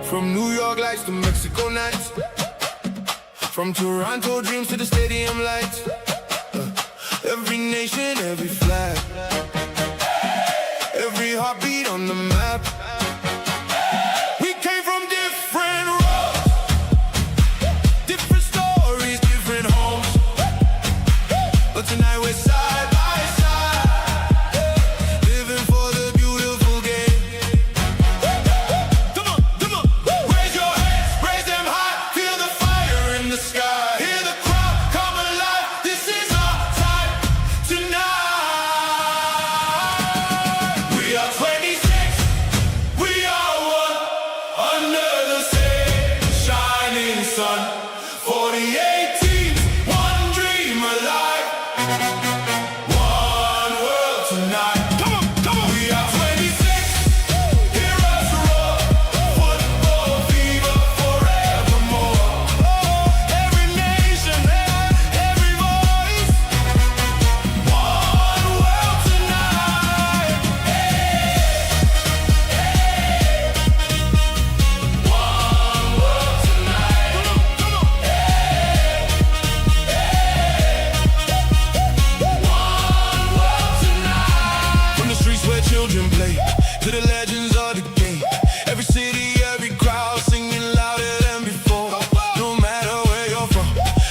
From New York lights to Mexico nights, from Toronto dreams to the stadium lights. Every nation, every flag, every heartbeat on the map. We came from different roads, different stories, different homes, but tonight we're side by side, living for the beautiful game. Come on, come on, raise your hands, raise them high, feel the fire in the sky, hear the crowd come alive. This is our time tonight. We are 26, we are one, under the same shining sun. 48 teams, one dream alive, one world tonight. Come on, come on. We are 26, hear us roar, football fever forevermore. Every nation, every voice, one world tonight. One world tonight. Come on, come on. One world tonight. From the streets where children play to the legends of the game, every city, every crowd singing louder than before. No matter where you're from,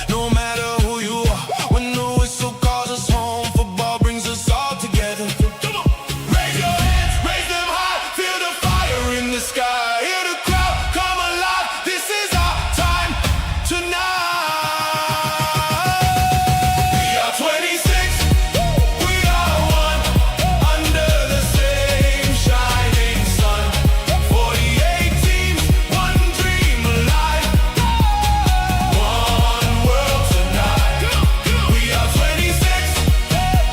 no matter who you are, when the whistle calls us home, football brings us all together. Come on, raise your hands, raise them high, feel the fire in the sky, hear the crowd come alive. This is our time tonight. We are 26, we are one, under the same shining sun. 48 teams, one dream alive, one world tonight. We are 26,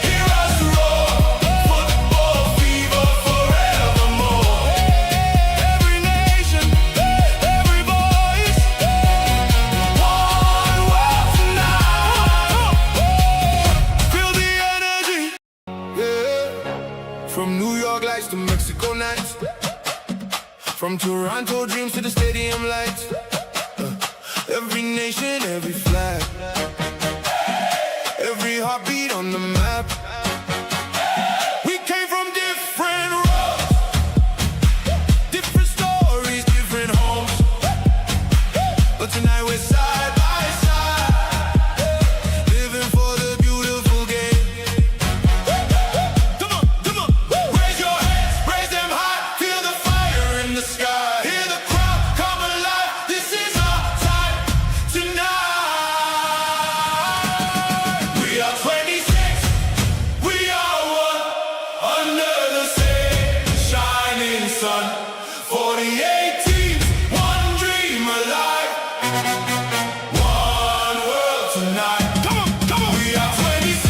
hear us roar, football fever forevermore. Every nation, every voice, one world tonight. Feel the energy, yeah. From New York lights to Mexico nights, from Toronto dreams to the stadium lights. Every nation, every flag, every heartbeat on the map. We came from different roads, different stories, different homes, but tonight we're side by side, living for the beautiful game. Come on, come on, raise your hands, raise them high, feel the fire in the sky, hear the crowd come alive. This is our time tonight. We are 26, we are one, under the same shining sun. 48 teams, one dream alive, one world tonight. Come on, come on. We are 26,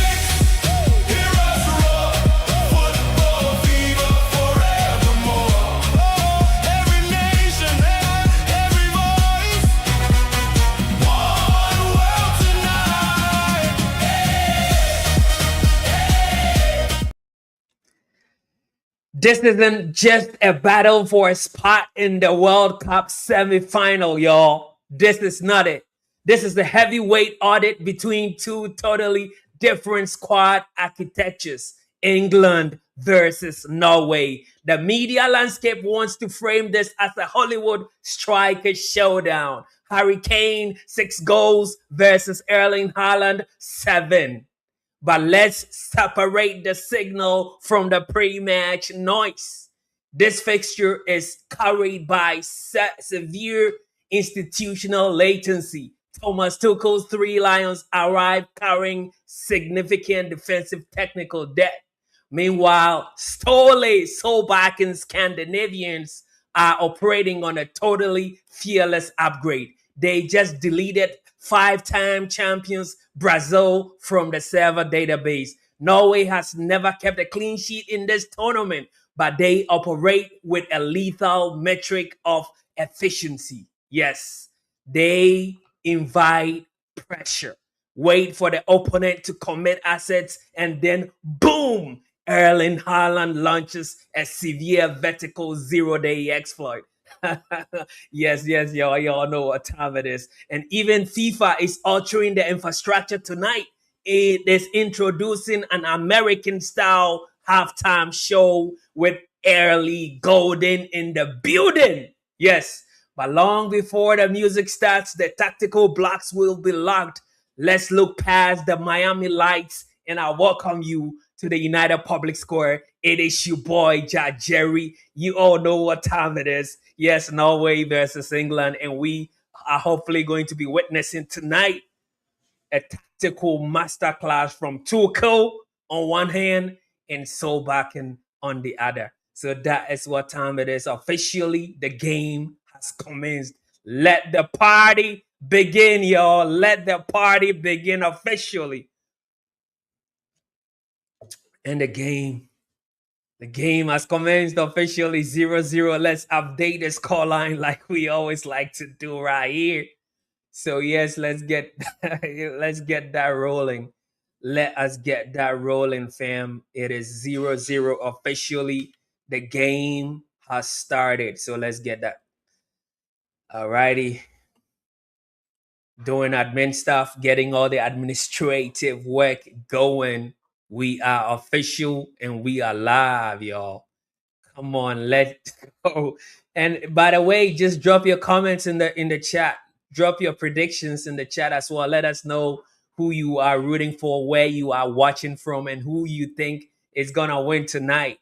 hear us roar, football fever forevermore. Every nation, every voice, one world tonight. This isn't just a battle for a spot in the World Cup semifinal, y'all. This is not it. This is the heavyweight audit between two totally different squad architectures. England versus Norway. The media landscape wants to frame this as a Hollywood striker showdown. Harry Kane, 6 goals versus Erling Haaland, 7. But let's separate the signal from the pre-match noise. This fixture is carried by severe institutional latency. Thomas Tuchel's 3 Lions arrived carrying significant defensive technical debt. Meanwhile, Ståle Solbakken Scandinavians are operating on a totally fearless upgrade. They just deleted 5-time champions Brazil from the server database. Norway has never kept a clean sheet in this tournament, but they operate with a lethal metric of efficiency. Yes, they invite pressure, wait for the opponent to commit assets, and then boom, Erling Haaland launches a severe vertical zero-day exploit. Yes, yes, y'all know what time it is. And even FIFA is altering the infrastructure tonight. It is introducing an American style halftime show with Early Golden in the building. Yes, but long before the music starts, the tactical blocks will be locked. Let's look past the Miami lights and I welcome you to the United Public Square. It is your boy, Jerry. You all know what time it is. Yes, Norway versus England. And we are hopefully going to be witnessing tonight a tactical masterclass from Tuchel on one hand and Solbakken on the other. So that is what time it is. Officially, the game has commenced. Let the party begin, y'all. Let the party begin officially. And the game has commenced officially 0-0. Let's update the scoreline like we always like to do right here. So yes, let's get let's get that rolling. Let us get that rolling, fam. It is 0-0 officially. The game has started. So let's get that. Alrighty. Doing admin stuff, getting all the administrative work going. We are official and we are live, y'all. Come on, let's go. And by the way, just drop your comments in the chat. Drop your predictions in the chat as well. Let us know who you are rooting for, where you are watching from, and who you think is gonna win tonight.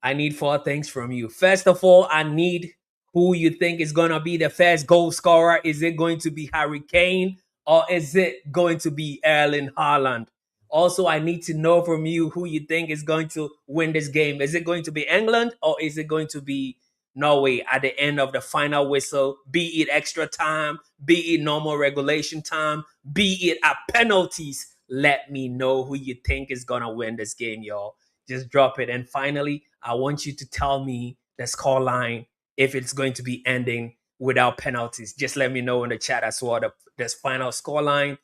I need four things from you. First of all, I need who you think is going to be the first goal scorer. Is it going to be Harry Kane or is it going to be Erling Haaland? Also, I need to know from you who you think is going to win this game. Is it going to be England or is it going to be Norway at the end of the final whistle? Be it extra time, be it normal regulation time, be it at penalties. Let me know who you think is going to win this game, y'all. Just drop it. And finally, I want you to tell me the score line if it's going to be ending without penalties. Just let me know in the chat as well. The final score line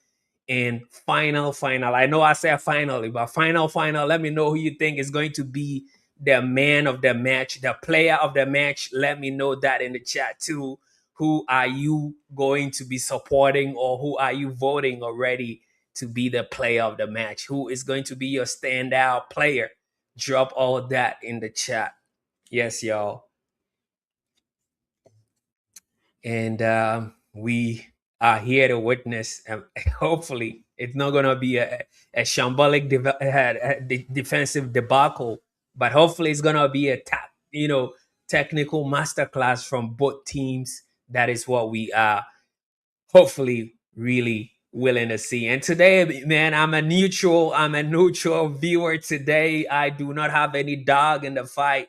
and final. I know I said finally, but final. Let me know who you think is going to be the man of the match, the player of the match. Let me know that in the chat too. Who are you going to be supporting or who are you voting already to be the player of the match? Who is going to be your standout player? Drop all that in the chat. Yes, y'all. And we are here to witness. Hopefully, it's not going to be a shambolic defensive debacle, but hopefully, it's going to be a technical masterclass from both teams. That is what we are hopefully really willing to see. And today, man, I'm a neutral viewer today. I do not have any dog in the fight.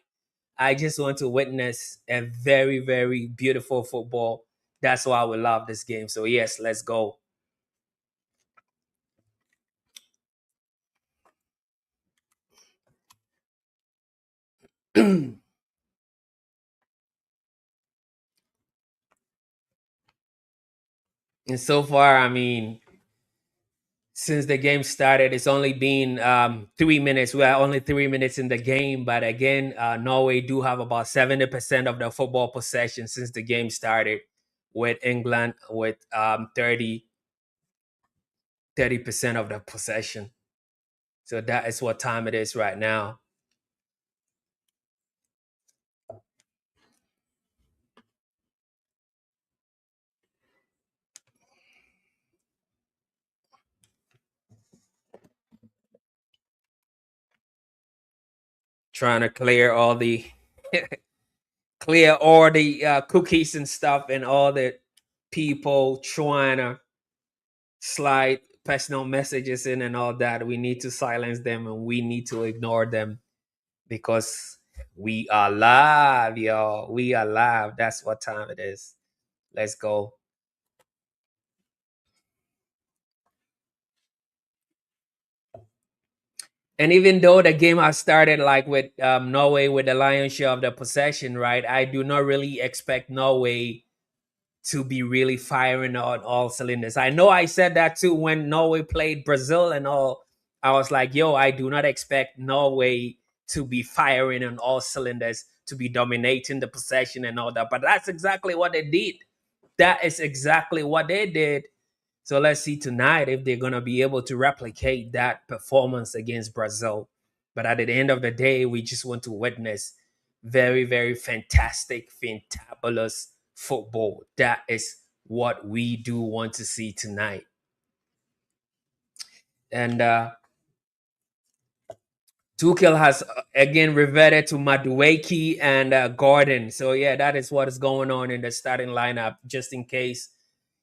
I just want to witness a very, very beautiful football. That's why we love this game. So yes, let's go. And so far, I mean, since the game started, it's only been 3 minutes. We are only 3 minutes in the game, but again, Norway do have about 70% of the football possession since the game started, with England with 30% of the possession. So that is what time it is right now. Trying to clear all the cookies and stuff and all the people trying to slide personal messages in and all that. We need to silence them and we need to ignore them because we are live, y'all. We are live. That's what time it is. Let's go. And even though the game has started like with Norway with the lion's share of the possession, right? I do not really expect Norway to be really firing on all cylinders. I know I said that too when Norway played Brazil and all. I was like, yo, I do not expect Norway to be firing on all cylinders. to be dominating the possession and all that. But that's exactly what they did. That is exactly what they did. So let's see tonight if they're going to be able to replicate that performance against Brazil. But at the end of the day, we just want to witness very, very fantastic, fantabulous football. That is what we do want to see tonight. And Tuchel has again reverted to Madueke and Gordon. So yeah, that is what is going on in the starting lineup. Just in case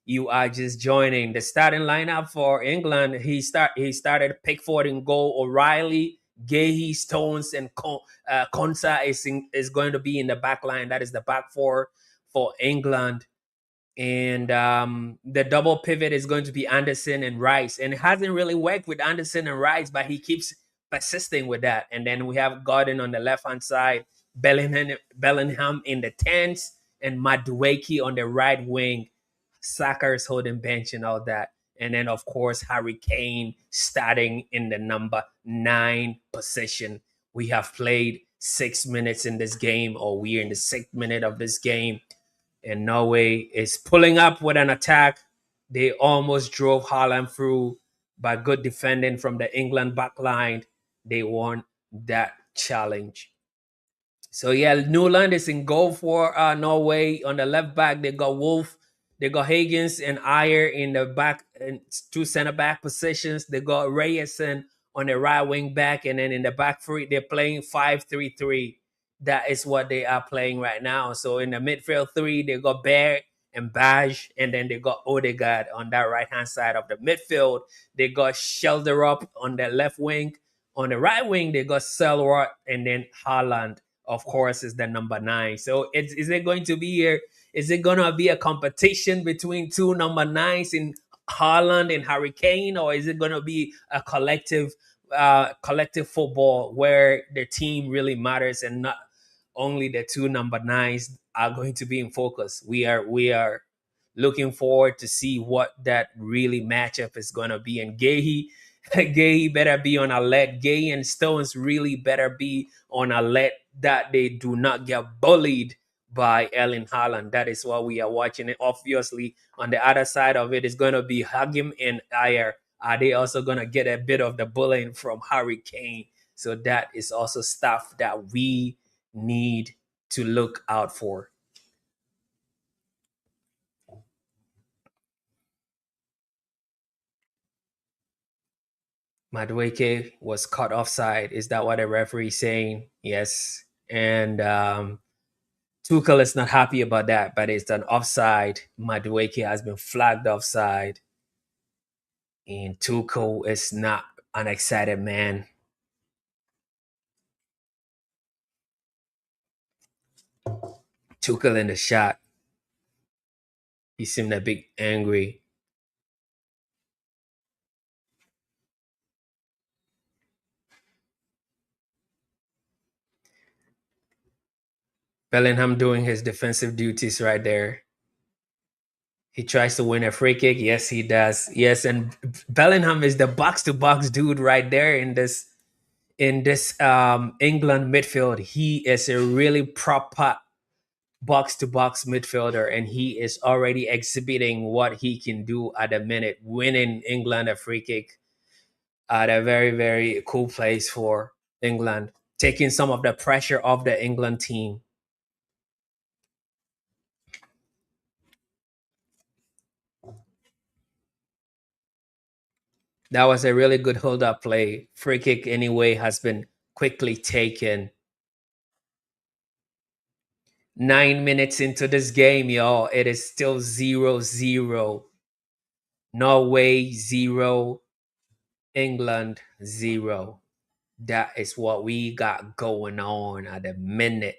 you are just joining the starting lineup for England, he started Pickford in goal, O'Reilly, Gahey, Stones, and Konsa is going to be in the back line. That is the back four for England. And the double pivot is going to be Anderson and Rice. And it hasn't really worked with Anderson and Rice, but he keeps persisting with that. And then we have Gordon on the left hand side, Bellingham in the tens, and Madueke on the right wing. Saka's holding bench and all that. And then, of course, Harry Kane starting in the number 9 position. We have played 6 minutes in this game, or we're in the 6th minute of this game, and Norway is pulling up with an attack. They almost drove Haaland through, but good defending from the England back line. They won that challenge. So yeah, Newland is in goal for Norway. On the left back, they got Wolf, they got Higgins and Ayer in the back, in 2 center back positions. They got Reyerson on the right wing back, and then in the back three, they're playing 5-3-3. That is what they are playing right now. So in the midfield three, they got Bear and Baj, and then they got Odegaard on that right hand side of the midfield. They got Shelder up on the left wing. On the right wing, they got Selrot, and then Haaland, of course, is the number 9. So is it going to be here? Is it gonna be a competition between two number 9s in Haaland and Harry Kane, or is it gonna be a collective football where the team really matters and not only the two number 9s are going to be in focus? We are looking forward to see what that really matchup is gonna be. And Gahey better be on alert. Gahey and Stones really better be on alert that they do not get bullied by Erling Haaland. That is what we are watching. And obviously, on the other side of it is going to be Hagim and Ayer. Are they also going to get a bit of the bullying from Harry Kane? So that is also stuff that we need to look out for. Madueke was caught offside. Is that what the referee is saying? Yes. And Tuchel is not happy about that, but it's an offside. Madueke has been flagged offside. And Tuchel is not an excited man. Tuchel in the shot. He seemed a bit angry. Bellingham doing his defensive duties right there. He tries to win a free kick. Yes, he does. Yes, and Bellingham is the box to box dude right there in this England midfield. He is a really proper box to box midfielder, and he is already exhibiting what he can do at the minute, winning England a free kick at a very, very cool place for England, taking some of the pressure off the England team. That was a really good hold up play. Free kick, anyway, has been quickly taken. 9 minutes into this game, y'all, it is still 0-0. Norway 0, England 0. That is what we got going on at the minute.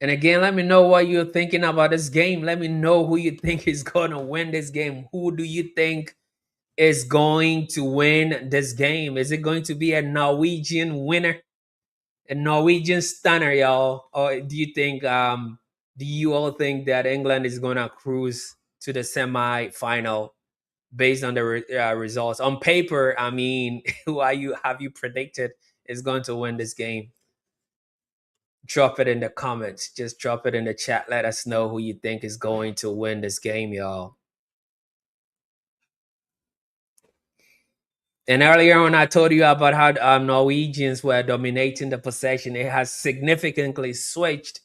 And again, let me know what you're thinking about this game. Let me know who you think is going to win this game. Who do you think is going to win this game? Is it going to be a Norwegian winner, a Norwegian stunner, y'all? Or do you all think that England is going to cruise to the semi-final based on the results? On paper, I mean, who are you have you predicted is going to win this game? Drop it in the comments. Just drop it in the chat. Let us know who you think is going to win this game, y'all. And earlier on, I told you about how Norwegians were dominating the possession. It has significantly switched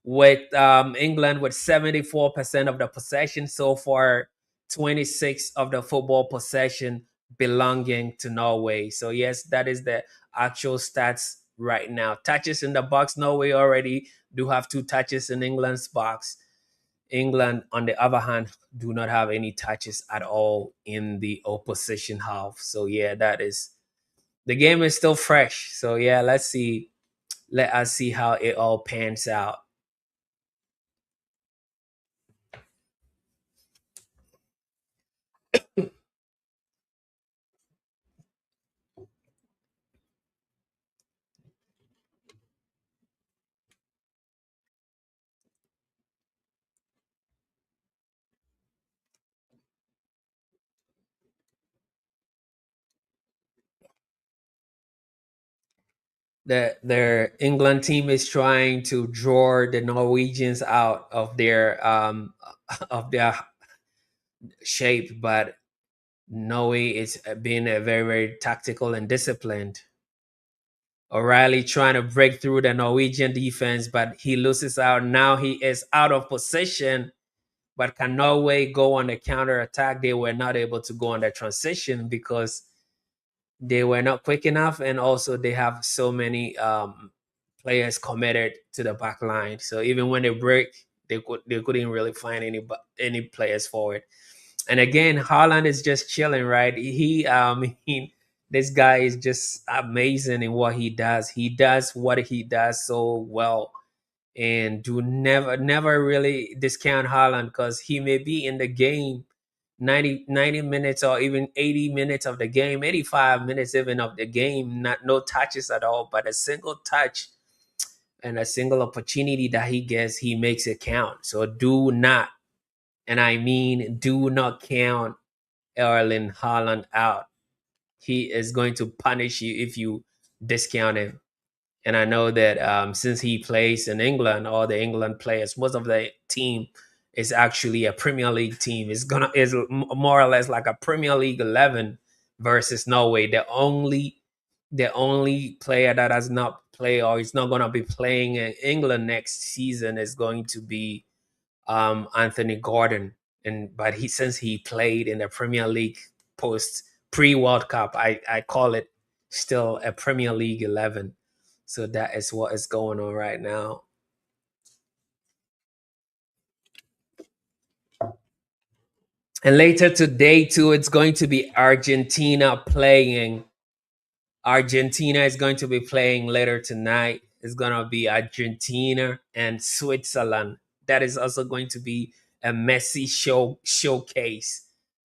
with England with 74% of the possession so far, 26 of the football possession belonging to Norway. So yes, that is the actual stats right now. Touches in the box, Norway already do have 2 touches in England's box. England, on the other hand, do not have any touches at all in the opposition half. So yeah, that is the game is still fresh. So yeah, let's see. Let us see how it all pans out. Their England team is trying to draw the Norwegians out of their shape, but Norway is being a very very tactical and disciplined. O'Reilly trying to break through the Norwegian defense, but he loses out. Now he is out of position. But can Norway go on the counter attack? They were not able to go on the transition because they were not quick enough, and also they have so many players committed to the back line. So even when they break, they couldn't really find any players forward. And again, Haaland is just chilling, right? This guy is just amazing in what he does. He does what he does so well, and do never really discount Haaland because he may be in the game 90 minutes or even 80 minutes of the game, 85 minutes even of the game, not no touches at all, but a single touch and a single opportunity that he gets, he makes it count. So do not, and I mean do not count Erling Haaland out. He is going to punish you if you discount him. And I know that since he plays in England, all the England players, most of the team is actually a Premier League team. Is more or less like a Premier League 11 versus Norway. The only player that has not played or is not gonna be playing in England next season is going to be Anthony Gordon. And but he since he played in the Premier League post pre World Cup, I call it still a Premier League 11. So that is what is going on right now. And later today too, it's going to be Argentina playing. Argentina is going to be playing later tonight. It's gonna be Argentina and Switzerland. That is also going to be a Messi showcase.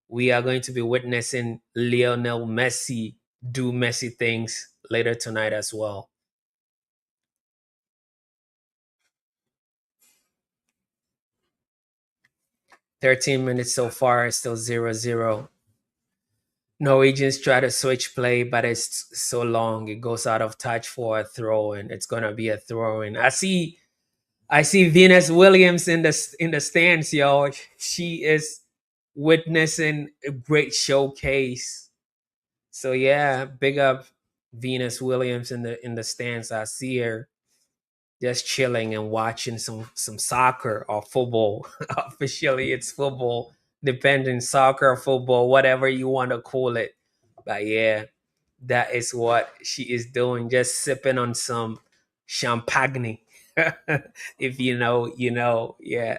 We are going to be witnessing Lionel Messi do Messi things later tonight as well. 13 minutes so far, it's still 0-0. Norwegians try to switch play, but it's so long. It goes out of touch for a throw, and it's gonna be a throw in. I see Venus Williams in the stands, yo. She is witnessing a great showcase. So yeah, big up Venus Williams in the stands. I see her just chilling and watching some soccer or football. Officially, it's football, depending soccer or football, whatever you want to call it. But yeah, that is what she is doing, just sipping on some champagne. If you know, you know. Yeah,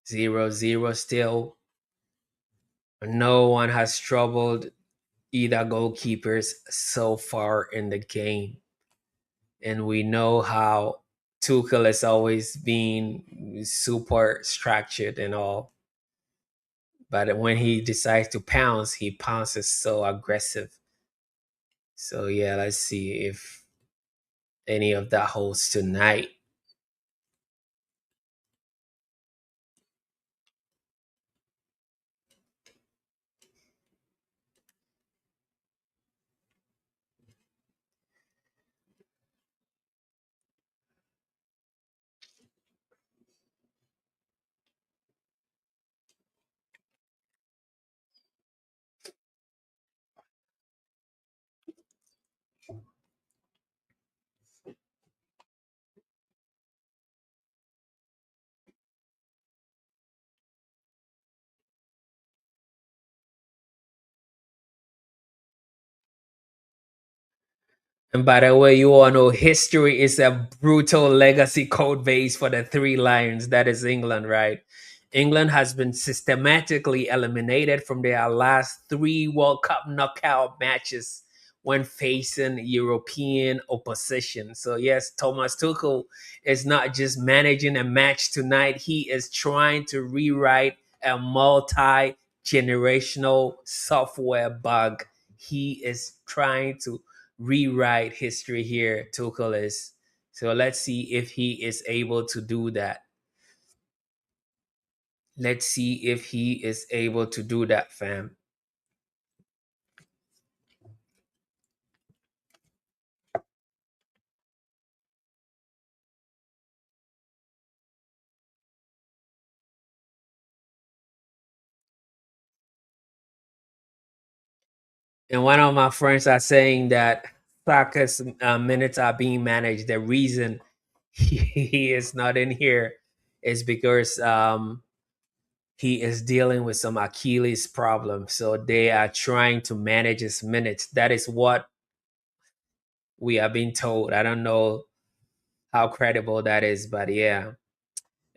0-0 still. No one has troubled either goalkeepers so far in the game. and we know how Tuchel has always been super structured and all. But when he decides to pounce, he pounces so aggressive. So yeah, let's see if any of that holds tonight. And by the way, you all know history is a brutal legacy code base for the three lions. That is England, right? England has been systematically eliminated from their last three World Cup knockout matches when facing European opposition. So, yes, Thomas Tuchel is not just managing a match tonight, he is trying to rewrite a multi generational software bug. He is trying to rewrite history here, Tuchel is. So let's see if he is able to do that. Let's see if he is able to do that, fam. And one of my friends are saying that Saka's minutes are being managed. The reason he is not in here is because he is dealing with some Achilles problem. So they are trying to manage his minutes. That is what we are being told. I don't know how credible that is, but yeah.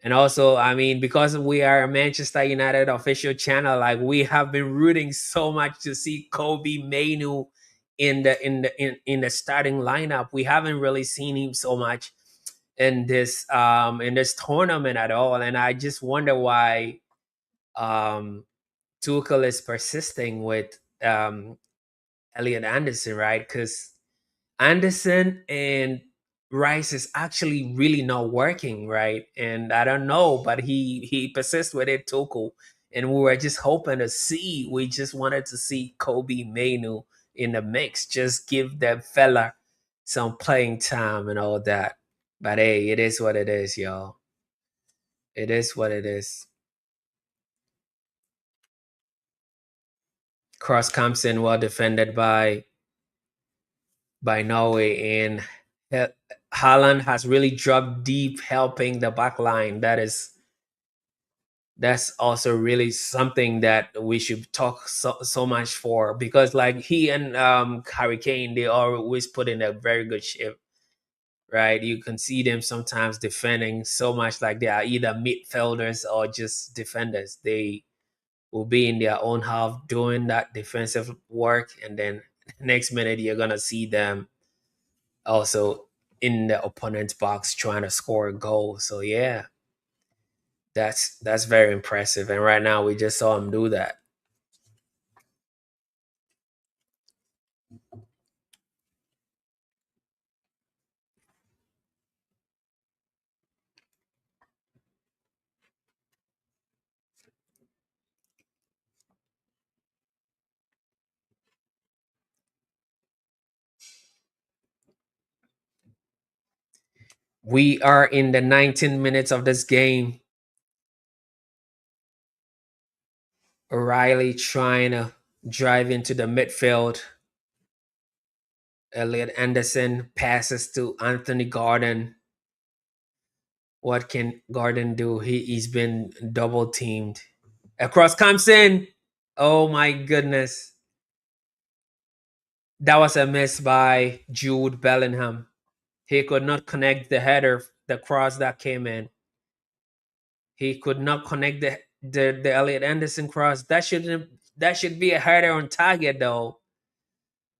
And also, I mean, because we are a Manchester United official channel, like we have been rooting so much to see Kobe Mainu in the starting lineup. We haven't really seen him so much in this tournament at all. And I just wonder why um Tuchel is persisting with Elliot Anderson, right? Because Anderson and Rice is actually really not working, right? And I don't know, but he persists with it, Tuchel. And we were just hoping to see. We just wanted to see Kobe Mainu in the mix. Just give that fella some playing time and all that. But hey, it is what it is, y'all. It is what it is. Cross comes in well defended by Norway, and Haaland has really dropped deep, helping the back line. That's also really something that we should talk so much for, because like he and Kane, they always put in a very good shift, right? You can see them sometimes defending so much like they are either midfielders or just defenders. They will be in their own half doing that defensive work, and then next minute you're gonna see them also in the opponent's box trying to score a goal. So yeah, that's very impressive. And right now we just saw him do that. We are in the 19 minutes of this game. O'Reilly trying to drive into the midfield. Elliot Anderson passes to Anthony Gordon. What can Gordon do? He's been double teamed. Across comes in. Oh my goodness. That was a miss by Jude Bellingham. He could not connect the header, the cross that came in. He could not connect the Elliot Anderson cross. That should be a header on target though.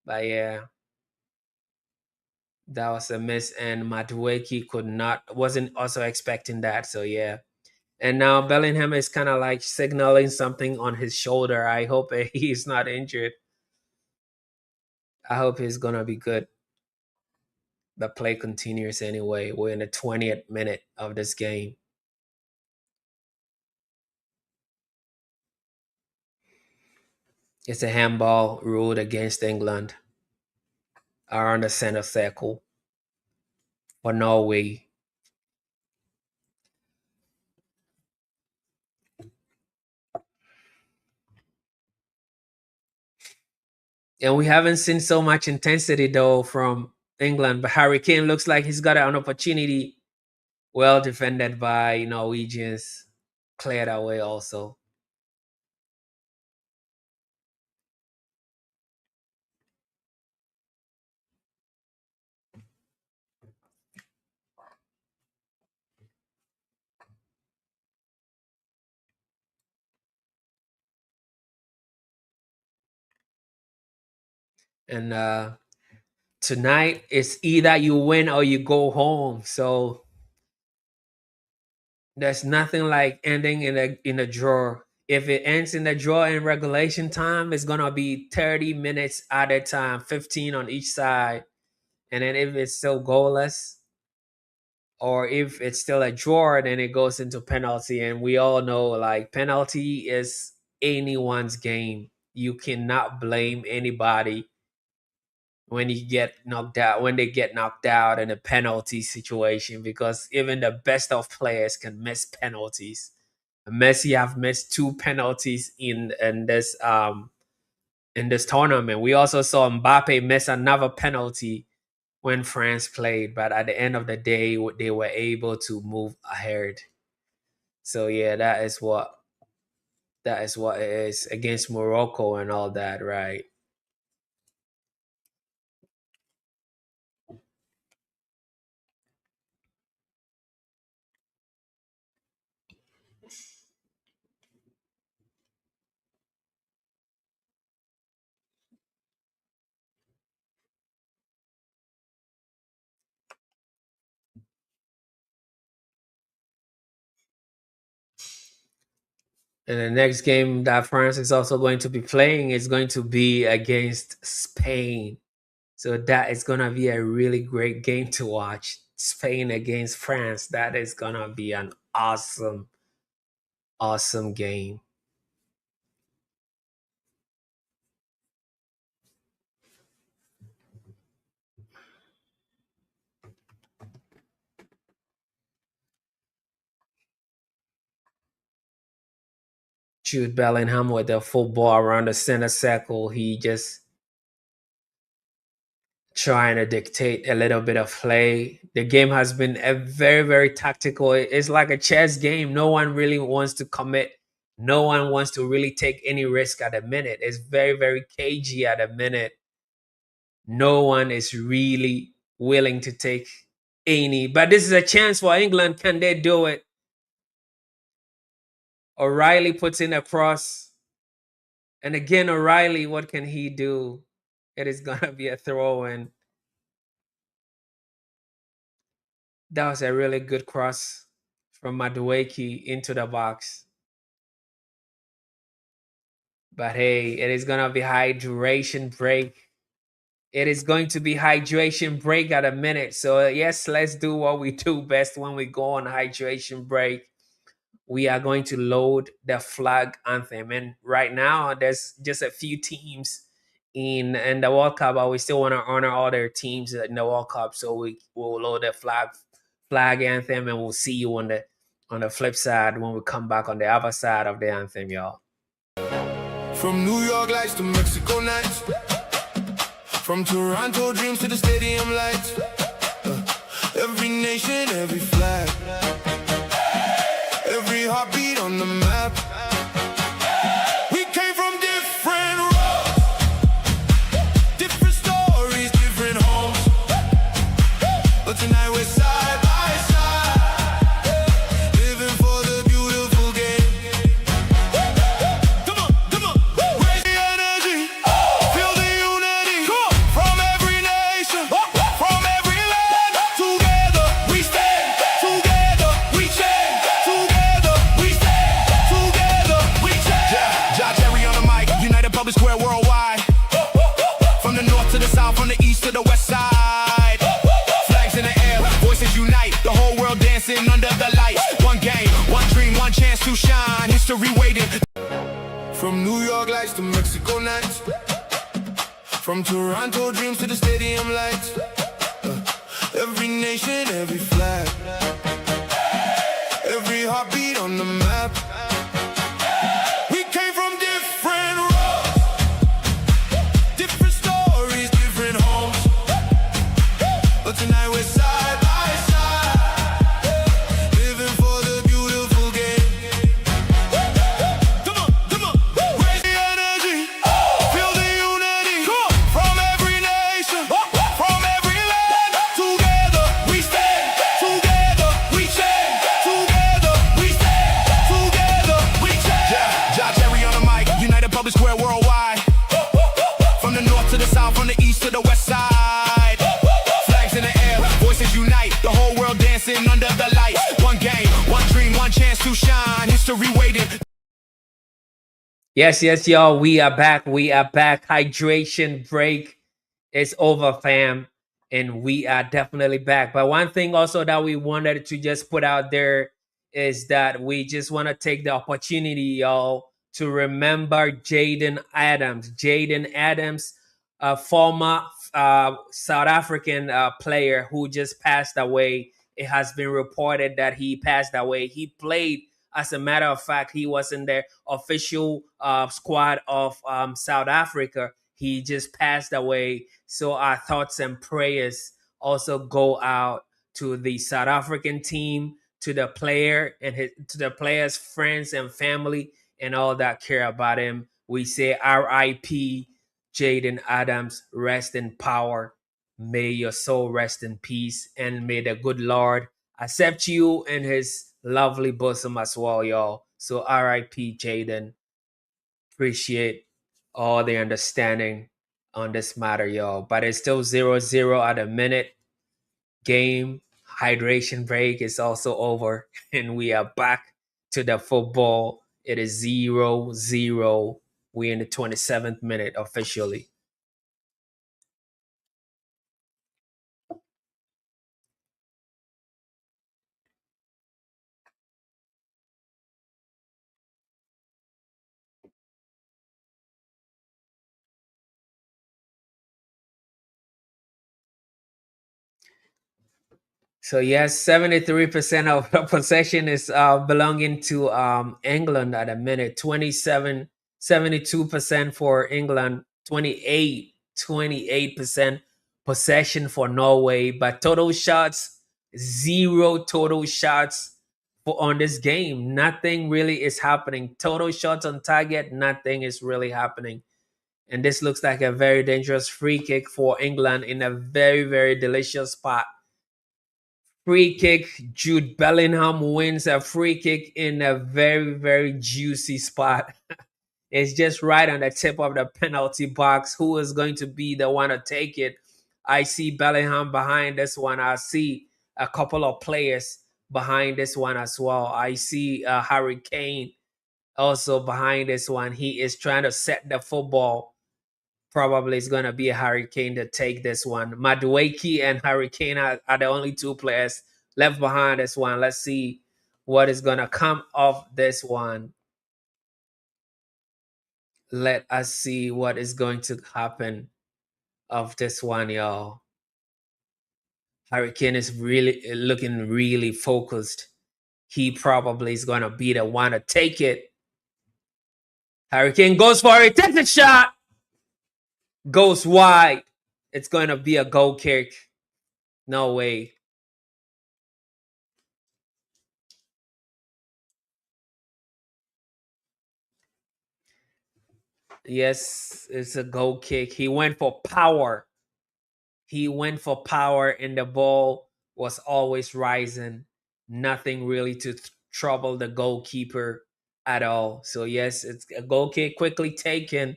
But yeah. That was a miss, and Madueke wasn't also expecting that. So yeah. And now Bellingham is kind of like signaling something on his shoulder. I hope he's not injured. I hope he's gonna be good. The play continues anyway. We're in the 20th minute of this game. It's a handball ruled against England around the center circle for Norway. And we haven't seen so much intensity though from England, but Harry Kane looks like he's got an opportunity. Well defended by Norwegians. Cleared away also. And tonight it's either you win or you go home. So there's nothing like ending in a draw. If it ends in a draw in regulation time, it's gonna be 30 minutes at a time, 15 on each side. And then if it's still goalless, or if it's still a draw, then it goes into penalty. And we all know like penalty is anyone's game. You cannot blame anybody when you get knocked out, when they get knocked out in a penalty situation, because even the best of players can miss penalties. Messi have missed 2 penalties in this tournament. We also saw Mbappe miss another penalty when France played, but at the end of the day, they were able to move ahead. So yeah, that is what it is against Morocco and all that, right? And the next game that France is also going to be playing is going to be against Spain. So that is going to be a really great game to watch. Spain against France. That is going to be an awesome, awesome game. Jude Bellingham with the football around the center circle. He just trying to dictate a little bit of play. The game has been a very, very tactical. It's like a chess game. No one really wants to commit. No one wants to really take any risk at a minute. It's very, very cagey at a minute. No one is really willing to take any. But this is a chance for England. Can they do it? O'Reilly puts in a cross. And again, O'Reilly, what can he do? It is going to be a throw in. That was a really good cross from Madueke into the box. But hey, it is going to be hydration break. It is going to be hydration break at a minute. So yes, let's do what we do best when we go on hydration break. We are going to load the flag anthem. And right now, there's just a few teams in the World Cup, but we still want to honor all their teams in the World Cup. So we'll load the flag anthem, and we'll see you on the flip side when we come back on the other side of the anthem, y'all. From New York lights to Mexico nights, from Toronto dreams to the stadium lights, every nation, every flag, every heartbeat on the map. We came from different roads, different stories, different homes, but tonight we're side by side, living for the beautiful game. Come on, raise the energy, feel the unity from every nation, from every whole world dancing under the lights. One game, one dream, one chance to shine. History waiting. From New York lights to Mexico nights, from Toronto dreams to the stadium lights. Every nation, every flag, every heartbeat on the map. We came from different roads, different stories, different homes, but tonight we're side by side, living for the beautiful game. Come on, come on, raise the energy, feel the unity from every nation, from every land. Together we stand, together we stand, together we stand, together we stand. Yeah, Josh Terry on the mic, United Public Square worldwide. From the north to the south, from the east to the west side. Flags in the air, voices unite, the whole world dancing under the lights. One game, one dream, one chance to shine. History waiting. Yes, yes, y'all. We are back. We are back. Hydration break is over, fam. And we are definitely back. But one thing also that we wanted to just put out there is that we just want to take the opportunity, y'all, to remember Jaden Adams. Jaden Adams, a former South African player who just passed away. It has been reported that he passed away. He played, as a matter of fact, he was in the official squad of South Africa. He just passed away. So our thoughts and prayers also go out to the South African team, to the player and to the player's friends and family and all that care about him. We say R.I.P. Jaden Adams, rest in power. May your soul rest in peace, and may the good Lord accept you in his lovely bosom as well, y'all. So R.I.P. Jaden. Appreciate all the understanding on this matter, y'all. But it's still 0-0 at a minute. Game hydration break is also over, and we are back to the football. It is 0-0. We're in the 27th minute officially. So yes, 73% of the possession is belonging to England at a minute. 72% for England, 28% possession for Norway. But total shots, zero total shots for on this game. Nothing really is happening. Total shots on target, nothing is really happening. And this looks like a very dangerous free kick for England in a very, very delicious spot. Free kick. Jude Bellingham wins a free kick in a very, very juicy spot. It's just right on the tip of the penalty box. Who is going to be the one to take it? I see Bellingham behind this one. I see a couple of players behind this one as well. I see Harry Kane also behind this one. He is trying to set the football. Probably it's going to be a Hurricane to take this one. Madueke and Hurricane are the only two players left behind this one. Let's see what is going to come of this one. Let us see what is going to happen of this one, y'all. Hurricane is really looking really focused. He probably is going to be the one to take it. Hurricane goes for it. Takes a shot. Goes wide. It's going to be a goal kick. No way. Yes, it's a goal kick. He went for power. He went for power, and the ball was always rising. Nothing really to trouble the goalkeeper at all. So, yes, it's a goal kick quickly taken.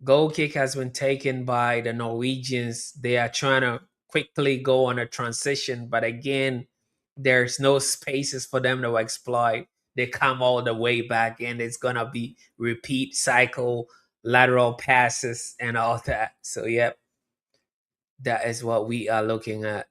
Goal kick has been taken by the Norwegians. They are trying to quickly go on a transition, but again, there's no spaces for them to exploit. They come all the way back, and it's gonna be repeat cycle, lateral passes, and all that. So, yep, that is what we are looking at.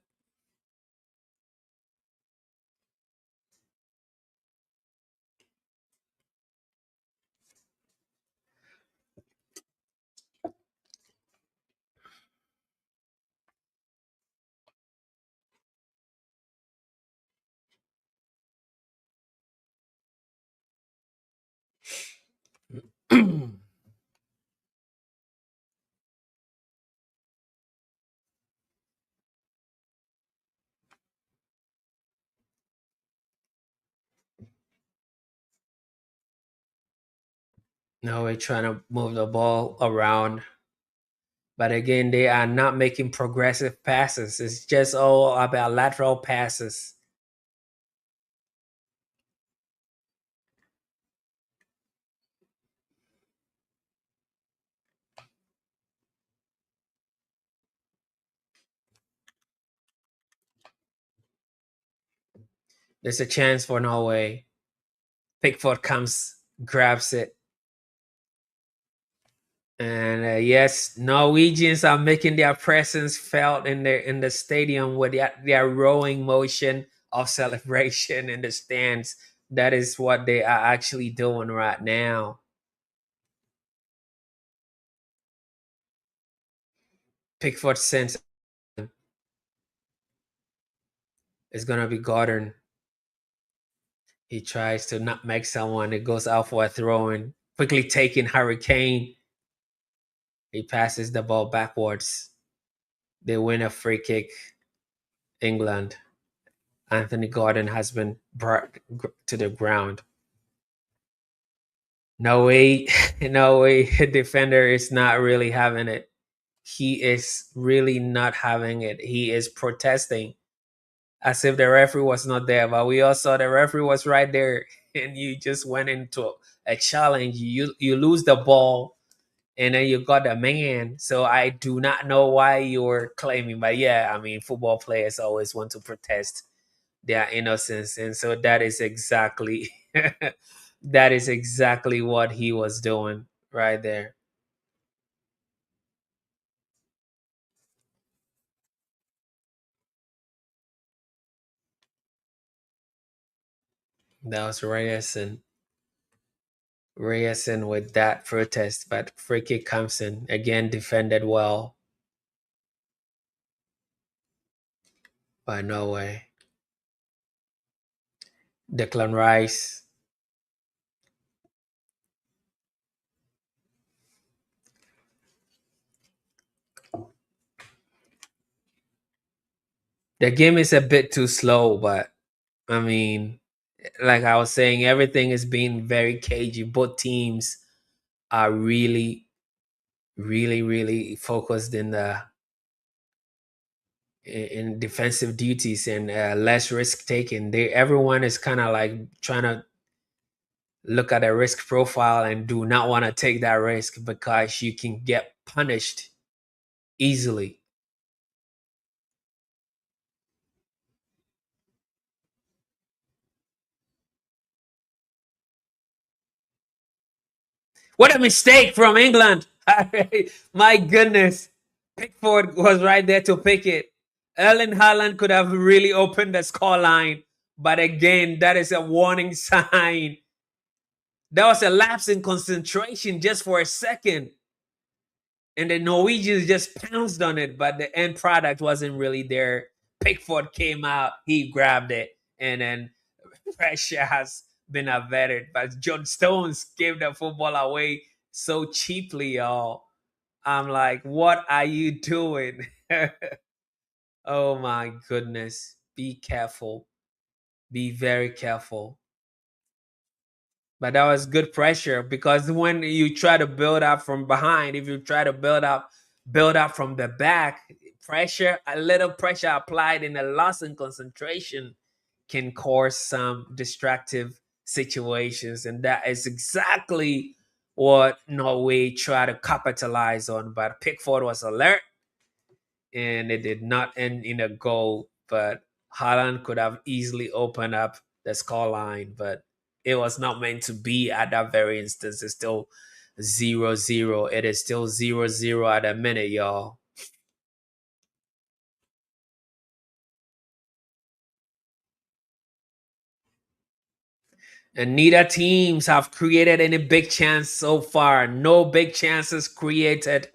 Norway trying to move the ball around. But again, they are not making progressive passes. It's just all about lateral passes. There's a chance for Norway. Pickford comes, grabs it. And yes, Norwegians are making their presence felt in the stadium with their rowing motion of celebration in the stands. That is what they are actually doing right now. Pickford sends is gonna be Gordon. He tries to nutmeg someone. It goes out for a throw in. Quickly taking Hurricane. He passes the ball backwards. They win a free kick. England. Anthony Gordon has been brought to the ground. No way, no way. Defender is not really having it. He is really not having it. He is protesting as if the referee was not there. But we all saw the referee was right there, and you just went into a challenge. You lose the ball, and then you got a man. So I do not know why you're claiming, but yeah, I mean, football players always want to protest their innocence, and so that is exactly that is exactly what he was doing right there. That was Reyerson with that protest, but free kick comes in again, defended well by Norway. Declan Rice. The game is a bit too slow, but I mean, like I was saying, everything is being very cagey. Both teams are really focused in defensive duties and less risk taking. They everyone is kind of like trying to look at a risk profile and do not want to take that risk because you can get punished easily. What a mistake from England! My goodness, Pickford was right there to pick it. Erling Haaland could have really opened the score line, but again, that is a warning sign. There was a lapse in concentration just for a second, and the Norwegians just pounced on it, but the end product wasn't really there. Pickford came out, he grabbed it, and then pressure has been averted. But John Stones gave the football away so cheaply, y'all. I'm like, what are you doing? Oh my goodness. Be careful. Be very careful. But that was good pressure because when you try to build up from behind, if you try to build up from the back, pressure, a little pressure applied in a loss in concentration can cause some distractive situations. And that is exactly what Norway tried to capitalize on. But Pickford was alert and it did not end in a goal. But Haaland could have easily opened up the scoreline, but it was not meant to be at that very instance. It's still 0-0. It is still 0-0 at a minute, y'all. And neither teams have created any big chance so far. No big chances created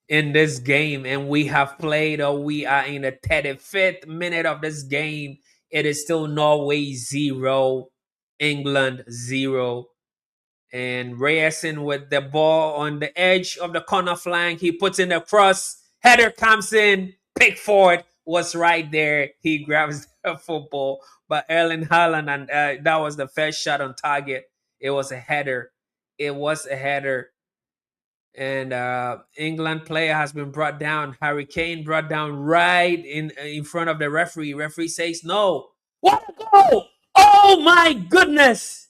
in this game. And we have played, or we are in the 35th minute of this game. It is still Norway 0, England 0. And Reyerson with the ball on the edge of the corner flank. He puts in a cross. Header comes in. Pickford was right there. He grabs the football. But Erling Haaland, and that was the first shot on target. It was a header. it was a header. And England player has been brought down. Harry Kane brought down right in front of the referee. Referee says no. What a goal! Oh my goodness!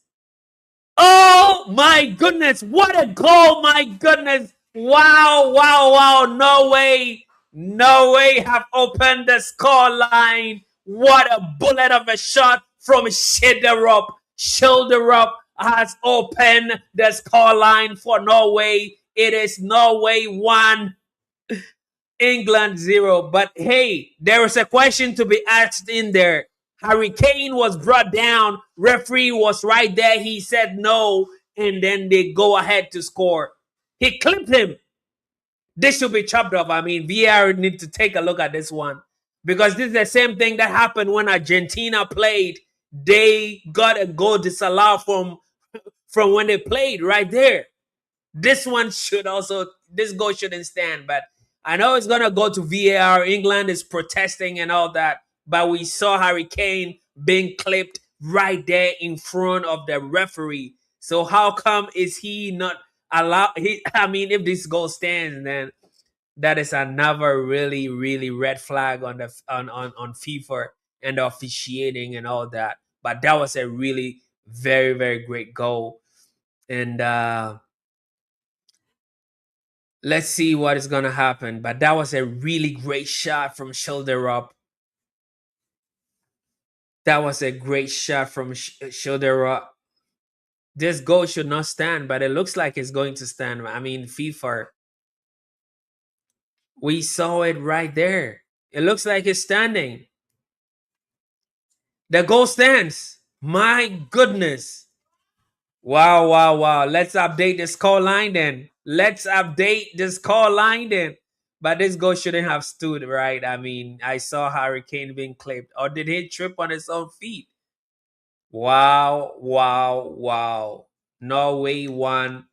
Oh my goodness! What a goal! My goodness! Wow! Wow! Wow! Norway! Norway have opened the score line. What a bullet of a shot from shoulder up. Shoulder up has opened the score line for Norway. It is Norway 1, England 0. But hey, there is a question to be asked in there. Harry Kane was brought down. Referee was right there. He said no. And then they go ahead to score. He clipped him. This should be chopped off. I mean, VAR need to take a look at this one. Because this is the same thing that happened when Argentina played. They got a goal disallowed from when they played right there. This one should also, this goal shouldn't stand. But I know it's going to go to VAR. England is protesting and all that. But we saw Harry Kane being clipped right there in front of the referee. So how come is he not allowed? I mean, if this goal stands, then that is another really, really red flag on the on FIFA and the officiating and all that. But that was a really very, very great goal. And let's see what is going to happen. But that was a really great shot from shoulder up. That was a great shot from shoulder up. This goal should not stand, but it looks like it's going to stand. I mean, FIFA, we saw it right there. It looks like it's standing. The goal stands. My goodness. Wow, wow, wow. Let's update the score line then. Let's update the score line then. But this goal shouldn't have stood, right? I mean, I saw Harry Kane being clipped. Or did he trip on his own feet? Wow, wow, wow. Norway won.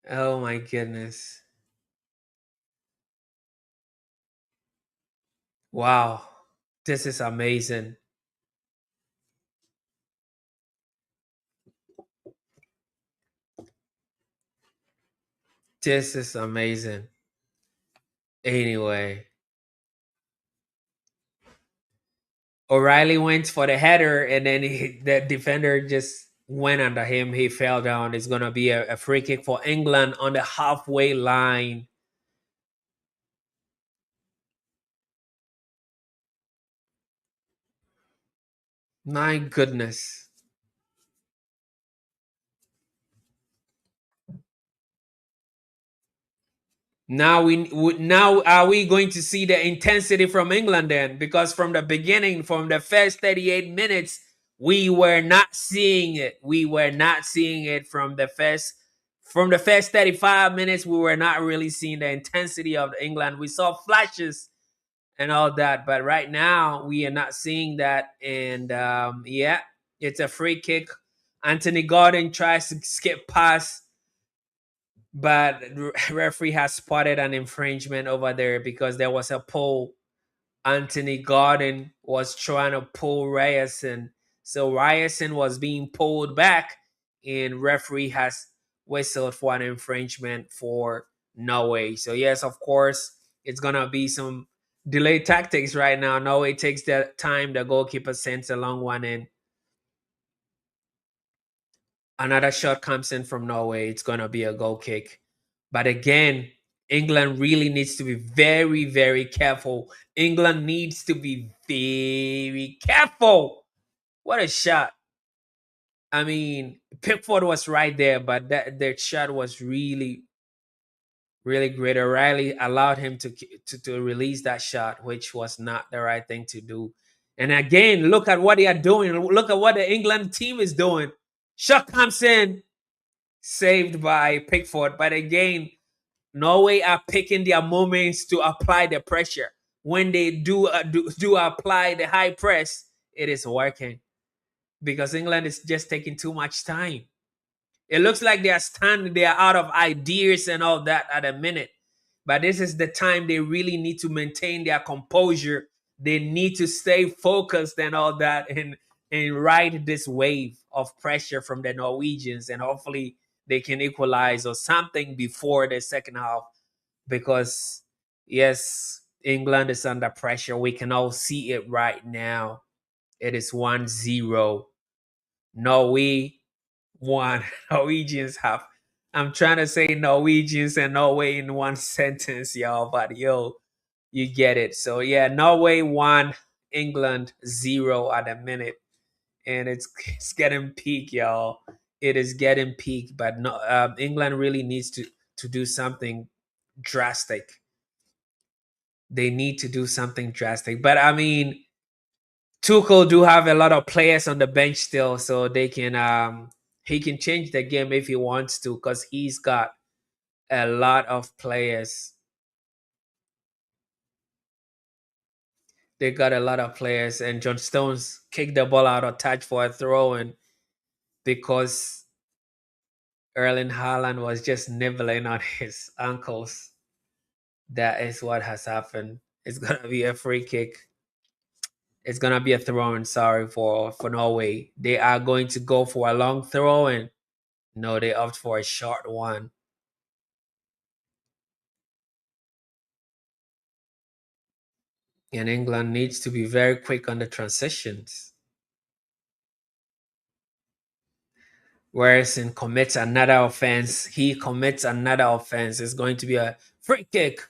Oh my goodness. Wow. This is amazing. This is amazing. Anyway, O'Reilly went for the header, and then the defender just went under him. He fell down. It's going to be a free kick for England on the halfway line. My goodness. Now are we going to see the intensity from England then? Because from the beginning, from the first 38 minutes, we were not seeing it. We were not seeing it from the first 35 minutes. We were not really seeing the intensity of England. We saw flashes and all that, but right now we are not seeing that. And yeah, it's a free kick. Anthony Gordon tries to skip past, but referee has spotted an infringement over there because there was a pull. Anthony Gordon was trying to pull Ryerson, so Ryerson was being pulled back, and referee has whistled for an infringement for Norway. So yes, of course, it's gonna be some delayed tactics right now. Norway takes their time. The goalkeeper sends a long one in. Another shot comes in from Norway. It's going to be a goal kick. But again, England really needs to be very, very careful. England needs to be very careful. What a shot. I mean, Pickford was right there, but that shot was really, really great. O'Reilly allowed him to release that shot, which was not the right thing to do. And again, look at what they are doing. Look at what the England team is doing. Shot comes in, saved by Pickford. But again, Norway are picking their moments to apply the pressure. When they do apply the high press, it is working because England is just taking too much time. It looks like they are standing, they are out of ideas and all that at a minute. But this is the time they really need to maintain their composure. They need to stay focused and all that. And and ride this wave of pressure from the Norwegians, and hopefully they can equalize or something before the second half. Because yes, England is under pressure. We can all see it right now. It is 1-0. Norway won. Norwegians have. I'm trying to say Norwegians and Norway in one sentence, y'all, but yo, you get it. So yeah, Norway 1, England 0 at a minute, and it's getting peak, y'all. It is getting peak, but no, England really needs to do something drastic. They need to do something drastic. But I mean, Tuchel do have a lot of players on the bench still, so they can he can change the game if he wants to, because he's got a lot of players. They got a lot of players, and John Stones kicked the ball out of touch for a throw, and because Erling Haaland was just nibbling on his ankles, that is what has happened. It's gonna be a free kick. It's gonna be a throw in, sorry, for Norway. They are going to go for a long throw, and no, they opt for a short one. And England needs to be very quick on the transitions. Whereas in commits another offense, he commits another offense. It's going to be a free kick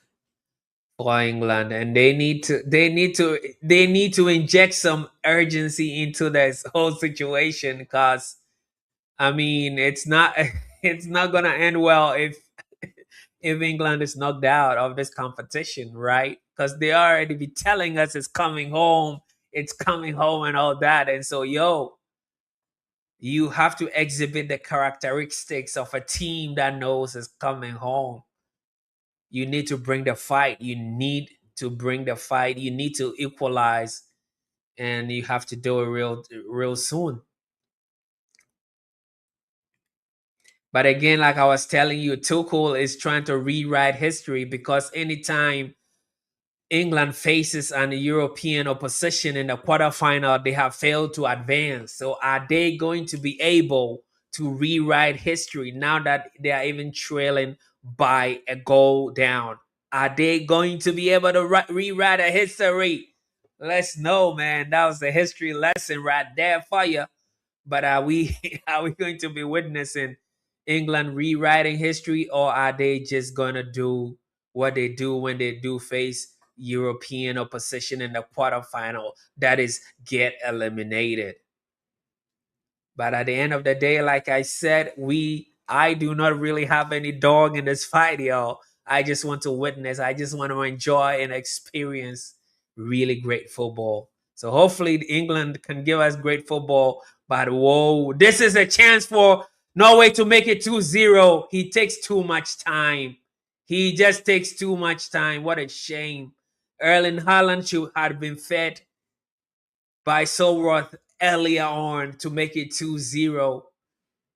for England, and they need to inject some urgency into this whole situation, because I mean it's not it's not gonna end well if England is knocked out of this competition, right? Because they already be telling us it's coming home and all that. And so, yo, you have to exhibit the characteristics of a team that knows it's coming home. You need to bring the fight. You need to bring the fight. You need to equalize, and you have to do it real soon. But again, like I was telling you, Tuchel is trying to rewrite history, because anytime England faces an European opposition in the quarterfinal, they have failed to advance. So are they going to be able to rewrite history now that they are even trailing by a goal down? Are they going to be able to rewrite a history? Let's know, man. That was a history lesson right there for you. But are we are we going to be witnessing England rewriting history, or are they just gonna do what they do when they do face European opposition in the quarterfinal? That is, get eliminated. But at the end of the day, like I said, I do not really have any dog in this fight, y'all. I just want to witness. I just want to enjoy and experience really great football. So hopefully England can give us great football. But whoa, this is a chance for Norway to make it 2-0. He takes too much time. He just takes too much time. What a shame. Erling Haaland should have been fed by Solroth earlier on to make it 2-0.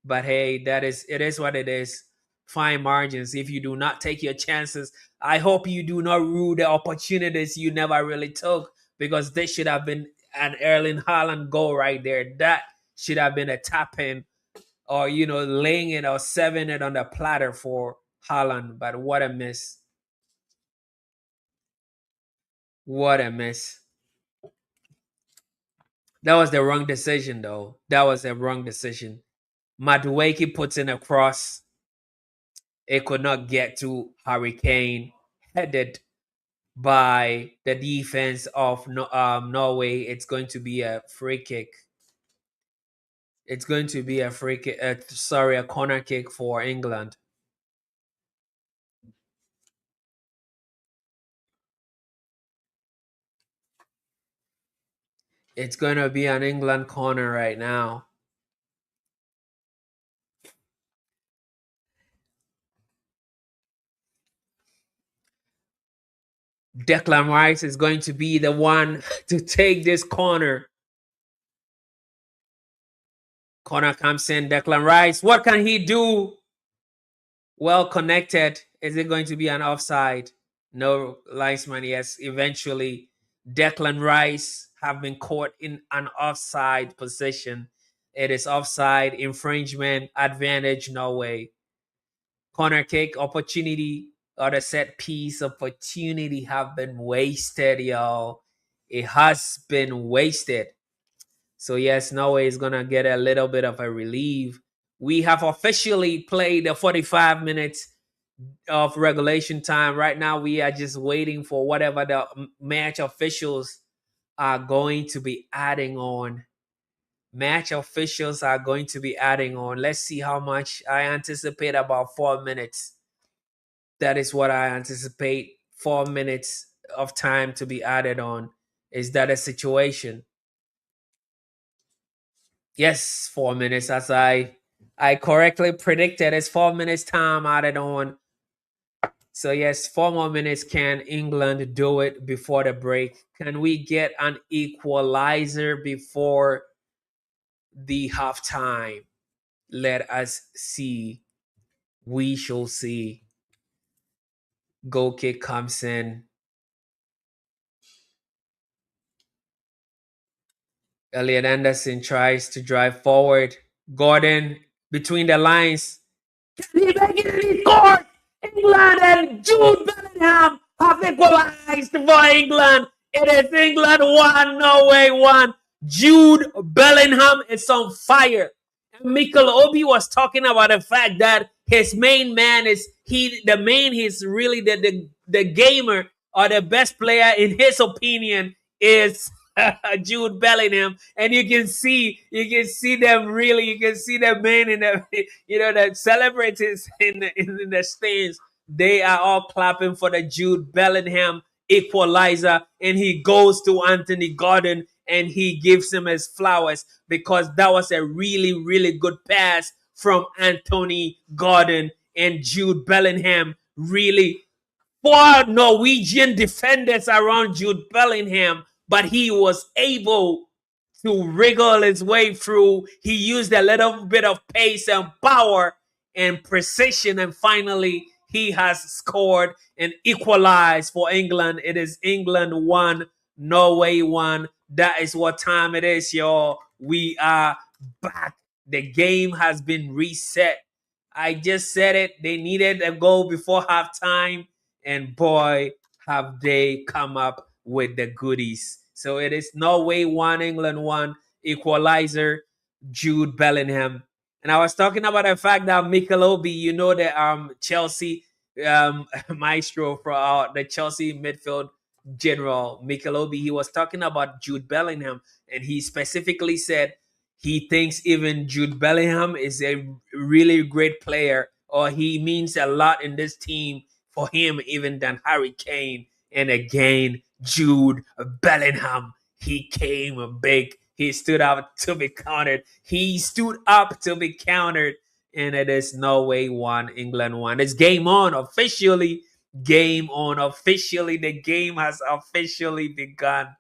But hey, it is what it is. Fine margins. If you do not take your chances, I hope you do not rule the opportunities you never really took, because this should have been an Erling Haaland goal right there. That should have been a tap in, or laying it or serving it on the platter for Haaland. But what a miss. What a miss. That was the wrong decision, though. That was the wrong decision. Madueke puts in a cross. It could not get to Harry Kane, headed by the defense of Norway. It's going to be a free kick. It's going to be a free kick. Sorry, a corner kick for England. It's going to be an England corner right now. Declan Rice is going to be the one to take this corner. Corner comes in. Declan Rice. What can he do? Well connected. Is it going to be an offside? No, linesman. Yes, eventually. Declan Rice have been caught in an offside position. It is offside, infringement, advantage, Norway. Corner kick opportunity or the set piece opportunity have been wasted, y'all. It has been wasted. So yes, Norway is gonna get a little bit of a relief. We have officially played the 45 minutes of regulation time. Right now, we are just waiting for whatever the match officials are going to be adding on. Match officials are going to be adding on. Let's see how much. I anticipate about 4 minutes. That is what I anticipate. 4 minutes of time to be added on. Is that a situation? Yes, 4 minutes. As I correctly predicted, it's 4 minutes time added on. So yes, 4 more minutes. Can England do it before the break? Can we get an equalizer before the halftime? Let us see. We shall see. Goal kick comes in. Elliot Anderson tries to drive forward. Gordon between the lines. He make it and he scored! England and Jude Bellingham have equalized for England. It is England 1, Norway 1. Jude Bellingham is on fire. And Mikel Obi was talking about the fact that his main man is he's really the gamer or the best player in his opinion is Jude Bellingham, and you can see them really, you can see the men in the the celebrities in the stands. They are all clapping for the Jude Bellingham equalizer, and he goes to Anthony Gordon and he gives him his flowers because that was a really really good pass from Anthony Gordon, and Jude Bellingham really four Norwegian defenders around Jude Bellingham, but he was able to wriggle his way through. He used a little bit of pace and power and precision, and finally he has scored and equalized for England. It is England 1, Norway 1. That is what time it is, y'all. We are back. The game has been reset. I just said it. They needed a goal before halftime, and boy, have they come up with the goodies. So it is Norway 1, England 1, equalizer, Jude Bellingham. And I was talking about the fact that Mikel Obi, the Chelsea maestro for the Chelsea midfield general, Mikel Obi, he was talking about Jude Bellingham, and he specifically said he thinks even Jude Bellingham is a really great player, or he means a lot in this team for him even than Harry Kane. And again, Jude Bellingham, he came big. He stood up to be countered. He stood up to be countered. And it is Norway 1, England 1. It's game on officially. Game on officially. The game has officially begun.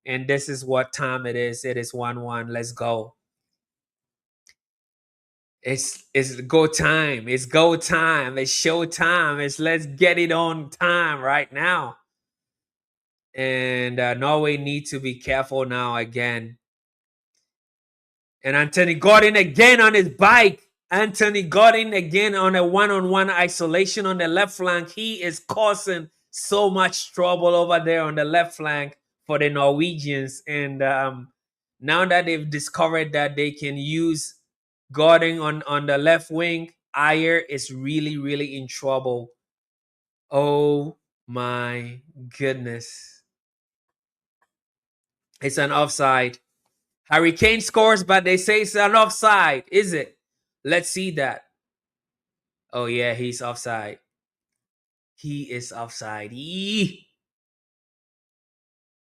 And this is what time it is. It is 1-1. Let's go. It's go time. It's go time. It's show time. It's let's get it on time right now. And Norway need to be careful now again. And Anthony Gordon again on his bike. Anthony Gordon again on a one-on-one isolation on the left flank. He is causing so much trouble over there on the left flank for the Norwegians. And now that they've discovered that they can use Gordon on the left wing, Ayer is really, really in trouble. Oh my goodness. It's an offside. Harry Kane scores, but they say it's an offside. Is it? Let's see that. Oh yeah, he's offside. He is offside. He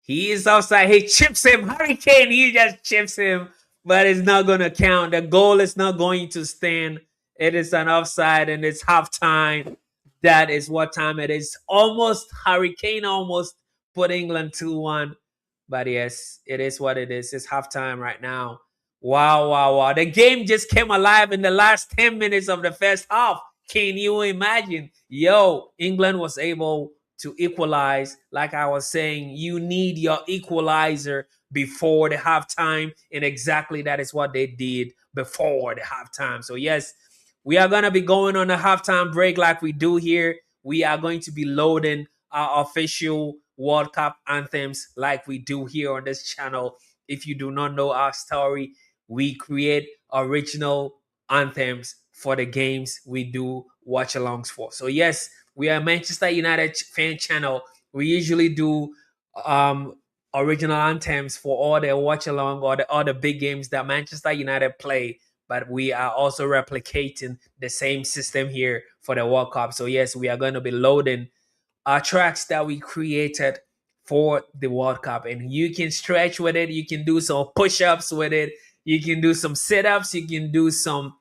is offside. He chips him. Harry Kane, he just chips him. But it's not going to count. The goal is not going to stand. It is an offside, and it's halftime. That is what time it is. Almost, Harry Kane almost put England 2-1. But yes, it is what it is. It's halftime right now. Wow, wow, wow. The game just came alive in the last 10 minutes of the first half. Can you imagine? Yo, England was able to equalize. Like I was saying, you need your equalizer before the halftime, and exactly that is what they did before the halftime. So yes, we are gonna be going on a halftime break like we do here. We are going to be loading our official World Cup anthems like we do here on this channel. If you do not know our story, we create original anthems for the games we do watch alongs for. So yes, we are a Manchester United fan channel. We usually do um original anthems for all the watch along or the other big games that Manchester United play, but we are also replicating the same system here for the World Cup. So yes, we are going to be loading tracks that we created for the World Cup, and you can stretch with it. You can do some push-ups with it. You can do some sit-ups. You can do some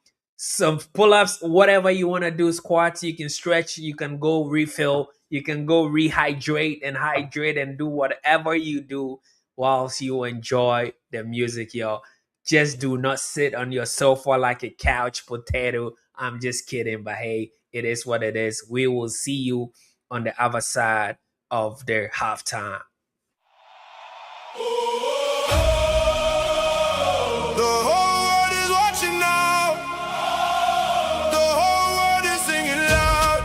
pull-ups. Whatever you want to do, squats. You can stretch. You can go refill. You can go rehydrate and hydrate and do whatever you do whilst you enjoy the music, y'all. Just do not sit on your sofa like a couch potato. I'm just kidding, but hey, it is what it is. We will see you on the other side of their halftime. The whole world is watching now. The whole world is singing loud.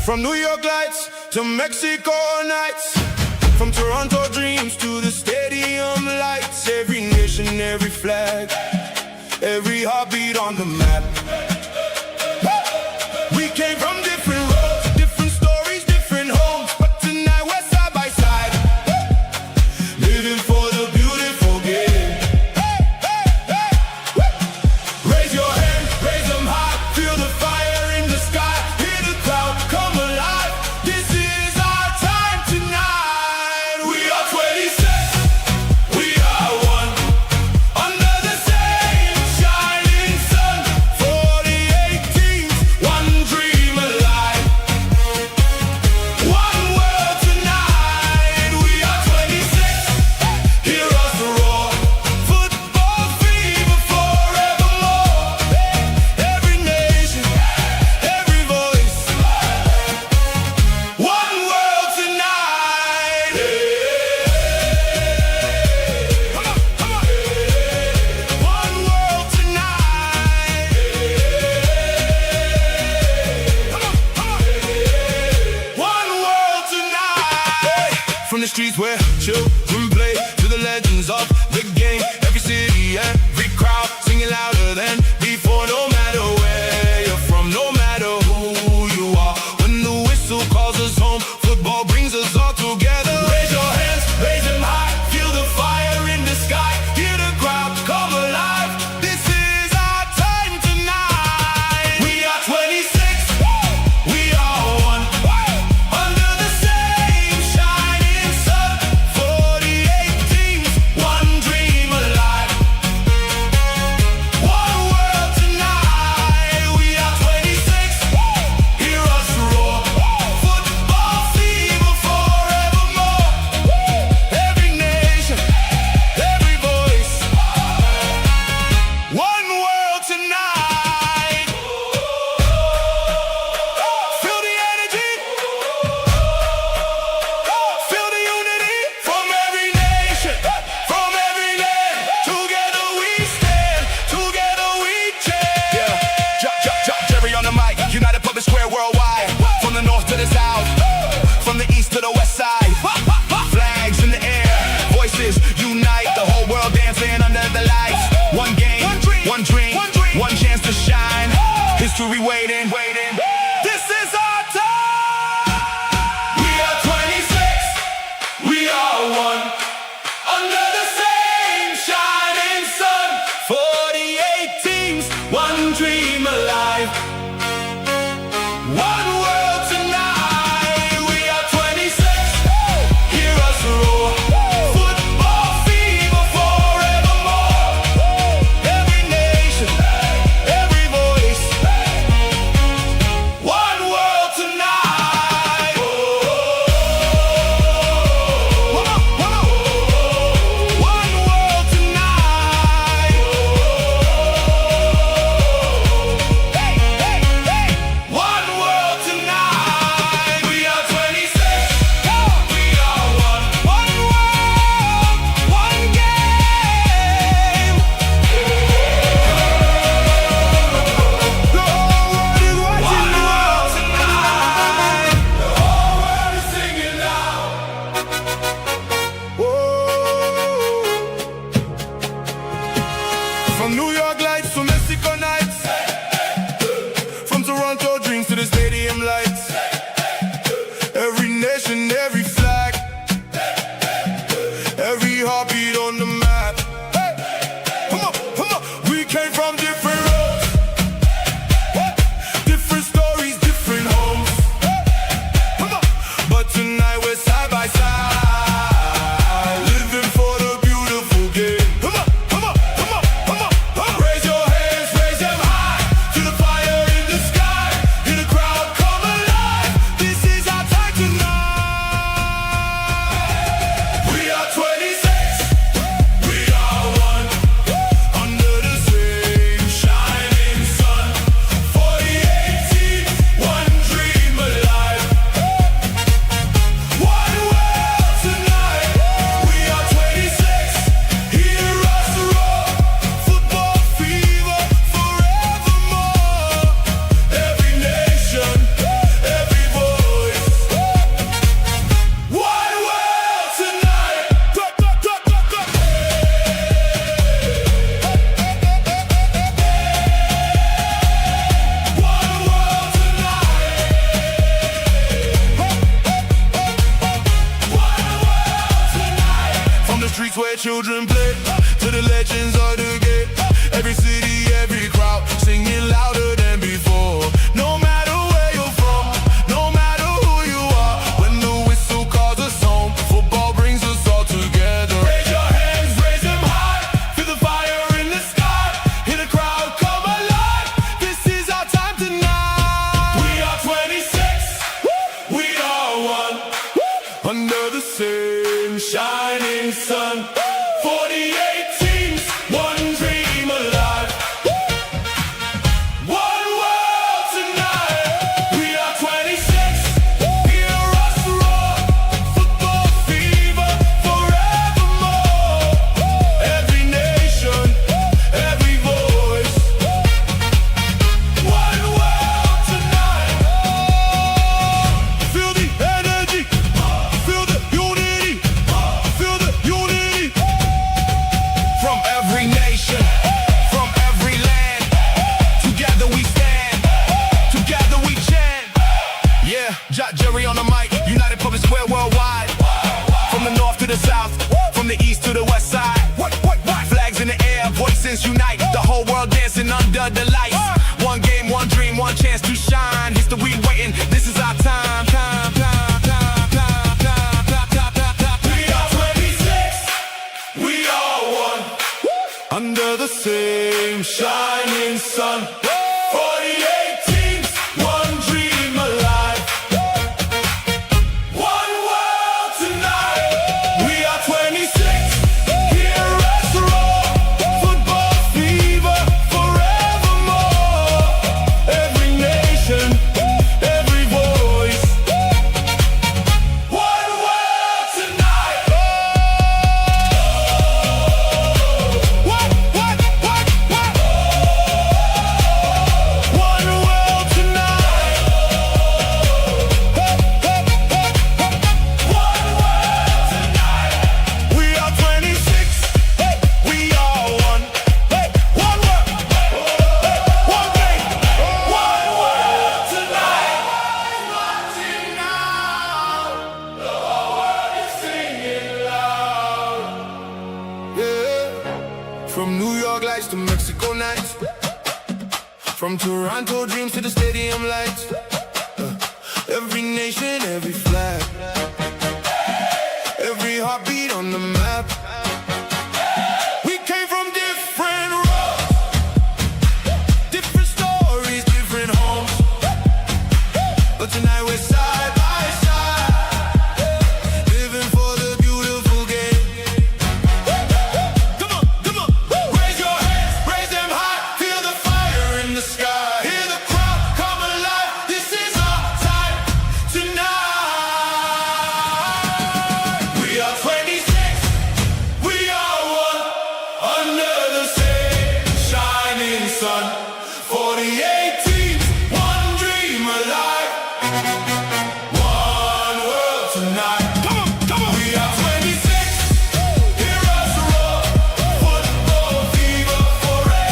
From New York lights to Mexico nights, from Toronto dreams to the stadium lights, every nation, every flag, every heartbeat on the map. We came from different roads, different stories, different homes, but tonight we're side by side, living for the beautiful game. Raise your hand, raise them high, feel the fire in the sky, hear the crowd come alive. This is our time tonight. We are 26, we are one, under the same shining sun. 48 teams, one dream alive, one world tonight. We are 26, hear us roar, football fever forevermore. Every nation, every voice, one world tonight. Come on, come on. One world tonight. Come on, come on. One world tonight. From the streets where children play to the legends of the game, every city, every crowd singing louder than before. No matter where you're from, no matter who you are, when the whistle calls us home, football brings us all together. Raise your hands, raise them high, feel the fire in the sky, hear the crowd come alive. This is our time tonight. We are 26, we are one, under the same shining sun. 48 teams, one dream alive, one world tonight. We are 26, hear us roar, football fever forevermore. Every nation, every voice, one world tonight. Feel the energy, feel the unity from every nation, from every land. Together we stand, together we chant. Yeah, drop Jerry on the mic. United Public Square worldwide, from the north to the south, from the east to the west side. Flags in the air, voices unite. The whole world dancing under the lights. One game, one dream, one chance to shine. History waiting. This is our time. We are 26, we are one, under the same shining sun. 48 teams, one dream alive, one world tonight. We are 26, hear us roar, football fever forevermore. Every nation, every voice, From New York lights to Mexico nights, from Toronto dreams to the stadium lights. Every nation, every flag, every heartbeat on the map. Come on, we came from different roads, different stories, different homes. But tonight we're side by side, living for the beautiful game. Come on. Raise your hands, raise them high, to the fire in the sky. Hear the crowd come alive. This is our time tonight. We are 26, we are one, under the same shining sun. 48 teams, one dream alive. One world tonight. We are 26, hear us roar. Football fever forevermore. Every nation, every voice. One world tonight. One world tonight. From the streets where children play to the legends of the game. Every city, every crowd singing louder than before. No matter where you're from, no matter who you are, when the whistle calls us home, football brings us all together. Raise your hands, raise them high, feel the fire in the sky. Hear the crowd come alive. This is our time tonight. We are 26, we are one, under the same shining sun. 48 teams, one dream alive. One world tonight. We are 26, hear us roar. Football fever forevermore. Every nation, every voice. One world tonight. Feel the energy, feel the unity, feel the unity. From every nation, from every land, together we stand, together we chant. Yeah, Jerry on the mic, United Public Square worldwide. From the north to the south, from the east to the west side. Flags in the air, voices unite, the whole world dancing under the lights. One game, one dream, one chance to shine. History waiting, this is our time. We are 26, we are one, under the same shining sun. 48 teams, one dream alive. One world tonight. We are 26, hear us roar. Football fever forevermore. Every nation, every voice. One world tonight. What? One world tonight. One world tonight. We are 26, we are one. One world, one game, one world tonight. Watching now, the whole world is singing loud. Yeah, from New York lights to Mexico nights, from Toronto dreams to the stadium lights. Every nation, every flag, every heartbeat on the map. We came from different roads, different stories, different homes. But tonight we're side by side, living for the beautiful game. Come on, raise your hands, raise them high, feel the fire in the sky. Hear the crowd come alive. This is our time tonight. We are 26, we are one, under the same shining sun. 48 teams, one dream alive. One world tonight. Come on. We are 26, hear us roar. Football fever forever.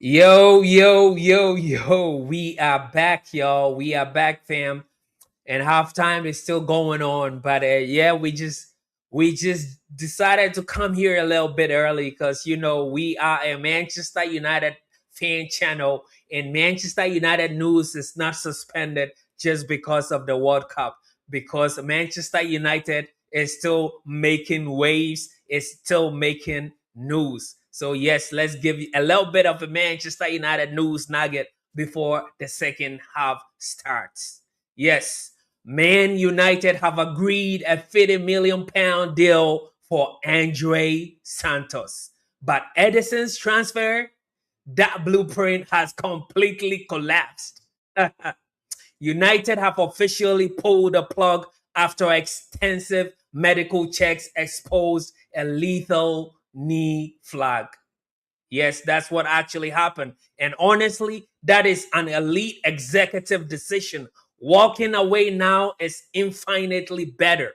Yo, yo, yo, yo. We are back, y'all. We are back, fam. And halftime is still going on. But yeah, we just decided to come here a little bit early because we are a Manchester United fan channel, and Manchester United news is not suspended just because of the World Cup. Because Manchester United is still making waves, is still making news. So yes, let's give you a little bit of a Manchester United news nugget before the second half starts. Yes, Man United have agreed a 50 million pound deal for Andre Santos. But Edison's transfer, that blueprint has completely collapsed. United have officially pulled the plug after extensive medical checks exposed a lethal knee flag. Yes, that's what actually happened. And honestly, that is an elite executive decision. Walking away now is infinitely better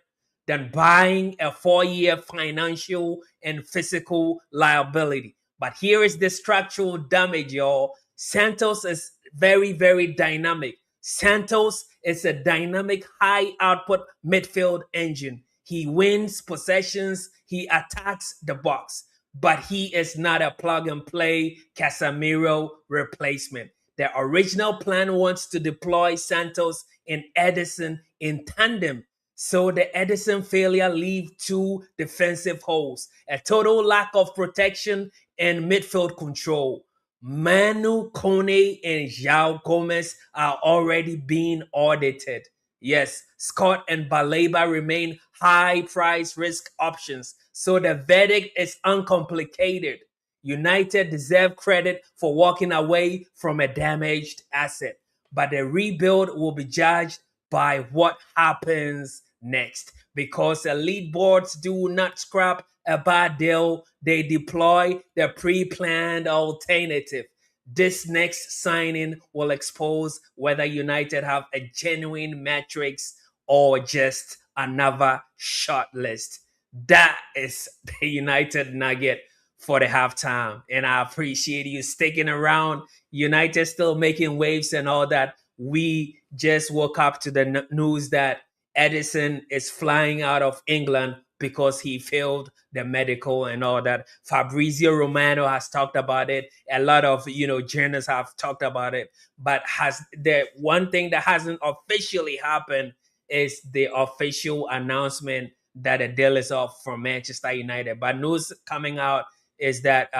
than buying a 4 year financial and physical liability. But here is the structural damage, y'all. Santos is very, very dynamic. Santos is a dynamic, high output midfield engine. He wins possessions, he attacks the box, but he is not a plug and play Casemiro replacement. The original plan wants to deploy Santos and Edison in tandem. So the Edison failure leave two defensive holes, a total lack of protection and midfield control. Manu Kone and João Gomez are already being audited. Yes, Scott and Baleba remain high price risk options. So the verdict is uncomplicated. United deserve credit for walking away from a damaged asset, but the rebuild will be judged by what happens next. Because elite boards do not scrap a bad deal, they deploy the pre planned alternative. This next signing will expose whether United have a genuine matrix or just another short list. That is the United nugget for the halftime. And I appreciate you sticking around. United still making waves and all that. We just woke up to the news that Edison is flying out of England because he failed the medical and all that. Fabrizio Romano has talked about it. A lot of journalists have talked about it. But has the one thing that hasn't officially happened is the official announcement that a deal is off from Manchester United. But news coming out is that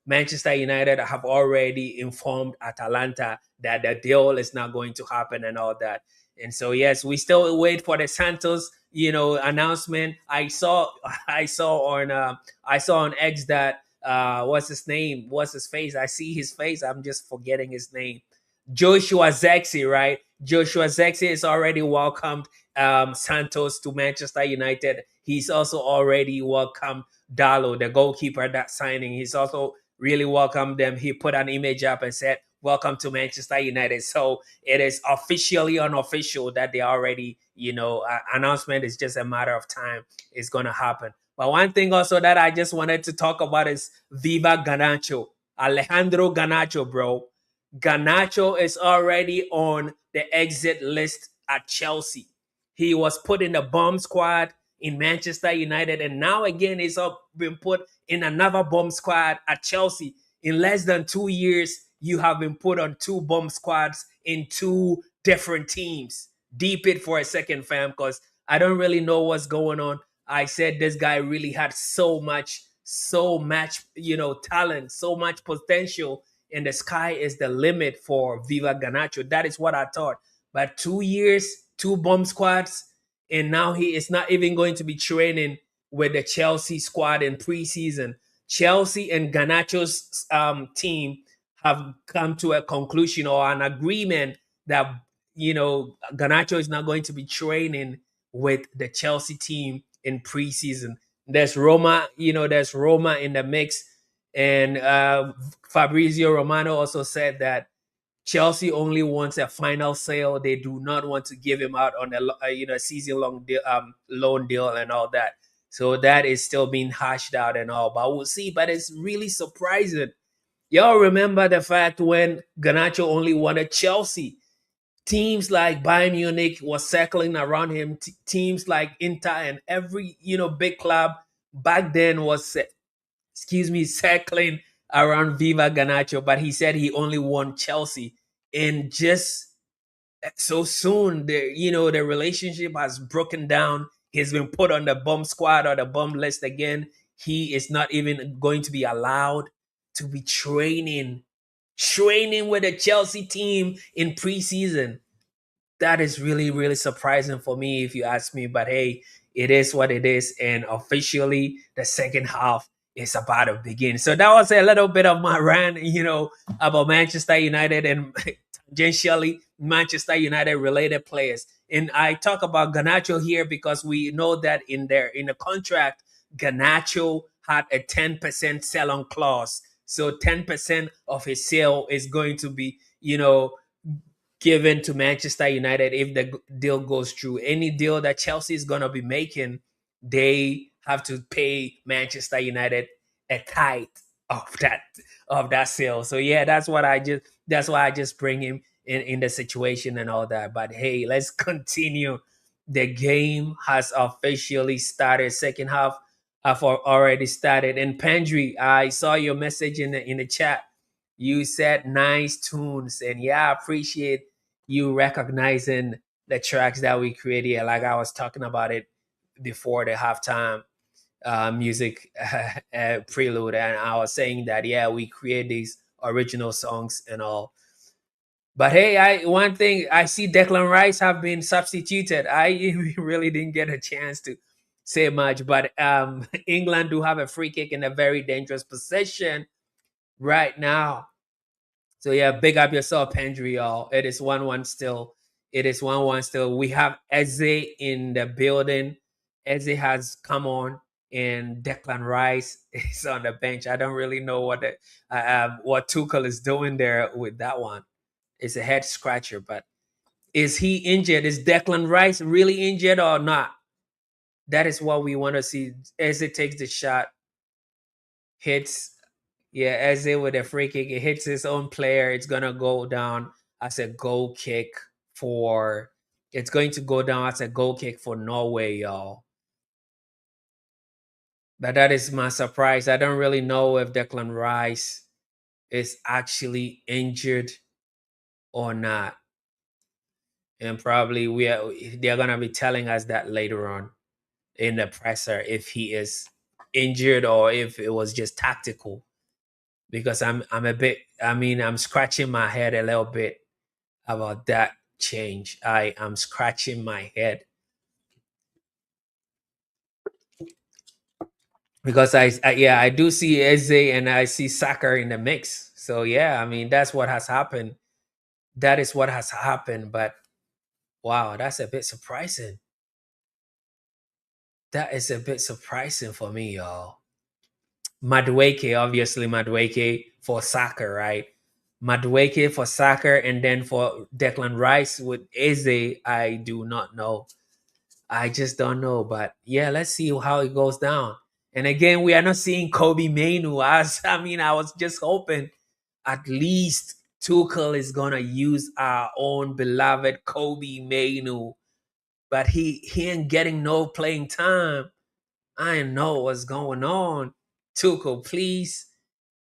Manchester United have already informed Atalanta that the deal is not going to happen and all that. And so yes, we still wait for the Santos, announcement. I saw on X that what's his name? What's his face? I see his face. I'm just forgetting his name. Joshua Zexi, right? Joshua Zexi is already welcomed Santos to Manchester United. He's also already welcomed Dalo, the goalkeeper, that signing. He's also really welcomed them. He put an image up and said, "Welcome to Manchester United." So it is officially unofficial that they already, announcement is just a matter of time. It's going to happen. But one thing also that I just wanted to talk about is Viva Ganacho. Alejandro Ganacho, bro. Ganacho is already on the exit list at Chelsea. He was put in the bomb squad in Manchester United, and now again he's been put in another bomb squad at Chelsea. In less than 2 years, you have been put on two bomb squads in two different teams. Deep it for a second, fam, because I don't really know what's going on. I said this guy really had so much, talent, so much potential, and the sky is the limit for Viva Ganacho. That is what I thought. But 2 years, two bomb squads, and now he is not even going to be training with the Chelsea squad in preseason. Chelsea and Ganacho's team have come to a conclusion or an agreement that Ganacho is not going to be training with the Chelsea team in preseason. There's Roma in the mix, and Fabrizio Romano also said that Chelsea only wants a final sale. They do not want to give him out on a season long loan deal and all that. So that is still being hashed out and all. But we'll see. But it's really surprising. Y'all remember the fact when Ganacho only wanted Chelsea? Teams like Bayern Munich was circling around him. Teams like Inter and every big club back then was circling around Viva Ganacho. But he said he only won Chelsea, and just so soon the relationship has broken down. He's been put on the bum squad or the bum list again. He is not even going to be allowed to be training with the Chelsea team in preseason. That is really, really surprising for me, if you ask me. But hey, it is what it is. And officially, the second half is about to begin. So that was a little bit of my rant, about Manchester United and tangentially Manchester United related players. And I talk about Ganacho here because we know that in the contract, Ganacho had a 10% sell on clause. So 10% of his sale is going to be, given to Manchester United if the deal goes through. Any deal that Chelsea is gonna be making, they have to pay Manchester United a tithe of that sale. So yeah, that's why I just bring him in the situation and all that. But hey, let's continue. The game has officially started. Second half have already started. And Pendry, I saw your message in the chat. You said nice tunes, and yeah, I appreciate you recognizing the tracks that we created. Like I was talking about it before the halftime music prelude, and I was saying that yeah, we create these original songs and all. But hey, I one thing I see Declan Rice have been substituted. I really didn't get a chance to say much, but England do have a free kick in a very dangerous position right now. So yeah, big up yourself, Pendry, y'all. It is 1-1 still. It is 1-1 still. We have Eze in the building. Eze has come on, and Declan Rice is on the bench. I don't really know what Tuchel is doing there with that one. It's a head scratcher, but is he injured? Is Declan Rice really injured or not? That is what we want to see. Eze takes the shot, hits. Yeah, Eze with a free kick, it hits his own player. It's gonna go down as a goal kick for. It's going to go down as a goal kick for Norway, y'all. But that is my surprise. I don't really know if Declan Rice is actually injured or not, and probably they're gonna be telling us that later on in the presser if he is injured or if it was just tactical. Because I'm a bit. I mean, I'm scratching my head a little bit about that change. I am scratching my head because yeah, I do see Eze and I see Saka in the mix. So yeah, I mean that's what has happened. That is what has happened. But wow, that's a bit surprising. That is a bit surprising for me, y'all. Madueke, obviously Madueke for Saka, right? Madueke for Saka, and then for Declan Rice with Eze, I do not know. I just don't know. But yeah, let's see how it goes down. And again, we are not seeing Kobe Mainu. As I mean, I was just hoping at least Tuchel is gonna use our own beloved Kobe Mainu, but he ain't getting no playing time. I don't know what's going on. Tuchel, please,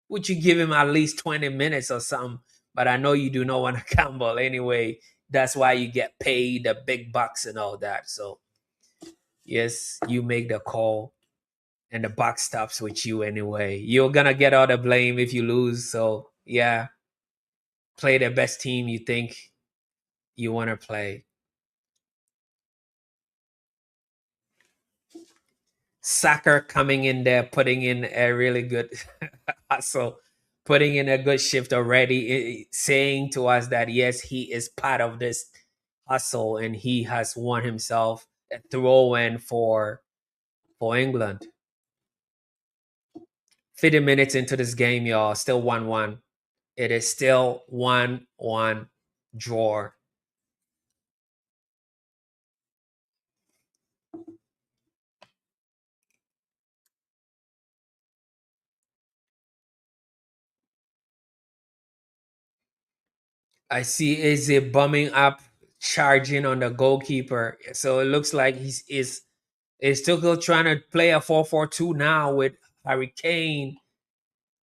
would you give him at least 20 minutes or something? But I know you do not want to gamble anyway. That's why you get paid the big bucks and all that. So yes, you make the call and the buck stops with you anyway. You're gonna get all the blame if you lose. So yeah, play the best team you think you want to play. Soccer coming in there, putting in a really good hustle, putting in a good shift already, saying to us that yes, he is part of this hustle and he has won himself a throw in for England. 50 minutes into this game, y'all, still 1-1. It is still 1-1 draw. I see Eze bumming up, charging on the goalkeeper. So it looks like is still trying to play a 4-4-2 now with Hurricane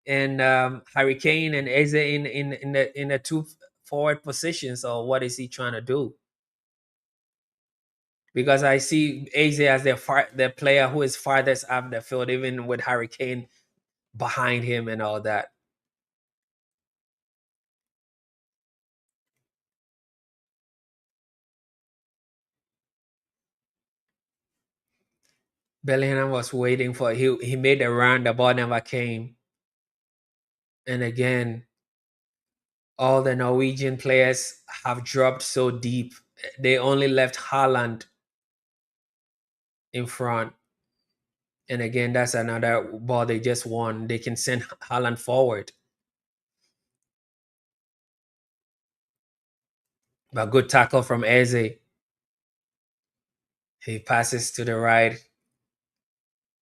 Hurricane and Eze in the two forward positions. Or what is he trying to do? Because I see Eze as the player who is farthest up the field, even with Hurricane behind him and all that. Bellingham was waiting for he made a run, the ball never came. And again, all the Norwegian players have dropped so deep. They only left Haaland in front. And again, that's another ball they just won. They can send Haaland forward. But good tackle from Eze. He passes to the right.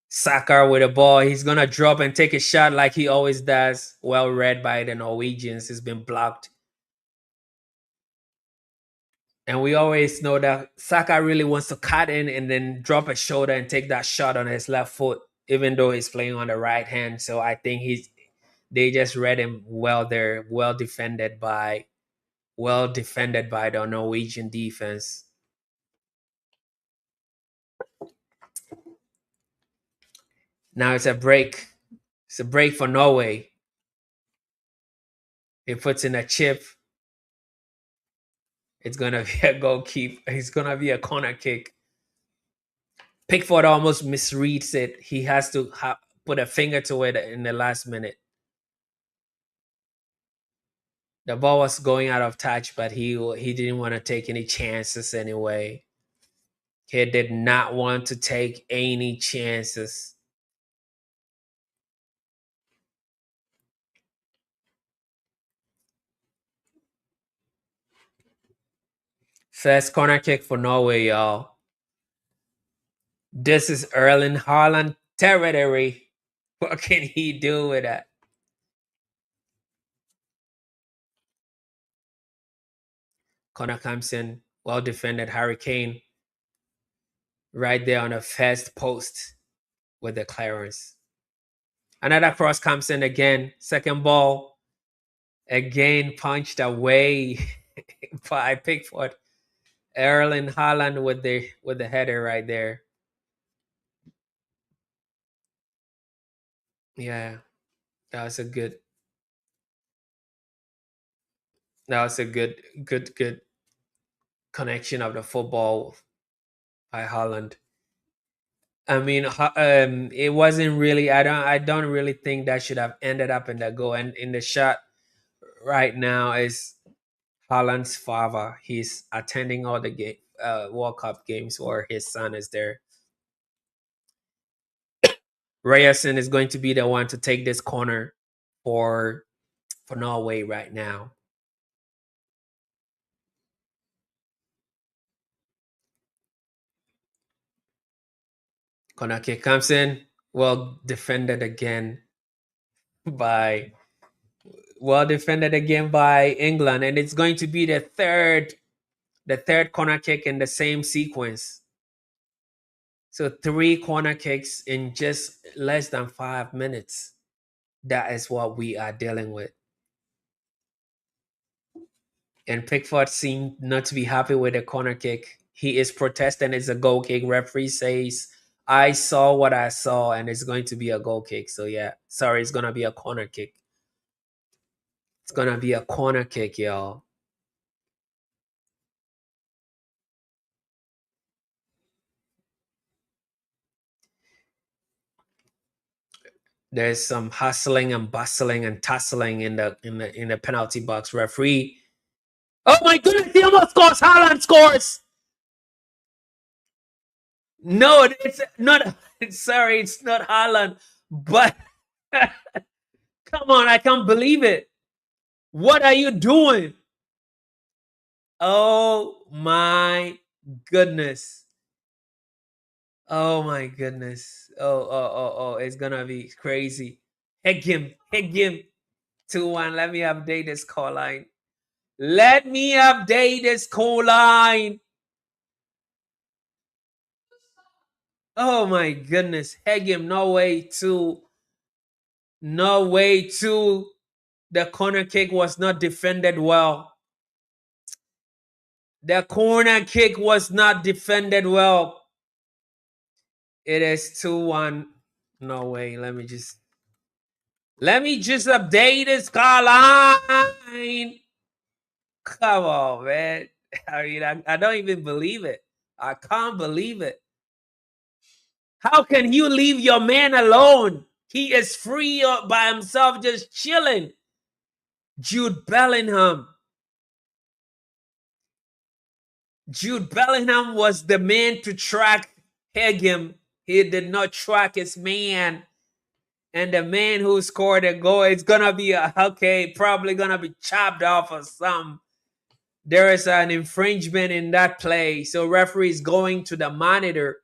Saka with a ball. He's going to drop and take a shot like he always does. Well read by the Norwegians. He's been blocked. And we always know that Saka really wants to cut in and then drop a shoulder and take that shot on his left foot, even though he's playing on the right hand. So I think they just read him well there, well defended by the Norwegian defense. Now it's a break. It's a break for Norway. He puts in a chip. It's gonna be a goal keep. It's gonna be a corner kick. Pickford almost misreads it. He has to put a finger to it in the last minute. The ball was going out of touch, but he didn't want to take any chances anyway. He did not want to take any chances. First corner kick for Norway, y'all. This is Erling Haaland territory. What can he do with that? Connor comes in, well defended. Hurricane right there on the first post with the clearance. Another cross comes in again. Second ball, again punched away by Pickford. Erling Haaland with the header right there. Yeah, that was a good good connection of the football by Haaland. I mean, it wasn't really. I don't really think that should have ended up in the goal. And in the shot right now is Haaland's father. He's attending all the World Cup games, or his son is there. Ryerson is going to be the one to take this corner for Norway right now. Corner kick comes in, well defended again by England, and it's going to be the third corner kick in the same sequence. So 3 corner kicks in just less than 5 minutes. That is what we are dealing with. And Pickford seemed not to be happy with the corner kick. He is protesting it's a goal kick. Referee says, I saw what I saw, and it's going to be a goal kick. So yeah, sorry, it's gonna be a corner kick. It's gonna be a corner kick, y'all. There's some hustling and bustling and tussling in the penalty box. Referee. Oh my goodness, he almost scores. Haaland scores. No, it's not. Sorry, it's not Haaland. But come on, I can't believe it. What are you doing? Oh my goodness. Oh my goodness. Oh. It's gonna be crazy. Heck him. 2-1. Let me update this call line. Let me update the score line. Oh my goodness. Hegem, Norway 2. Norway 2. The corner kick was not defended well. The corner kick was not defended well. It is 2-1. Norway. Let me just update the score line. Come on, man. I mean, I don't even believe it. I can't believe it. How can you leave your man alone? He is free by himself, just chilling. Jude Bellingham. Jude Bellingham was the man to track Hegem. He did not track his man. And the man who scored a goal is gonna be probably gonna be chopped off or something. There is an infringement in that play. So referee is going to the monitor.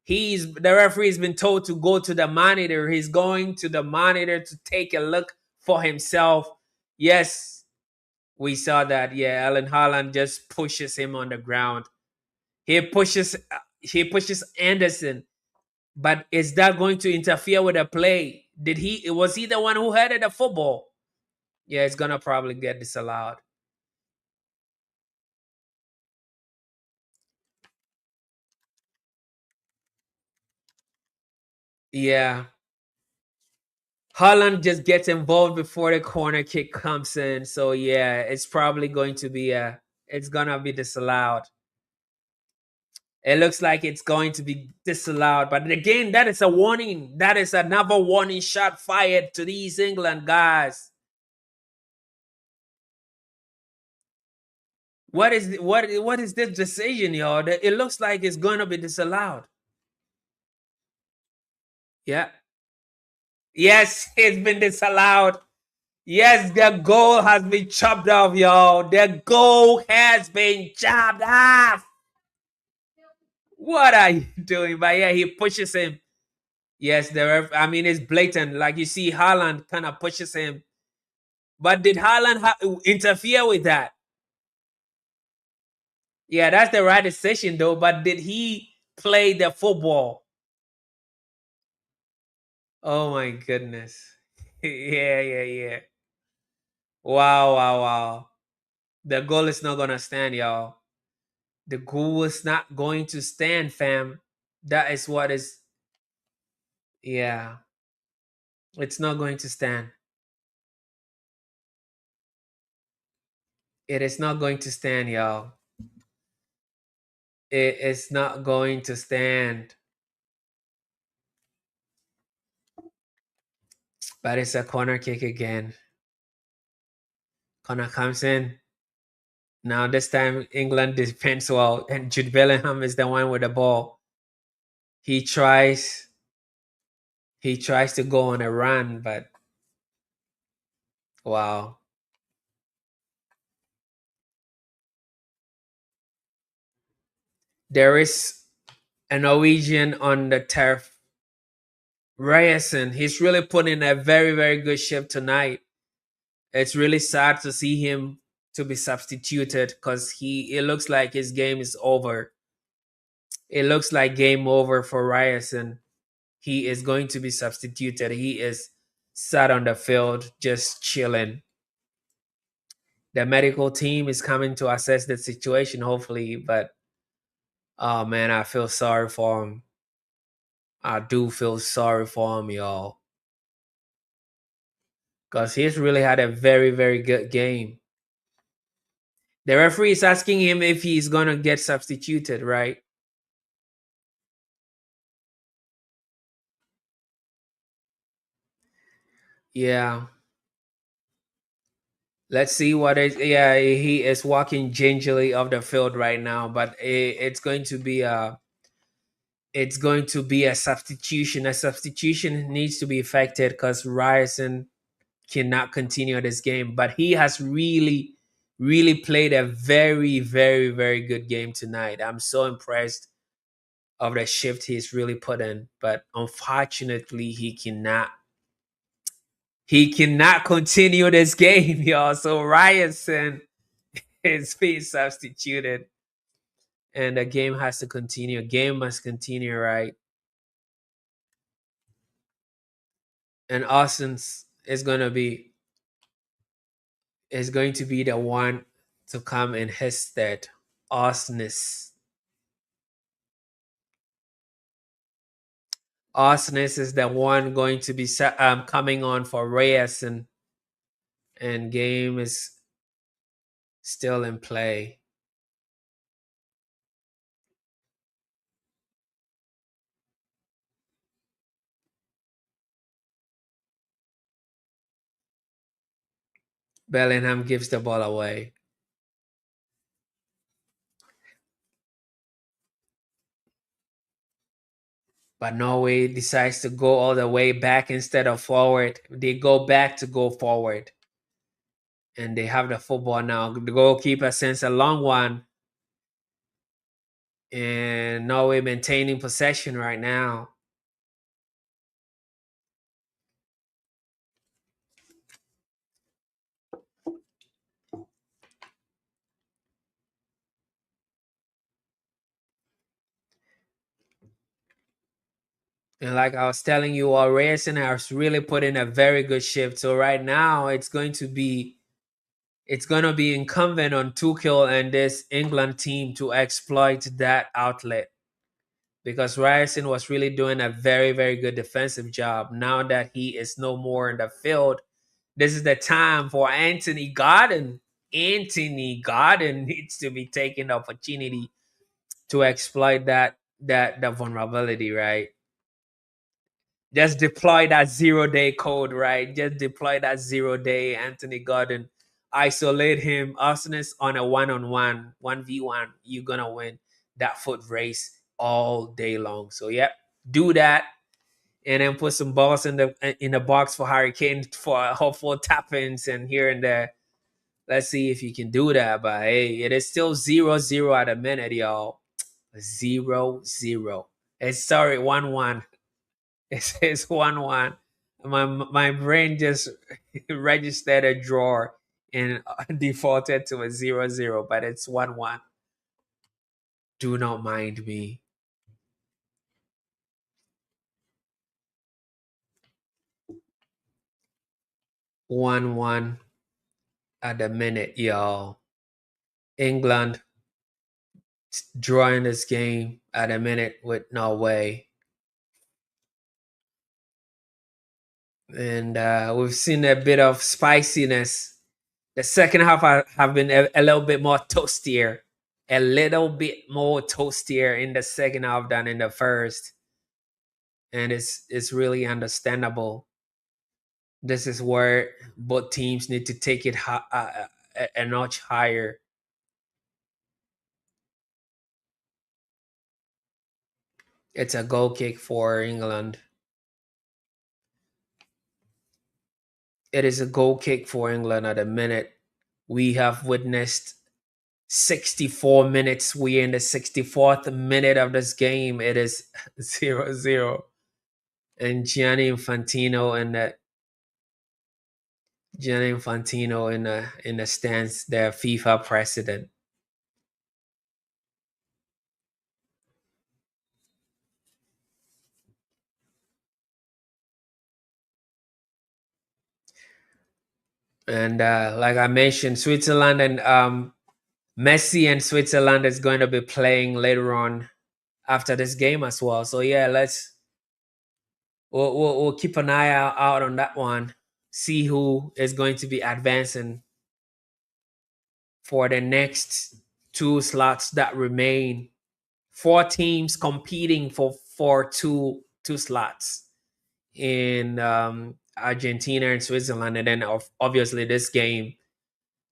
The referee's been told to go to the monitor. He's going to the monitor to take a look for himself. Yes, we saw that. Yeah, Erling Haaland just pushes him on the ground. He pushes Anderson. But is that going to interfere with the play? Was he the one who headed the football? Yeah, it's gonna probably get disallowed. Yeah. Holland just gets involved before the corner kick comes in. So yeah, it's probably going to be it's gonna be disallowed. It looks like it's going to be disallowed. But again, that is a warning. That is another warning shot fired to these England guys. What is this decision, y'all? It looks like it's gonna be disallowed. Yeah. Yes, it's been disallowed. Yes, the goal has been chopped off, y'all. The goal has been chopped off. What are you doing? But yeah, he pushes him. Yes, I mean, it's blatant. Like you see, Haaland kind of pushes him. But did Haaland interfere with that? Yeah, that's the right decision, though. But did he play the football? Oh my goodness. Yeah, yeah, yeah. Wow, wow, wow. The goal is not gonna stand, y'all. The goal is not going to stand, fam. That is what is. Yeah, it's not going to stand. It is not going to stand, y'all. It is not going to stand. But it's a corner kick again. Corner comes in. Now this time England defends well, and Jude Bellingham is the one with the ball. He tries. He tries to go on a run, but wow. There is a Norwegian on the turf. Ryerson, he's really putting in a very, very good shift tonight. It's really sad to see him to be substituted because it looks like his game is over. It looks like game over for Ryerson. He is going to be substituted. He is sat on the field just chilling. The medical team is coming to assess the situation, hopefully, but oh man, I feel sorry for him. I do feel sorry for him, y'all. Because he's really had a very, very good game. The referee is asking him if he's going to get substituted, right? Yeah. Let's see what is. Yeah, he is walking gingerly off the field right now, but it's going to be a substitution. A substitution needs to be effected because Ryerson cannot continue this game. But he has really, really played a very, very, very good game tonight. I'm so impressed of the shift he's really put in. But unfortunately, he cannot continue this game, y'all. So Ryerson It's being substituted, and the game has to continue. Game must continue, right? And Austin's is going to be the one to come in his stead. Austin's is the one going to be coming on for Reyes, and game is still in play. Bellingham gives the ball away. But Norway decides to go all the way back instead of forward. They go back to go forward. And they have the football now. The goalkeeper sends a long one. And Norway maintaining possession right now. And like I was telling you, Reyes has really put in a very good shift. So right now it's going to be incumbent on Tuchel and this England team to exploit that outlet, because Ryerson was really doing a very, very good defensive job. Now that he is no more in the field, this is the time for Anthony Gordon. Anthony Gordon needs to be taking the opportunity to exploit that vulnerability, right? Just deploy that 0 day code, right? Just deploy that 0 day Anthony Gordon. Isolate him. Arsenal's on a one-on-one, 1v1. You're gonna win that foot race all day long. So yep, do that. And then put some balls in the box for Harry Kane for hopeful tap-ins and here and there. Let's see if you can do that. But hey, it is still 0-0 at a minute, y'all. 0-0. It's sorry, 1-1. It says 1-1. My brain just registered a draw and defaulted to a 0-0, but it's 1-1. Do not mind me. 1-1 at the minute, y'all. England drawing this game at a minute with Norway. And we've seen a bit of spiciness. The second half have been a little bit more toastier. A little bit more toastier in the second half than in the first. And it's really understandable. This is where both teams need to take it a notch higher. It's a goal kick for England. It is a goal kick for England at a minute. We have witnessed 64 minutes. We're in the 64th minute of this game. It is 0-0. And Gianni Infantino in the stands, the FIFA president. And like I mentioned, Switzerland and Messi and Switzerland is going to be playing later on after this game as well. So yeah, we'll keep an eye out on that one. See who is going to be advancing for the next two slots that remain. 4 teams competing for two slots in Argentina and Switzerland, and then obviously this game,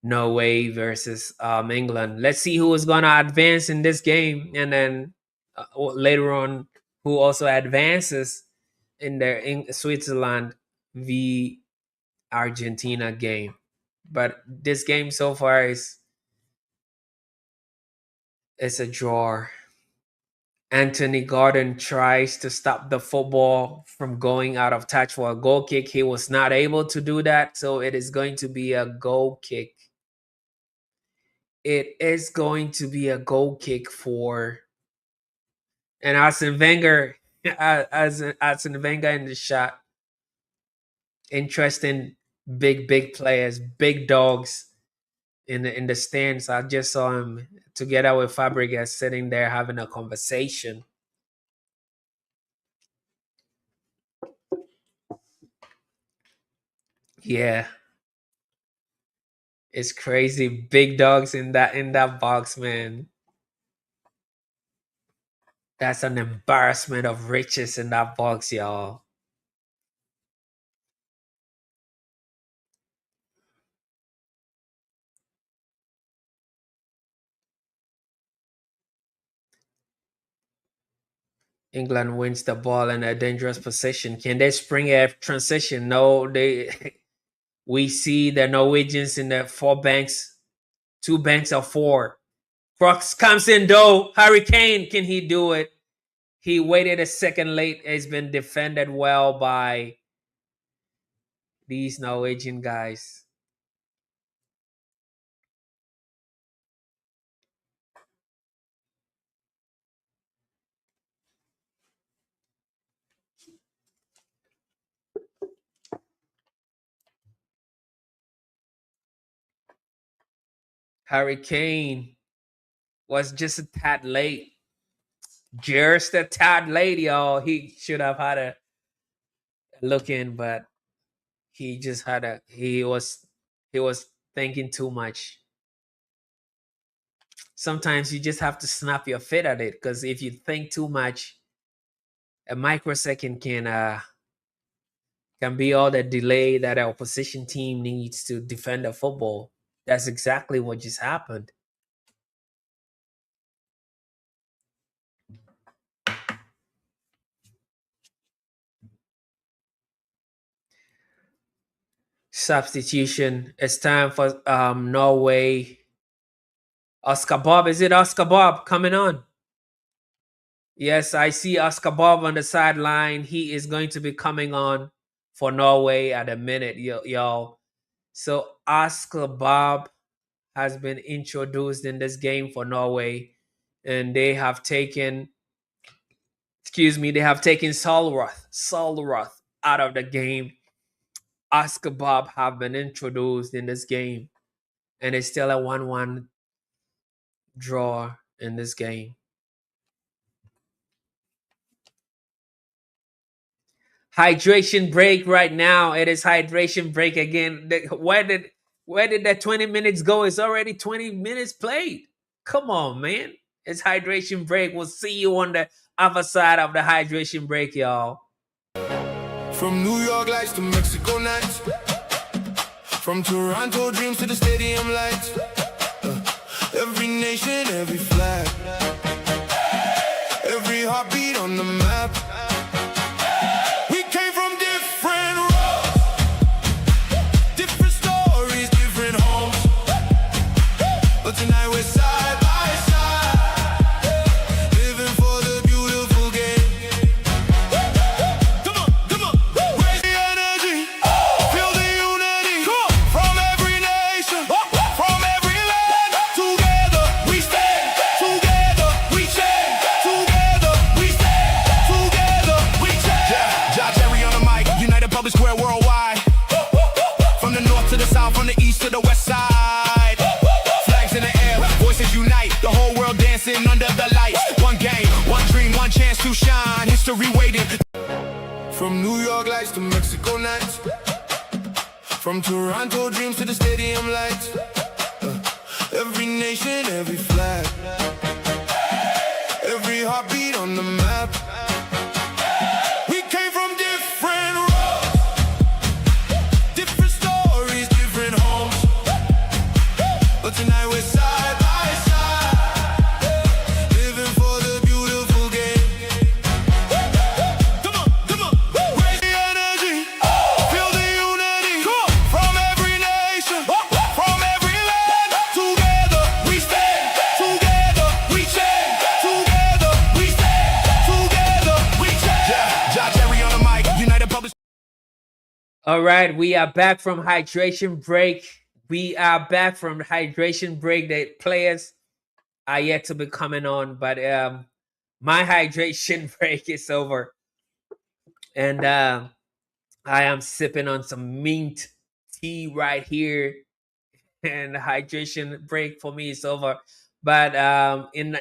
Norway versus England. Let's see who is going to advance in this game, and then later on, who also advances in Switzerland v Argentina game. But this game so far is a draw. Anthony Gordon tries to stop the football from going out of touch for a goal kick. He was not able to do that, so it is going to be a goal kick. it is going to be a goal kick for and Arsene Wenger as Arsene Wenger in the shot. Interesting, big players, big dogs in the stands. I just saw him together with Fabregas sitting there having a conversation. Yeah, it's crazy. Big dogs in that box, man. That's an embarrassment of riches in that box, y'all. England wins the ball in a dangerous position. Can they spring a transition? No, they. We see the Norwegians in the four banks, two banks of four. Crux comes in though. Harry Kane, can he do it? He waited a second late. It's been defended well by these Norwegian guys. Harry Kane was just a tad late. Just a tad late, y'all. He should have had a look in, but he was thinking too much. Sometimes you just have to snap your fit at it, because if you think too much, a microsecond can be all the delay that our opposition team needs to defend a football. That's exactly what just happened. Substitution. It's time for Norway. Oscar Bob. Is it Oscar Bob coming on? Yes, I see Oscar Bob on the sideline. He is going to be coming on for Norway at a minute, y'all. So Oscar Bob has been introduced in this game for Norway, and they have taken Solroth out of the game. Oscar Bob have been introduced in this game, and it's still a 1-1 draw in this game. Hydration break right now. It is hydration break again. Where did that 20 minutes go? It's already 20 minutes played. Come on, man. It's hydration break. We'll see you on the other side of the hydration break, y'all. From New York lights to Mexico nights, from Toronto dreams to the stadium lights, every nation, every flag, every heartbeat on the map. We came from different roads, different stories, different homes, but tonight we're side by side, living for the beautiful game. Come on, come on, raise the energy, feel the unity, from every nation, from every land. Together we stand, together we change, together we stand, together we change. Yeah, Josh Jerry on the mic, United Public Square worldwide, from the north to the south, from the east to the west side. Flags in the air, voices unite, the whole world dancing under the lights. One game, one dream, one chance to shine, history waiting. From New York lights to Mexico nights, from Toronto dreams to the stadium lights, every nation, every flag, every heartbeat on the map. We came from different roads, different stories, different homes, but tonight we're side by side, living for the beautiful game. Come on, come on, raise the energy, feel the unity, from every nation, from every land. Together we stand, together we change, together we stand, together we change. Yeah, Josh Jerry on the mic, United Public. All right, we are back from hydration break. We are back from the hydration break. The players are yet to be coming on, but my hydration break is over, and I am sipping on some mint tea right here, and the hydration break for me is over. But in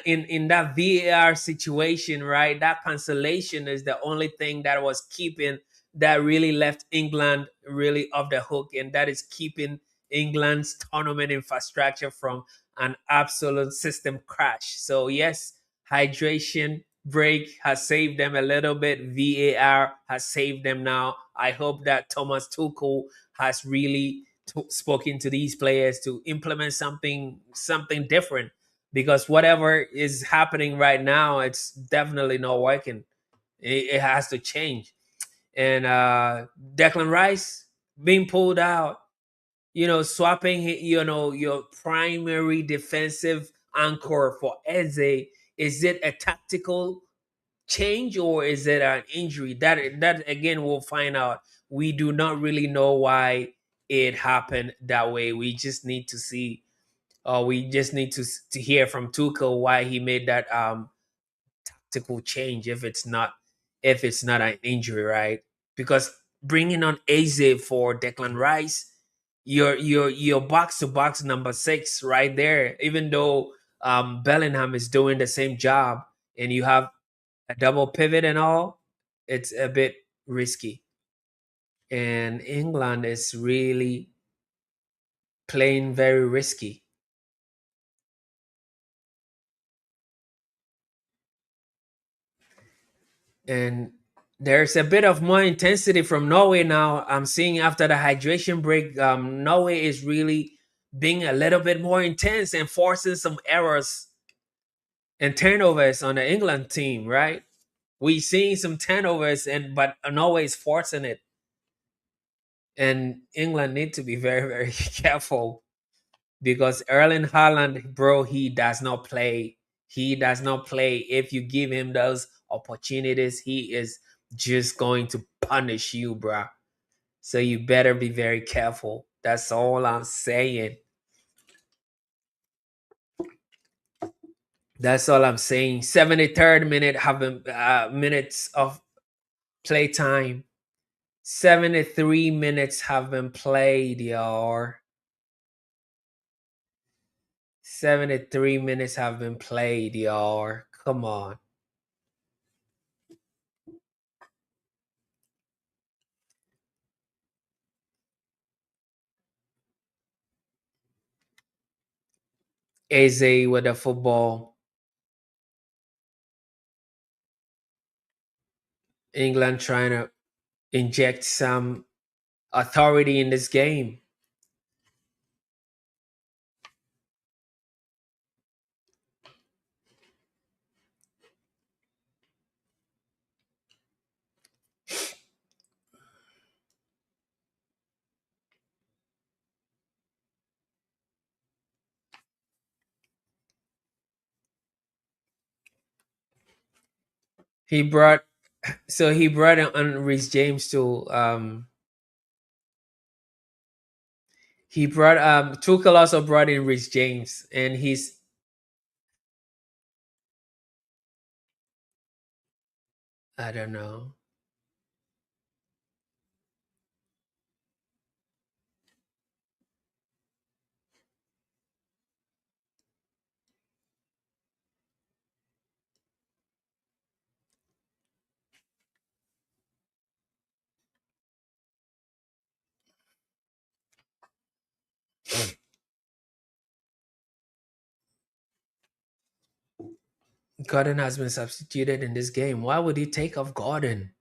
that VAR situation, right, that cancellation is the only thing that was keeping that really left England really off the hook, and that is keeping England's tournament infrastructure from an absolute system crash. So yes, hydration break has saved them a little bit. VAR has saved them now. I hope that Thomas Tuchel has really spoken to these players to implement something different, because whatever is happening right now, it's definitely not working. It has to change. And Declan Rice being pulled out, swapping your primary defensive anchor for Eze. Is it a tactical change or is it an injury? That again we'll find out. We do not really know why it happened that way. We just need to see, we just need to hear from Tuchel why he made that tactical change, if it's not an injury, right? Because bringing on Eze for Declan Rice, your box to box number 6 right there, even though Bellingham is doing the same job, and you have a double pivot and all, it's a bit risky. And England is really playing very risky. And there's a bit of more intensity from Norway now. I'm seeing after the hydration break, Norway is really being a little bit more intense and forcing some errors and turnovers on the England team, right? We seeing some turnovers, but Norway is forcing it, and England need to be very very careful, because Erling Haaland, bro, he does not play. He does not play. If you give him those opportunities, he is just going to punish you, bro. So you better be very careful. That's all I'm saying. That's all I'm saying. 73rd minute, having minutes of playtime. 73 minutes have been played, y'all. 73 minutes have been played, y'all. Come on. Eze with the football. England trying to inject some authority in this game. He brought he brought on Reece James to he brought Tuchel also brought in Reece James, and he's, I don't know. Gordon has been substituted in this game. Why would he take off Gordon?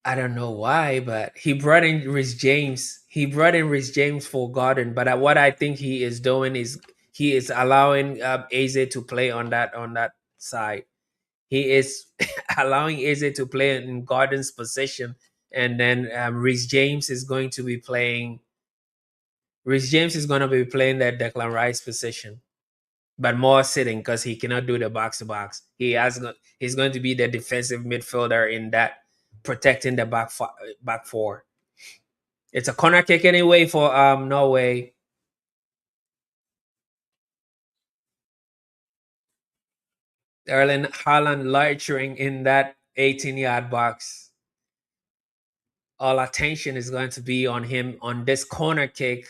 I don't know why, but he brought in Rhys James. He brought in Rhys James for Gordon. But what I think he is doing is he is allowing Eze to play on that side. He is allowing Eze to play in Gordon's position, and then Rhys James is going to be playing. Rhys James is going to be playing that Declan Rice position, but more sitting because he cannot do the box to box. He's going to be the defensive midfielder in that, protecting the back four. It's a corner kick anyway for Norway. Erling Haaland loitering in that 18-yard box. All attention is going to be on him on this corner kick.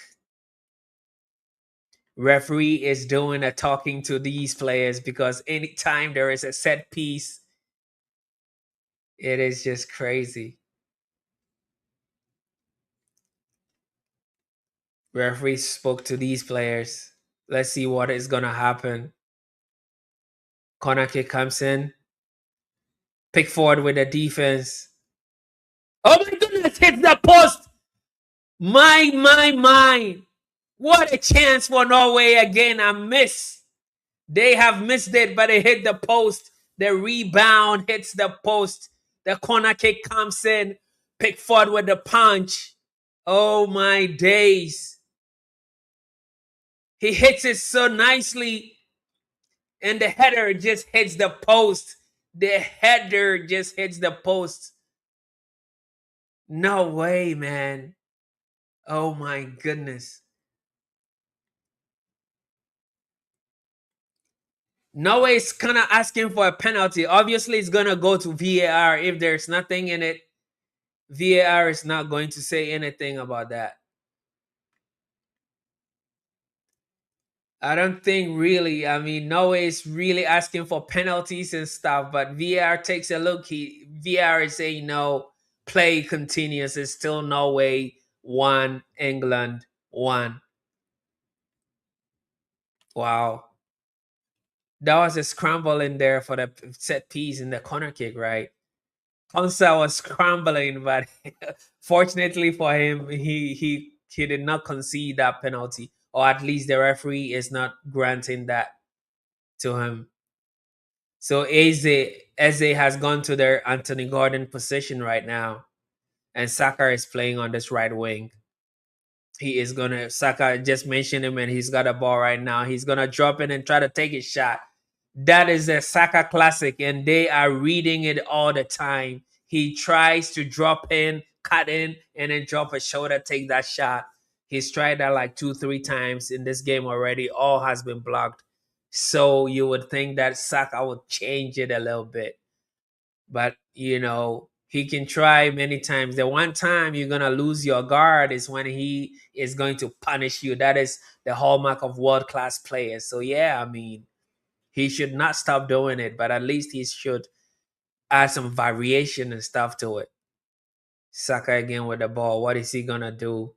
Referee is doing a talking to these players because anytime there is a set piece, it is just crazy. Referee spoke to these players. Let's see what is gonna happen. Corner kick comes in. Pickford with the defense. Oh my goodness, hits the post. My. What a chance for Norway again. A miss. They have missed it, but it hit the post. The rebound hits the post. The corner kick comes in. Pickford with the punch. Oh my days. He hits it so nicely, and the header just hits the post. The header just hits the post. No way, man. Oh my goodness. Norway's kind of asking for a penalty. Obviously, it's going to go to VAR. If there's nothing in it, VAR is not going to say anything about that. I don't think really. I mean, Norway is really asking for penalties and stuff, but VAR takes a look. VAR is saying no, play continues. It's still Norway 1, England 1. Wow. That was a scramble in there for the set piece in the corner kick, right? Konsa was scrambling, but fortunately for him, he did not concede that penalty, or at least the referee is not granting that to him. So Eze has gone to their Anthony Gordon position right now, and Saka is playing on this right wing. He is gonna Saka just mentioned him, and he's got a ball right now. He's gonna drop it and try to take a shot. That is a Saka classic, and they are reading it all the time. He tries to drop in, cut in, and then drop a shoulder, take that shot. He's tried that like 2, 3 times in this game already. All has been blocked. So you would think that Saka would change it a little bit. But he can try many times. The one time you're gonna lose your guard is when he is going to punish you. That is the hallmark of world-class players. So yeah, I mean, he should not stop doing it, but at least he should add some variation and stuff to it. Saka again with the ball. What is he gonna do?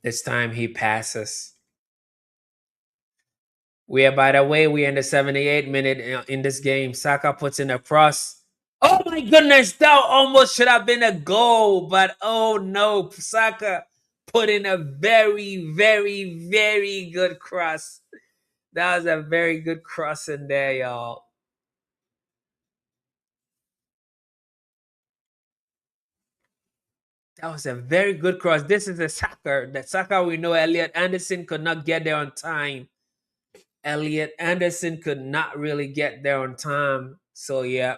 This time he passes. We are, by the way, we're in the 78th minute in this game. Saka puts in a cross. Oh my goodness, that almost should have been a goal, but oh no, Saka put in a very, very, very good cross. That was a very good cross in there, y'all. That was a very good cross. This is a Saka. The Saka we know Elliot Anderson could not get there on time. Elliot Anderson could not really get there on time. So yeah.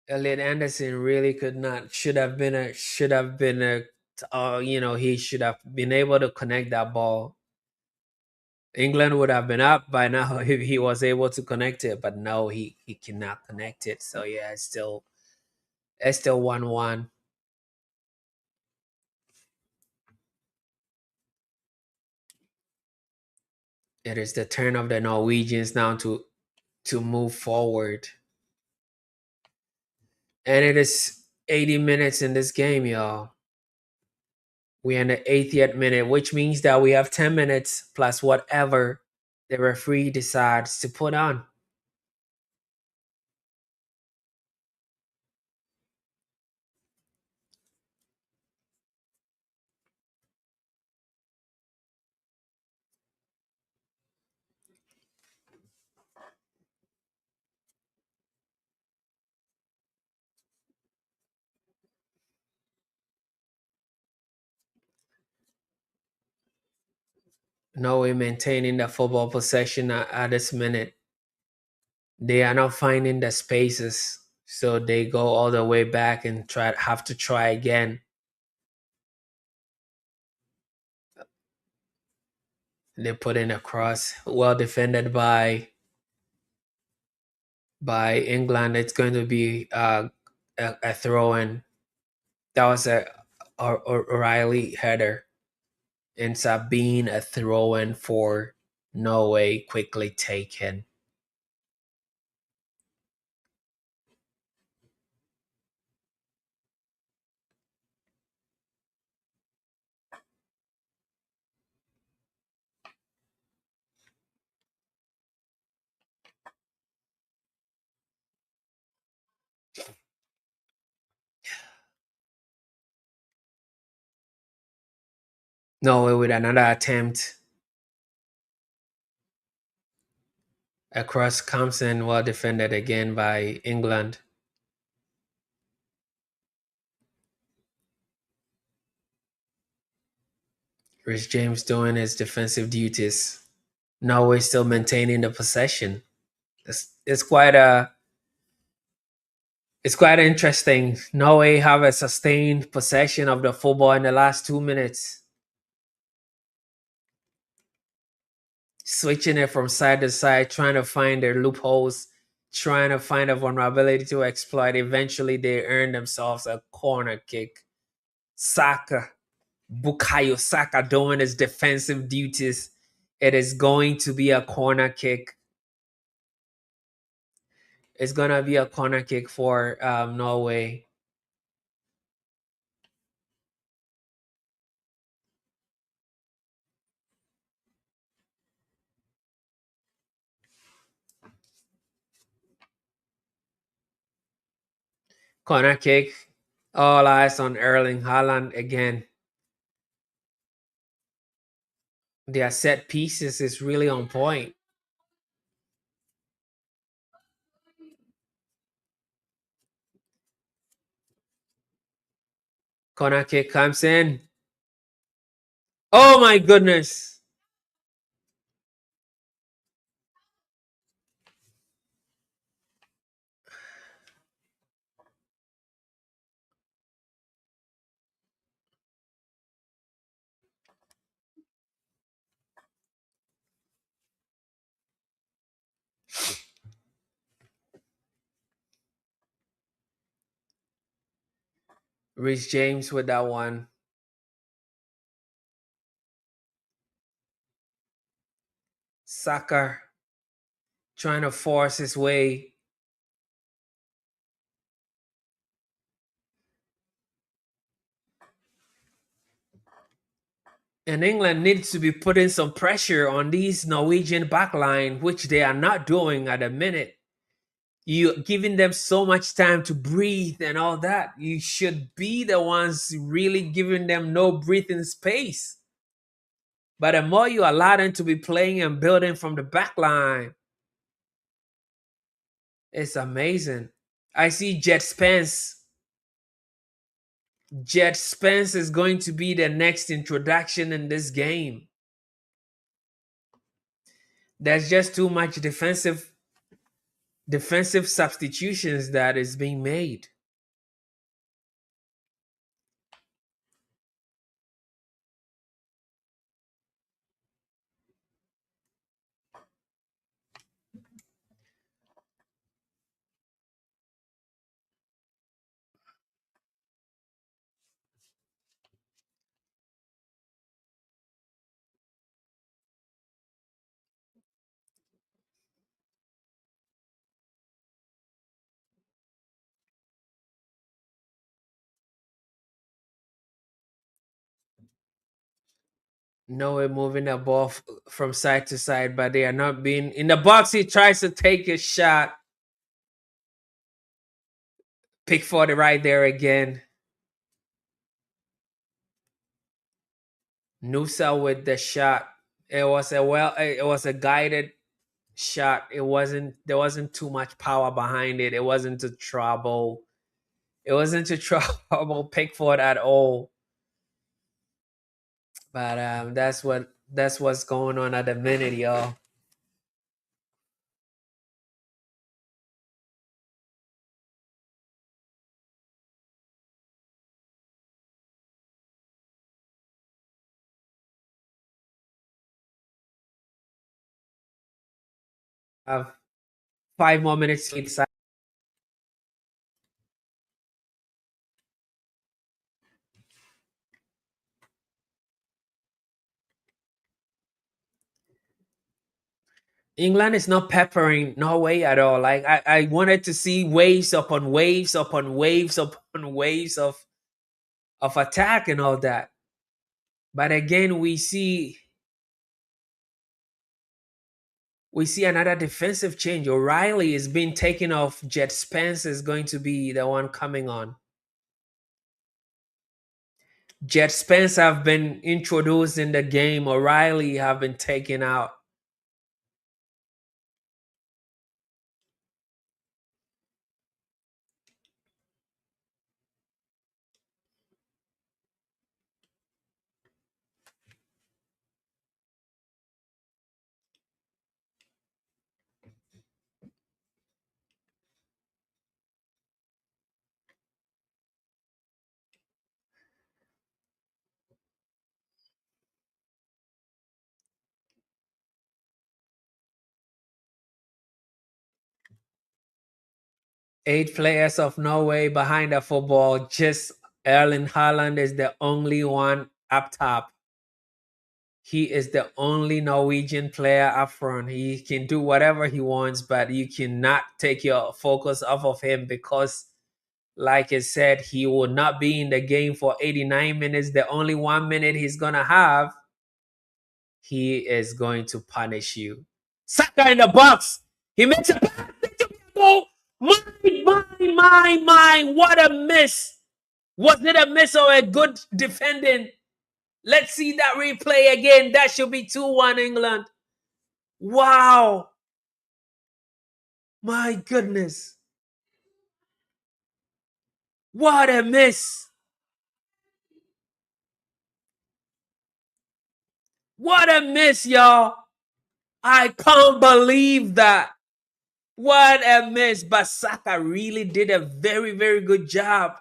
Elliot Anderson really could not he should have been able to connect that ball. England would have been up by now if he was able to connect it, but no, he cannot connect it. So yeah, it's still 1-1. It is the turn of the Norwegians now to move forward. And it is 80 minutes in this game, y'all. We're in the 80th minute, which means that we have 10 minutes plus whatever the referee decides to put on. Norway maintaining the football possession at this minute. They are not finding the spaces, so they go all the way back and have to try again. They put in a cross, well defended by England. It's going to be a throw in. That was a O'Reilly header. Ends up being a throw in for Norway, quickly taken. Norway with another attempt. A cross comes in, well defended again by England. Rich James doing his defensive duties. Norway still maintaining the possession. It's quite interesting. Norway have a sustained possession of the football in the last 2 minutes, switching it from side to side, trying to find their loopholes, trying to find a vulnerability to exploit. Eventually, they earn themselves a corner kick. Saka, Bukayo Saka doing his defensive duties. It is going to be a corner kick. It's gonna be a corner kick for Norway. Corner kick. All eyes on Erling Haaland again. Their set pieces is really on point. Corner kick comes in. Oh my goodness. Rich James with that one. Saka trying to force his way. And England needs to be putting some pressure on these Norwegian backline, which they are not doing at the minute. You giving them so much time to breathe and all that. You should be the ones really giving them no breathing space. But the more you allow them to be playing and building from the back line, it's amazing. I see Jet Spence. Jet Spence is going to be the next introduction in this game. There's just too much defensive substitutions that is being made. Noah moving the ball from side to side, but they are not being in the box. He tries to take a shot. Pickford right there again. Nusa with the shot. It was a guided shot. There wasn't too much power behind it. It wasn't to trouble. It wasn't to trouble Pickford at all. But that's what That's what's going on at the minute, y'all. Have 5 more minutes to decide. England is not peppering Norway at all. Like I wanted to see waves upon waves upon waves upon waves of attack and all that. But again, we see another defensive change. O'Reilly is being taken off. Jet Spence is going to be the one coming on. Jet Spence have been introduced in the game. O'Reilly have been taken out. Eight players of Norway behind the football. Just Erling Haaland is the only one up top. He is the only Norwegian player up front. He can do whatever he wants, but you cannot take your focus off of him because, like I said, he will not be in the game for 89 minutes. The only 1 minute he's going to have, he is going to punish you. Saka in the box. He makes a pass. Goal. Mine. What a miss. Was it a miss or a good defending? Let's see that replay again. That should be 2-1 England. Wow. My goodness. What a miss. What a miss, y'all. I can't believe that. What a miss. But Saka really did a very, very good job.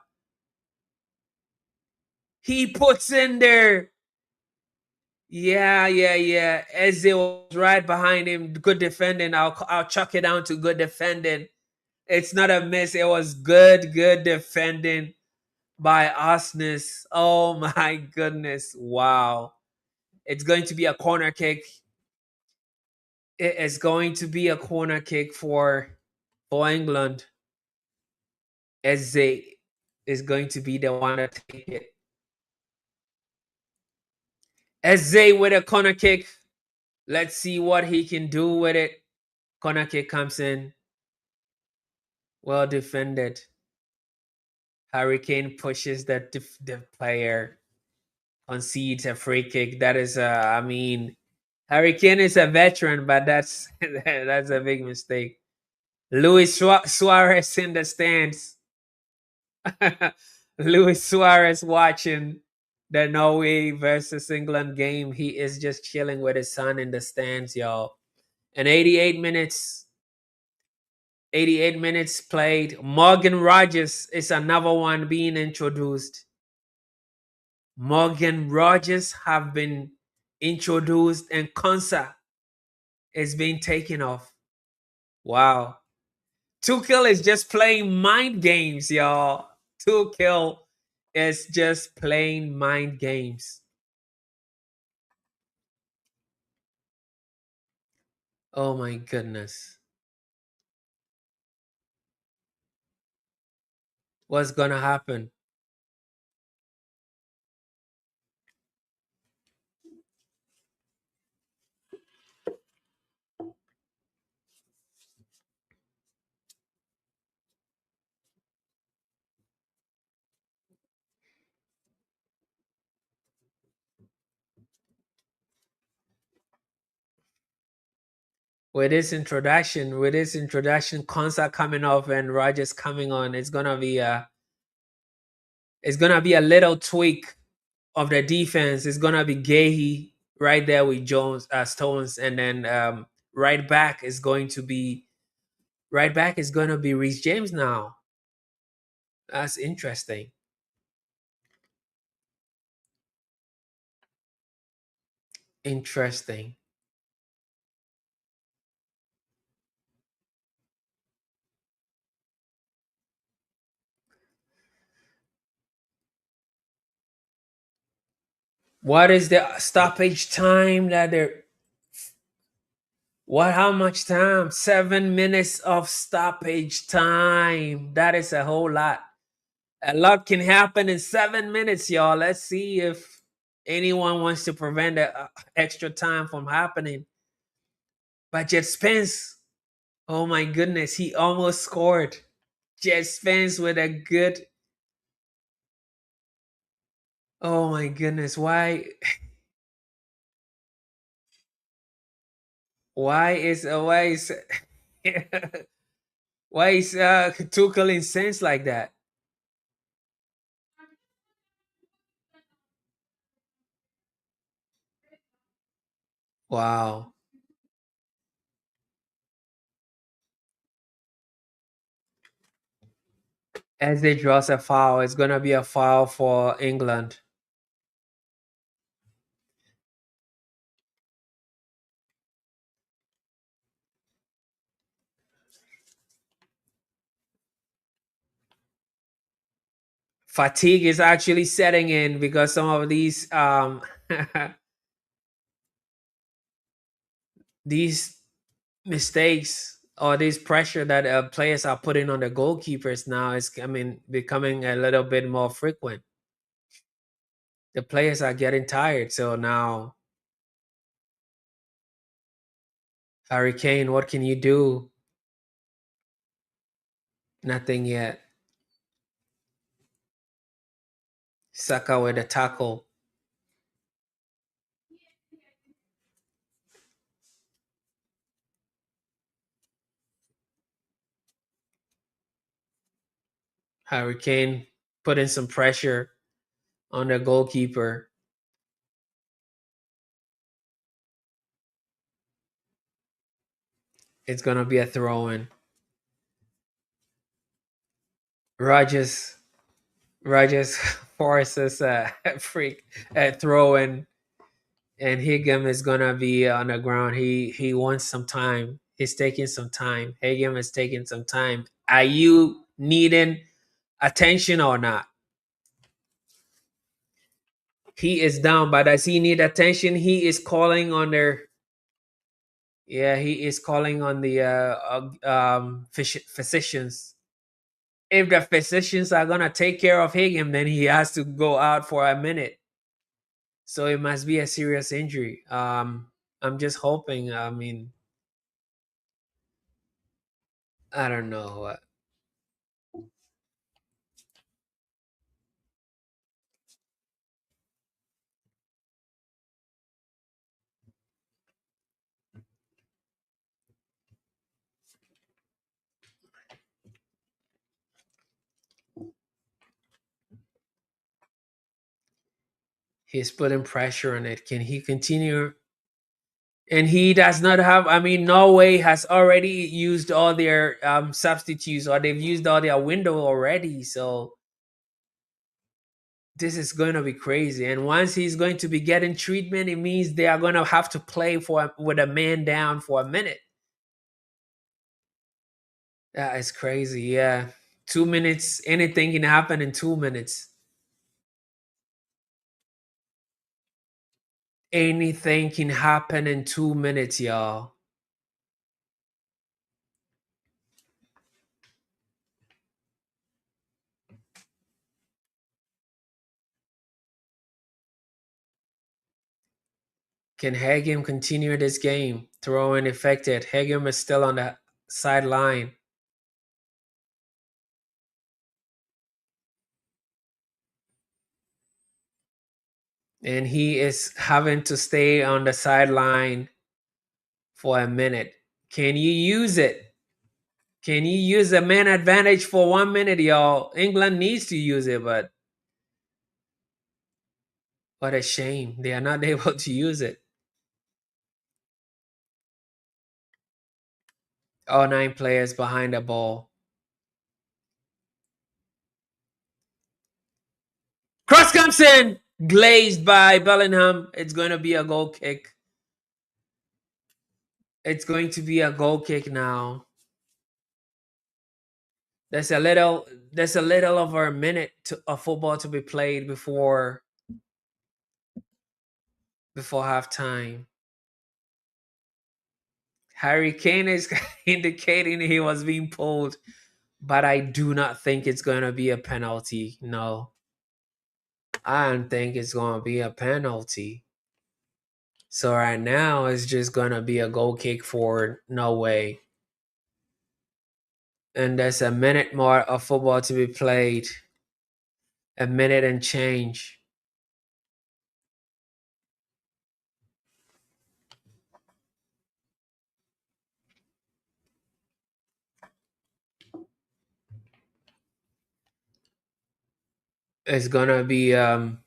He puts in there. Yeah. Eze was right behind him. Good defending. I'll chuck it down to good defending. It's not a miss. It was good defending by Osnes. Oh my goodness. Wow. It's going to be a corner kick. It is going to be a corner kick for England. Eze is going to be the one to take it. Eze with a corner kick. Let's see what he can do with it. Corner kick comes in. Well defended. Hurricane pushes the player. Concedes a free kick. That is, Hurricane is a veteran, but that's that's a big mistake. Luis Suarez in the stands. Luis Suarez watching the Norway versus England game. He is just chilling with his son in the stands, y'all. And 88 minutes played. Morgan Rogers is another one being introduced. Morgan Rogers have been introduced and Konsa is being taken off. Wow. Tuchel is just playing mind games, y'all. Tuchel is just playing mind games. Oh my goodness. What's gonna happen? With this introduction, Konsa coming off and Rogers coming on, it's gonna be a little tweak of the defense. It's gonna be Gahey, right there with Jones, Stones, and then right back is going to be Reece James now. That's interesting. Interesting. What is the stoppage time that they're what how much time? 7 minutes of stoppage time. That is a whole lot. A lot can happen in 7 minutes, y'all. Let's see if anyone wants to prevent the extra time from happening. But Jet Spence, oh my goodness, he almost scored. Jet Spence with a good. Oh my goodness, why is why is Tuchel incensed like that? Wow. As they draws a foul, it's gonna be a foul for England. Fatigue is actually setting in because some of these these mistakes or this pressure that players are putting on the goalkeepers now is becoming a little bit more frequent. The players are getting tired, so now Harry Kane, what can you do? Nothing yet. Saka with a tackle. Harry Kane putting some pressure on the goalkeeper. It's gonna be a throw in. Rogers Rogers forces a freak a throw in, and Higem is gonna be on the ground. He wants some time. He's taking some time. Higem is taking some time. Are you needing attention or not? He is down, but does he need attention? He is calling on their. Yeah, he is calling on the physicians. If the physicians are gonna take care of Higem, then he has to go out for a minute. So it must be a serious injury. I'm just hoping. I don't know. He's putting pressure on it. Can he continue? And he does not have. Norway has already used all their substitutes, or they've used all their window already. So this is going to be crazy. And once he's going to be getting treatment, it means they are going to have to play with a man down for a minute. That is crazy. Yeah, 2 minutes. Anything can happen in 2 minutes. Anything can happen in 2 minutes, y'all. Can Hagem continue this game? Throwing affected. Hagem is still on the sideline. And he is having to stay on the sideline for a minute. Can you use it? Can you use a man advantage for 1 minute, y'all? England needs to use it, but what a shame. They are not able to use it. All 9 players behind the ball. Cross comes in, glazed by Bellingham. It's going to be a goal kick. It's going to be a goal kick now. There's a little over a minute of football to be played before halftime. Harry Kane is indicating he was being pulled, but I do not think it's going to be a penalty. No, I don't think it's going to be a penalty. So right now it's just going to be a goal kick for Norway. And there's a minute more of football to be played. A minute and change. It's gonna be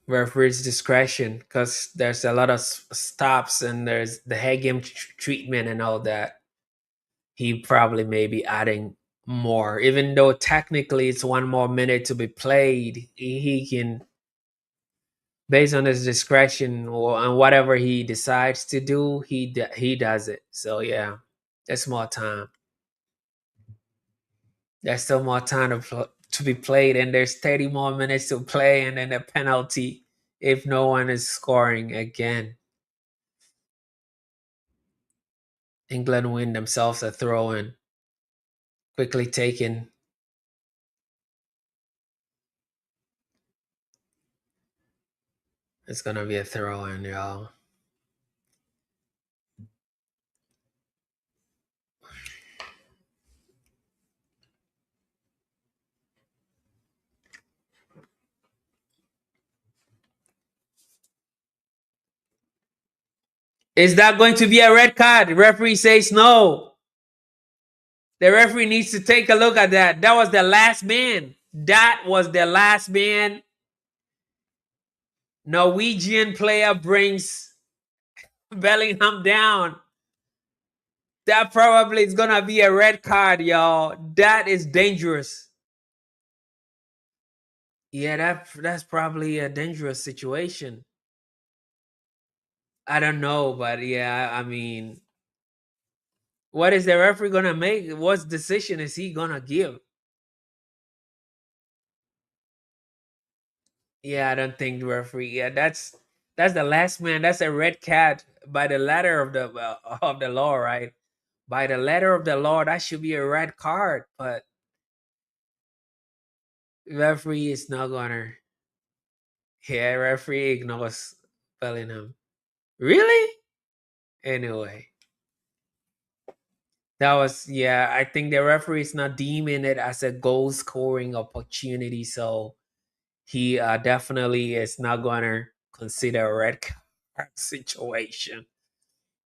referee's discretion because there's a lot of stops and there's the head game treatment and all that. He probably may be adding more, even though technically it's 1 more minute to be played. He can, based on his discretion or on whatever he decides to do, he does it. So yeah, there's more time. There's still more time to be played, and there's 30 more minutes to play, and then a penalty if no one is scoring again. England win themselves a throw-in. Quickly taken. It's gonna be a throw-in, y'all. Is that going to be a red card? The referee says no. The referee needs to take a look at that. That was the last man. That was the last man. Norwegian player brings Bellingham down. That probably is going to be a red card, y'all. That is dangerous. Yeah, that's probably a dangerous situation. I don't know, but yeah, I mean, what is the referee gonna make? What decision is he gonna give? Yeah, I don't think the referee. Yeah, that's the last man. That's a red card by the letter of the law, right? By the letter of the law, that should be a red card. But referee is not gonna. Yeah, referee ignores Bellingham. Really? Anyway. That was, yeah, I think the referee is not deeming it as a goal scoring opportunity. So he definitely is not going to consider a red card situation.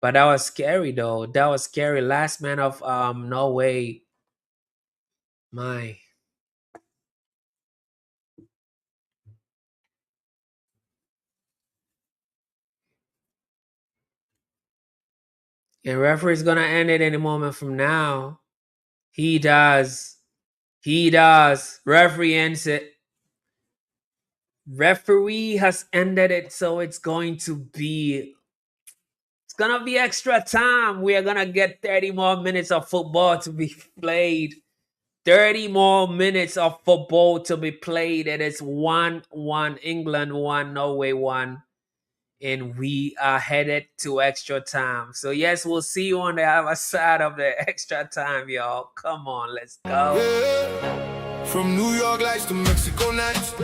But that was scary, though. That was scary. Last man of Norway. My. And referee is going to end it any moment from now. He does. He does. Referee ends it. Referee has ended it, so it's going to be extra time. We are gonna get 30 more minutes of football to be played. 30 more minutes of football to be played. And it's 1-1 England, 1 Norway, 1. And we are headed to extra time. So yes, we'll see you on the other side of the extra time, y'all. Come on, let's go. Yeah. From New York lights to Mexico nights,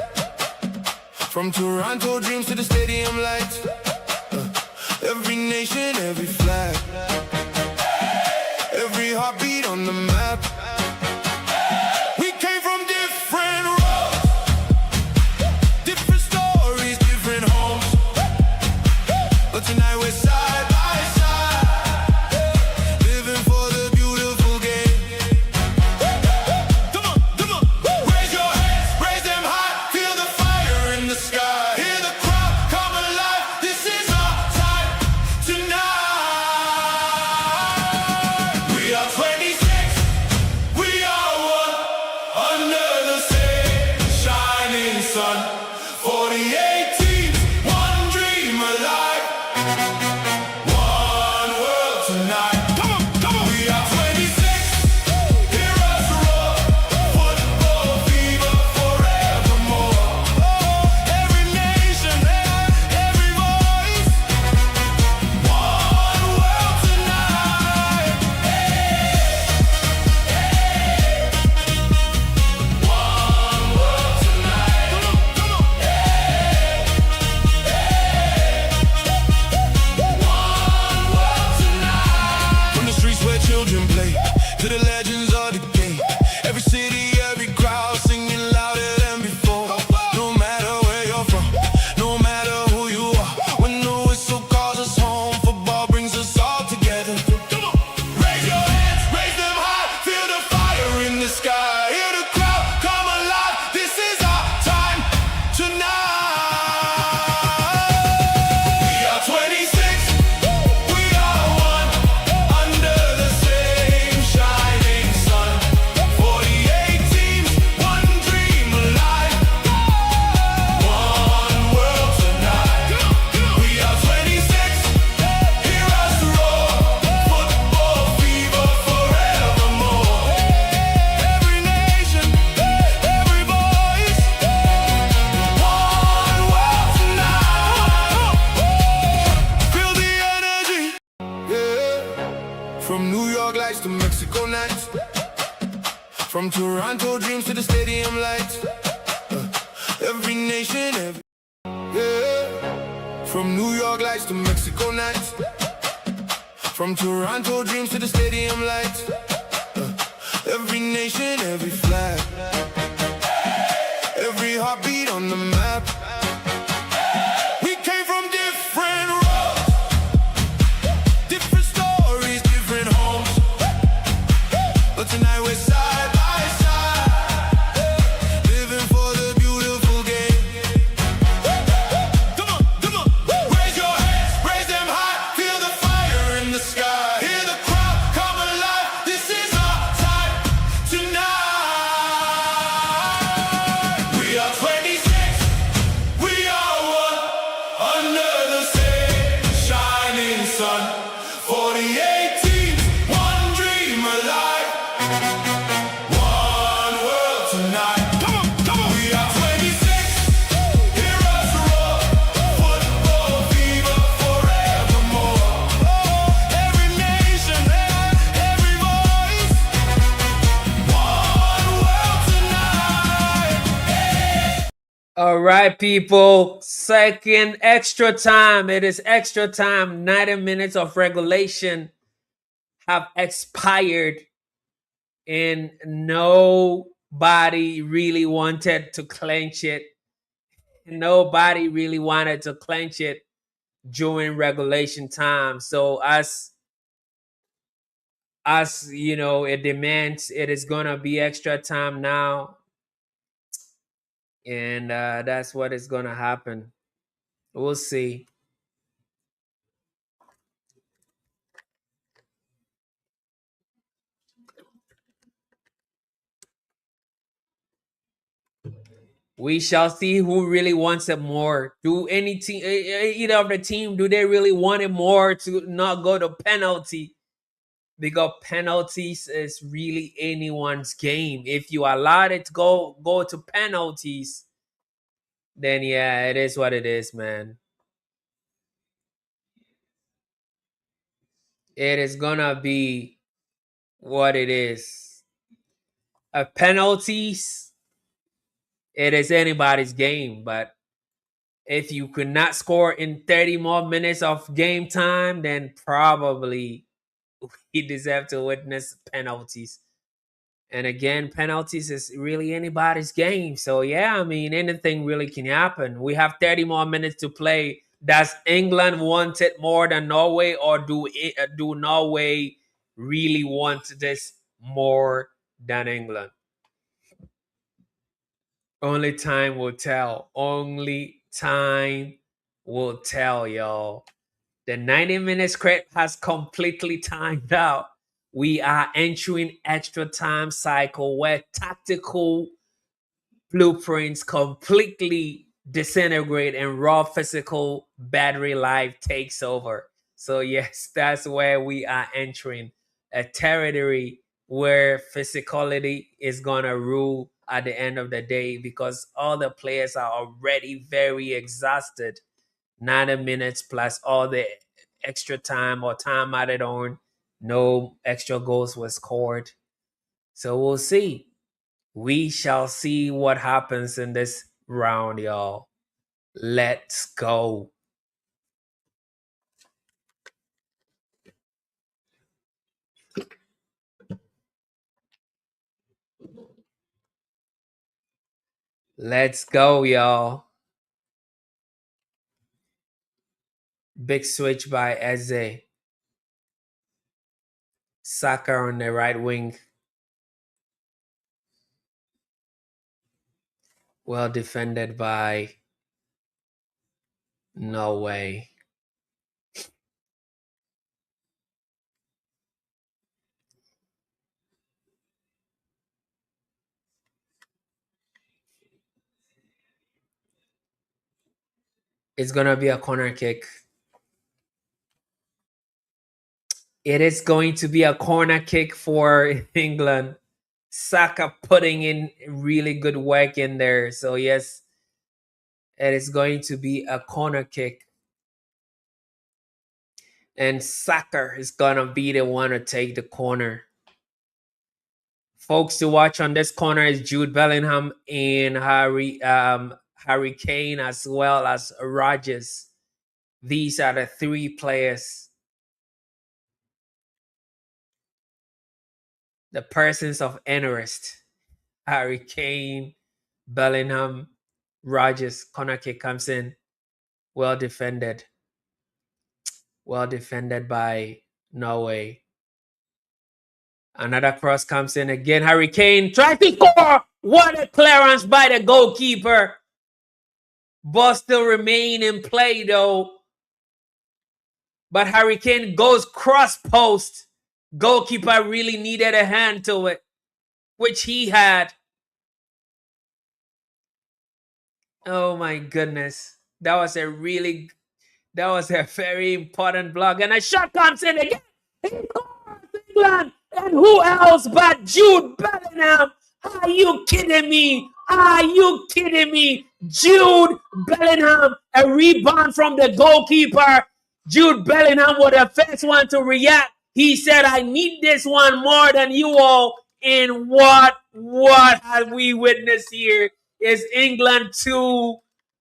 from Toronto dreams to the stadium lights, every nation, every flag, every heartbeat on the map. We came from different roads, different stories, different homes, but tonight we're side by side, living for the beautiful game. Come on, come on, raise your hands, raise them high, feel the fire in the sky, hear the crowd come alive. This is our time tonight. We are 26. 48 teams, one dream alive, one world tonight. Come on, we are 26, hear us roar, football fever forevermore. Every nation, every voice, one world tonight. One world tonight. Come on. One world tonight. From the streets where children play to the legends of the game, every city, every crowd singing louder than before. No matter where you're from, no matter who you are, when the whistle calls us home, football brings us all together. Come on, raise your hands, raise them high, feel the fire in the sky, hear the crowd come alive. This is our time tonight. We are 26, we are one, under the same shining sun. 48 teams, one dream alive, one world tonight. We are 26, hear us roar, football fever forevermore. Every nation, every voice, one world tonight. Feel the energy, yeah. From New York lights to Mexico nights, from Toronto dreams to the stadium lights. Every nation, yeah. From New York lights to Mexico nights, from Toronto dreams to the stadium lights. Every nation, every flag, every heartbeat on the map. We came from different roads, different stories, different homes, but tonight we're side by side, living for the beautiful game. Come on, raise your hands, raise them high, feel the fire in the sky, hear the crowd come alive. This is our time tonight. We are 26, we are one, under the same shining sun. 48 teams, one dream alive, one world tonight. Come on. We are 26, hear us roar, football fever forevermore. Every nation, every voice, one world tonight. All right, people. Second extra time. It is extra time. 90 minutes of regulation have expired, and nobody really wanted to clinch it. Nobody really wanted to clinch it during regulation time. So as you know, it demands it is gonna be extra time now, and that's what is gonna happen. We'll see. We shall see who really wants it more. Do any team, either of the team, do they really want it more to not go to penalty? Because penalties is really anyone's game. If you allow it to go to penalties, then yeah, it is what it is, man. It is gonna be what it is. Penalties, it is anybody's game, but if you could not score in 30 more minutes of game time, then probably he deserved to witness penalties. And again, penalties is really anybody's game. So yeah, I mean, anything really can happen. We have 30 more minutes to play. Does England want it more than Norway, or do Norway really want this more than England? Only time will tell. Only time will tell, y'all. The 90 minutes script has completely timed out. We are entering extra time cycle where tactical blueprints completely disintegrate and raw physical battery life takes over. So yes, that's where we are entering a territory where physicality is gonna rule at the end of the day, because all the players are already very exhausted. 90 minutes plus all the extra time or time added on. No extra goals was scored. So we'll see. We shall see what happens in this round, y'all. Let's go. Let's go, y'all. Big switch by Eze. Saka on the right wing. Well defended by Norway. It's going to be a corner kick. It is going to be a corner kick for England. Saka putting in really good work in there. So, yes, it is going to be a corner kick. And Saka is going to be the one to take the corner. Folks to watch on this corner is Jude Bellingham and Harry Kane, as well as Rodgers. These are the three players. The persons of interest. Harry Kane, Bellingham, Rodgers. Corner kick comes in. Well defended. Well defended by Norway. Another cross comes in again. Harry Kane tries to score. What a clearance by the goalkeeper. Ball still remain in play though. But Harry Kane goes cross post. Goalkeeper really needed a hand to it, which he had. Oh my goodness. That was a very important block. And a shot comes in again. He scores, England. And who else but Jude Bellingham? Are you kidding me? Are you kidding me? Jude Bellingham, a rebound from the goalkeeper. Jude Bellingham was the first one to react. He said, I need this one more than you all. And what have we witnessed here? Is England 2,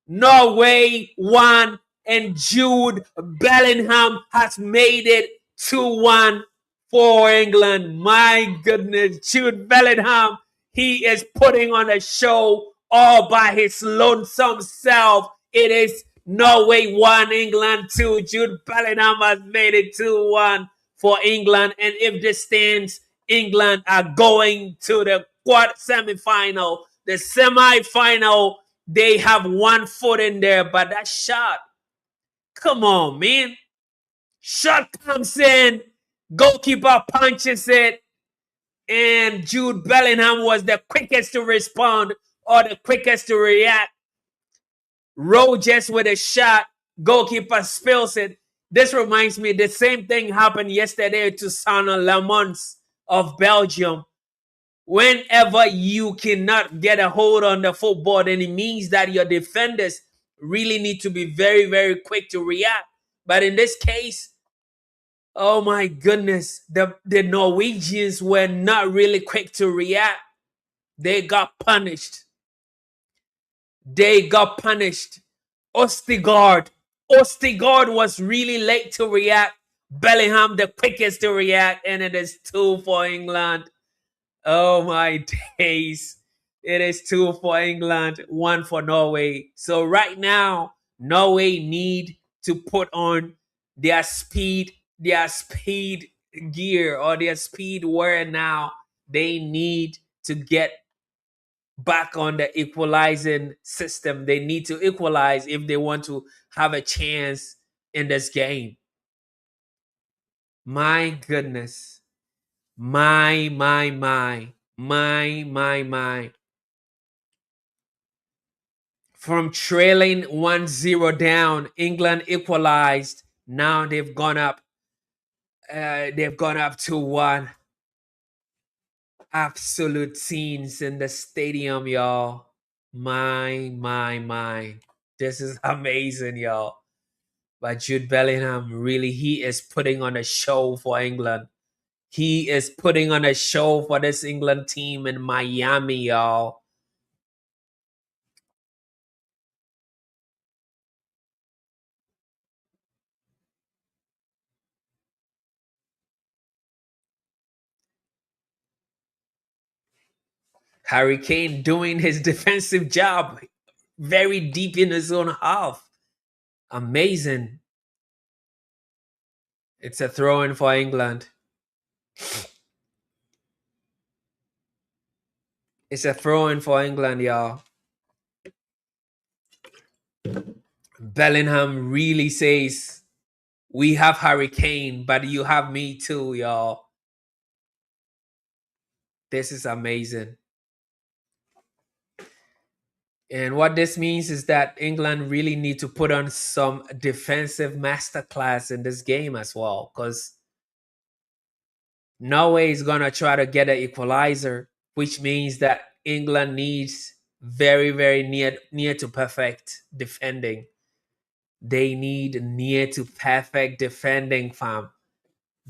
Norway 1, and Jude Bellingham has made it 2-1 for England. My goodness, Jude Bellingham, he is putting on a show all by his lonesome self. It is Norway 1, England 2. Jude Bellingham has made it 2-1 for England. And if this stands, England are going to the quarter semi-final. The semi-final, they have one foot in there, but that shot, come on, man. Shot comes in, goalkeeper punches it, and Jude Bellingham was the quickest to respond or the quickest to react. Rodgers with a shot, goalkeeper spills it. This reminds me, the same thing happened yesterday to Sana Lamons of Belgium. Whenever you cannot get a hold on the football, then it means that your defenders really need to be very, very quick to react. But in this case, oh my goodness, the Norwegians were not really quick to react. They got punished. Ostigard was really late to react. Bellingham the quickest to react, and it is 2 for England. Oh my days. It is 2 for England, 1 for Norway. So right now, Norway need to put on their speed gear or their speed wear now. They need to get back on the equalizing system. They need to equalize if they want to have a chance in this game. My goodness. My. From trailing 1-0 down, England equalized. Now they've gone up. They've gone up to 1. Absolute scenes in the stadium, y'all. My. This is amazing, y'all. But Jude Bellingham, really, he is putting on a show for England. He is putting on a show for this England team in Miami, y'all. Harry Kane doing his defensive job very deep in his own half. Amazing. It's a throw in for England. It's a throw in for England, y'all. Bellingham really says, we have Harry Kane, but you have me too, y'all. This is amazing. And what this means is that England really need to put on some defensive masterclass in this game as well, because Norway is going to try to get an equalizer, which means that England needs very, very near to perfect defending. They need near to perfect defending, fam.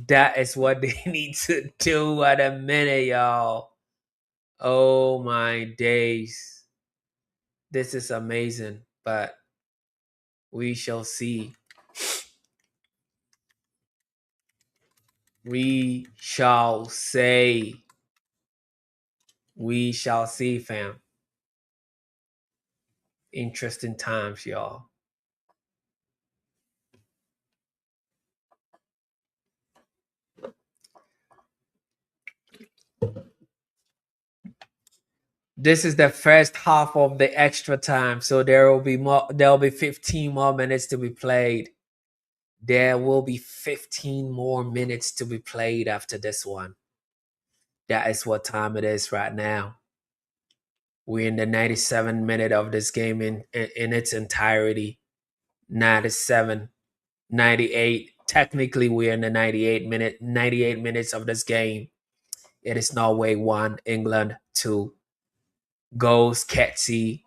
That is what they need to do at a minute, y'all. Oh my days. This is amazing, but we shall see. We shall say. We shall see, fam. Interesting times, y'all. This is the first half of the extra time, so there will be more. There will be 15 more minutes to be played. There will be 15 more minutes to be played after this one. That is what time it is right now. We're in the 97th minute of this game in its entirety. 97, 98. Technically, we're in the 98 minutes of this game. It is Norway 1, England 2. Goals, Ketsy,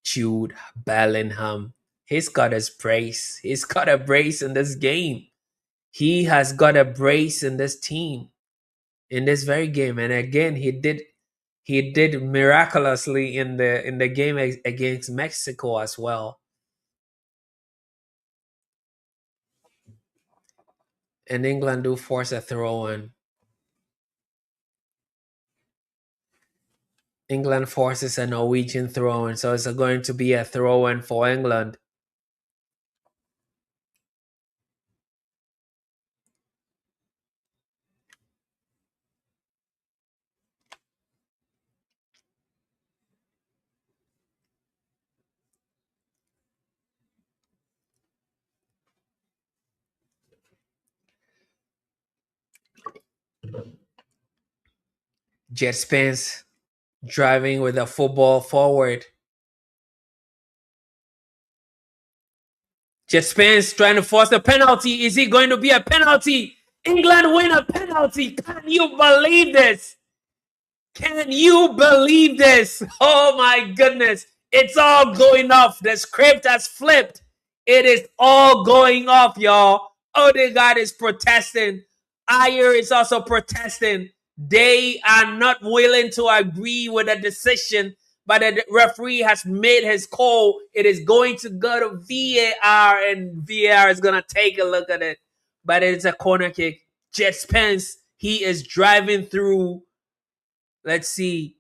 Jude Bellingham. He's got his brace. He's got a brace in this game. He has got a brace in this team, in this very game. And again, he did miraculously in the game against Mexico as well. And England do force a throw in. England forces a Norwegian throw in, so it's going to be a throw in for England. Jet Spence driving with a football forward. Jet Spence trying to force a penalty. Is it going to be a penalty? England win a penalty. Can you believe this? Can you believe this? Oh my goodness. It's all going off. The script has flipped. It is all going off, y'all. Odegaard is protesting. Ayer is also protesting. They are not willing to agree with the decision, but the referee has made his call. It is going to go to VAR, and VAR is going to take a look at it. But it's a corner kick. Jet Spence, he is driving through. Let's see.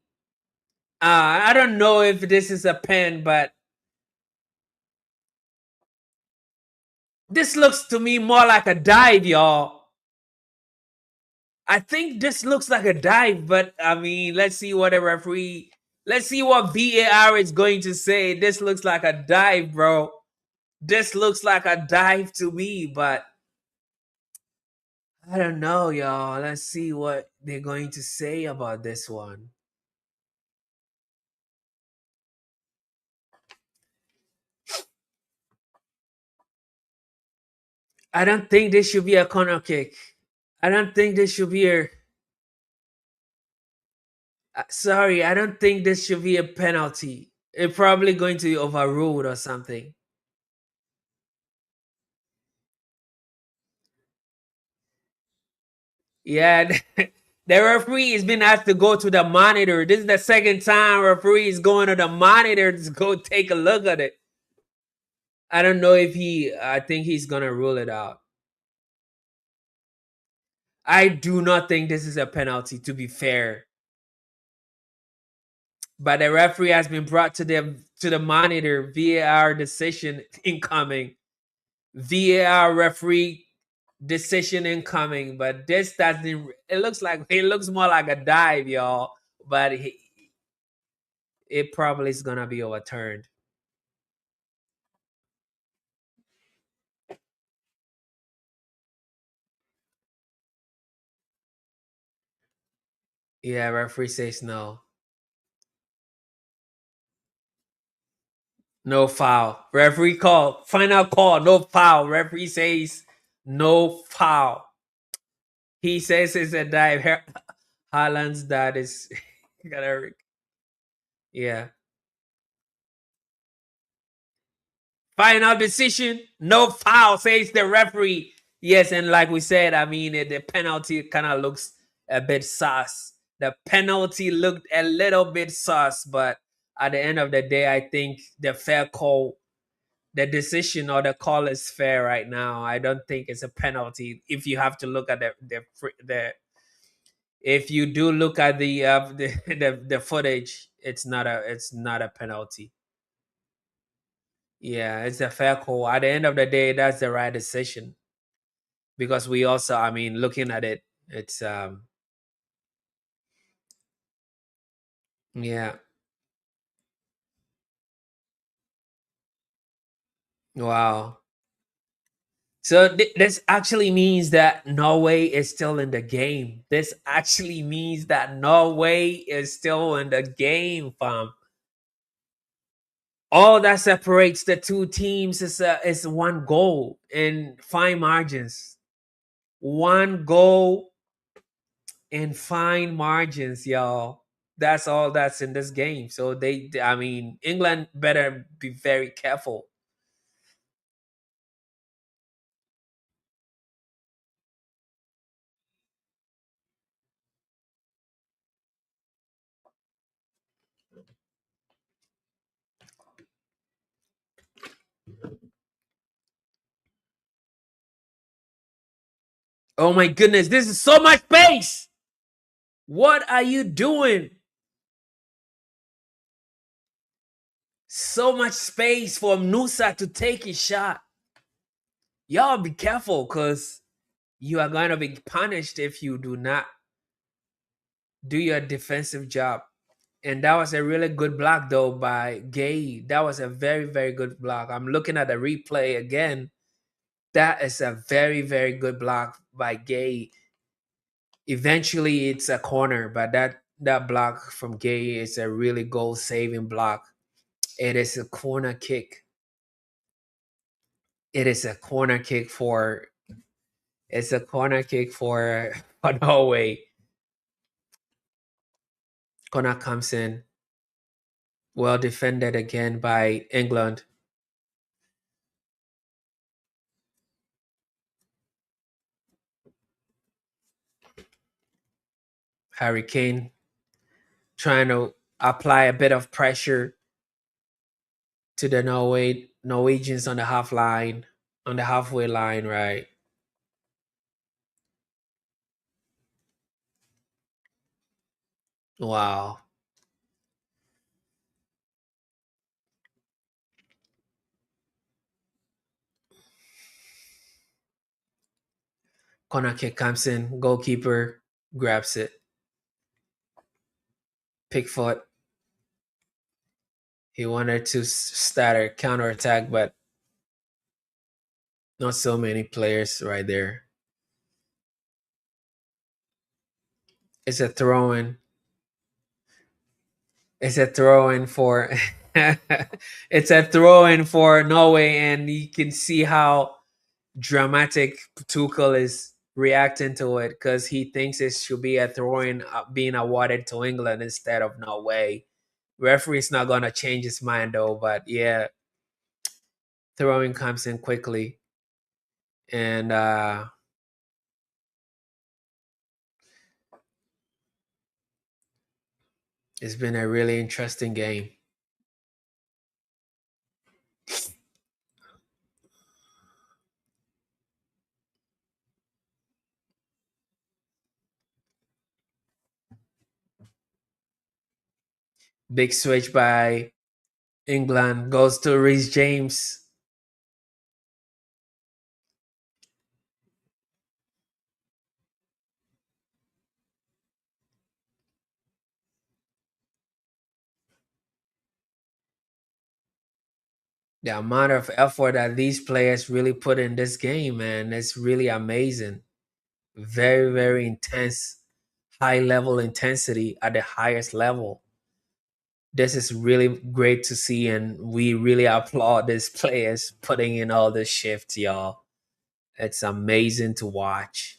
I don't know if this is a pen, but this looks to me more like a dive, y'all. I think this looks like a dive, but I mean, let's see what let's see what VAR is going to say. This looks like a dive, bro. This looks like a dive to me, but I don't know, y'all. Let's see what they're going to say about this one. I don't think this should be a corner kick. I don't think this should be a. Sorry, I don't think this should be a penalty. It's probably going to be overruled or something. Yeah, the referee has been asked to go to the monitor. This is the second time referee is going to the monitor to go take a look at it. I don't know if he. I think he's gonna rule it out. I do not think this is a penalty. To be fair, but the referee has been brought to the monitor. VAR decision incoming. VAR referee decision incoming. But this doesn't. It looks like it looks more like a dive, y'all. But it probably is gonna be overturned. Yeah, referee says no. No foul. Referee call. Final call. No foul. Referee says no foul. He says it's a dive. Haaland's dad is Carrick. Yeah. Final decision. No foul, says the referee. Yes, and like we said, I mean, the penalty kind of looks a bit sus. The penalty looked a little bit sus, but at the end of the day, I think the fair call, the decision or the call is fair right now. I don't think it's a penalty. If you have to look at the if you do look at the footage, it's not a penalty. Yeah, it's a fair call. At the end of the day, that's the right decision because we also, I mean, looking at it, it's yeah. Wow. So this actually means that Norway is still in the game. This actually means that Norway is still in the game, fam. All that separates the two teams is one goal in fine margins. One goal in fine margins, y'all. That's all that's in this game. So I mean, England better be very careful. Oh my goodness, this is so much space. What are you doing? So much space for Nusa to take his shot. Y'all be careful because you are going to be punished if you do not do your defensive job. And that was a really good block, though, by Gay. That was a very, very good block. I'm looking at the replay again. That is a very, very good block by Gay. Eventually, it's a corner, but that block from Gay is a really goal saving block. It is a corner kick. It is a corner kick for. It's a corner kick for Norway. Corner comes in. Well defended again by England. Harry Kane trying to apply a bit of pressure to the Norwegians on the on the halfway line, right? Wow. Corner kick comes in, goalkeeper grabs it. Pickford, he wanted to start a counter attack, but not so many players right there. It's a throw in. It's a throw in for it's a throw in for Norway, and you can see how dramatic Tuchel is reacting to it because he thinks it should be a throwing being awarded to England instead of Norway. Referee's not gonna change his mind though, but yeah, throwing comes in quickly, and it's been a really interesting game. Big switch by England goes to Reece James. The amount of effort that these players really put in this game, man, it's really amazing. Very, very intense, high level intensity at the highest level. This is really great to see, and we really applaud these players putting in all this shift, y'all. It's amazing to watch.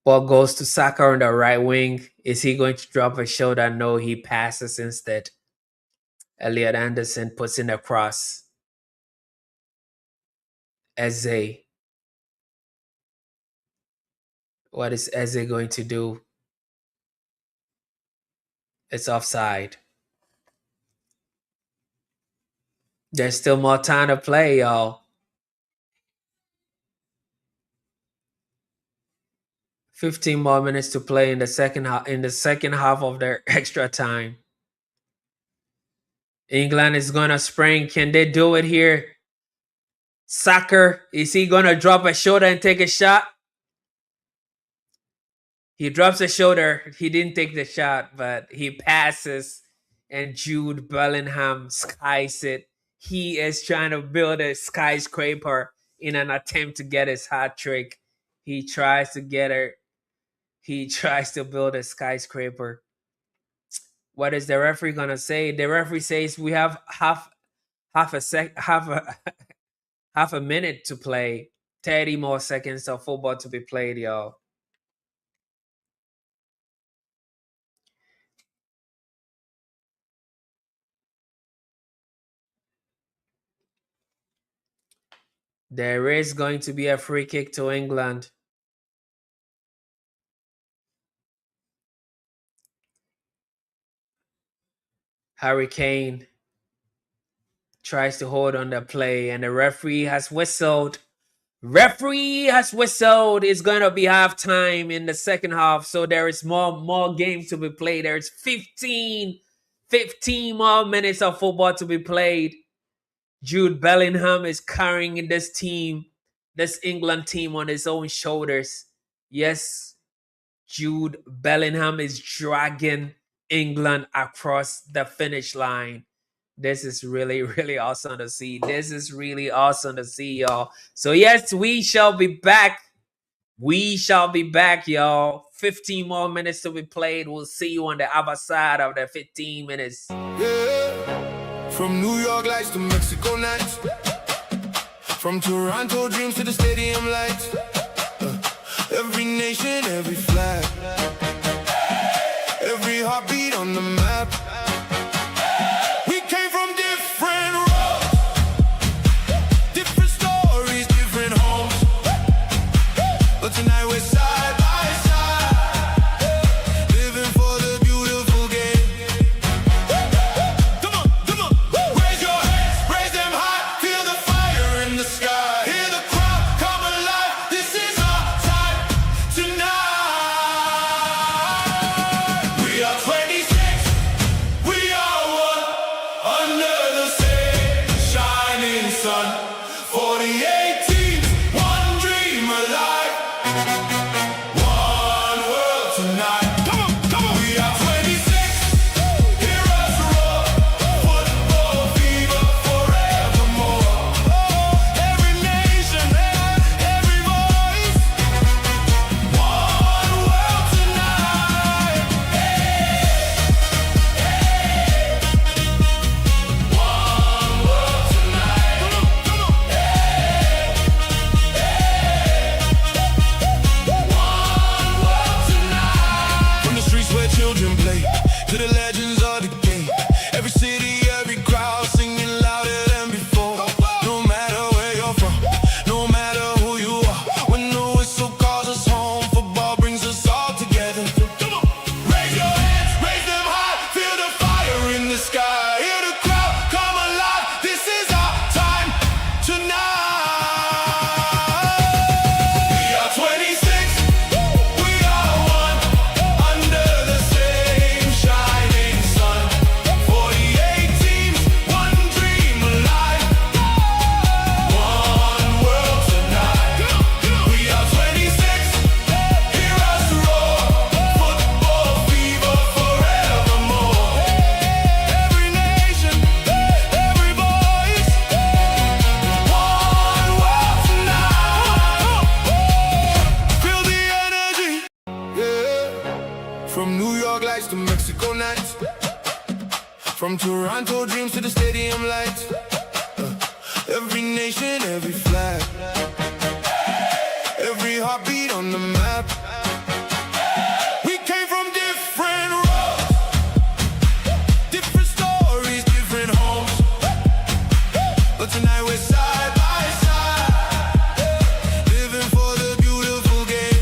Ball goes to Saka on the right wing. Is he going to drop a shoulder? No, he passes instead. Elliot Anderson puts in a cross. Eze. What is Eze going to do? It's offside. There's still more time to play, y'all. 15 more minutes to play in the second half of their extra time. England is gonna spring. Can they do it here? Saka, is he gonna drop a shoulder and take a shot? He drops a shoulder. He didn't take the shot, but he passes, and Jude Bellingham skies it. He is trying to build a skyscraper in an attempt to get his hat trick. He tries to get it. He tries to build a skyscraper. What is the referee gonna say? The referee says we have half a minute to play. 30 more seconds of football to be played, y'all. There is going to be a free kick to England. Kane tries to hold on the play, and the referee has whistled. Referee has whistled. It's going to be halftime in the second half, so there is more games to be played. There's 15 more minutes of football to be played. Jude Bellingham is carrying this England team on his own shoulders. Yes, Jude Bellingham is dragging England across the finish line. This is really, really awesome to see. This is really awesome to see, y'all. So yes, we shall be back. We shall be back, y'all. 15 more minutes to be played. We'll see you on the other side of the 15 minutes. Yeah. From New York lights to Mexico nights, from Toronto dreams to the stadium lights, every nation, every flag, every heartbeat on the map. We came from different roads, different stories, different homes, but tonight we're side by side, living for the beautiful game. Come on, raise your hands, raise them high, feel the fire in the sky, hear the crowd come alive. This is our time tonight. We are 26, to the legends of the game. Every city, every crowd singing louder than before. No matter where you're from, no matter who you are, when the whistle calls us home, football brings us all together. Come on, raise your hands, raise them high, feel the fire in the sky. Hear the crowd come alive. This is our time tonight. We are 26, we are one, under the same shining sun. 48 teams, one dream alive, one world tonight. We are 26, hear us roar, football fever forevermore. Every nation, every voice, one world tonight. Feel the energy, yeah. From New York lights to Mexico nights, from Toronto dreams to the stadium lights. Every nation, every flag, every heartbeat on the map. We came from different roads, different stories, different homes, but tonight we're side by side, living for the beautiful game.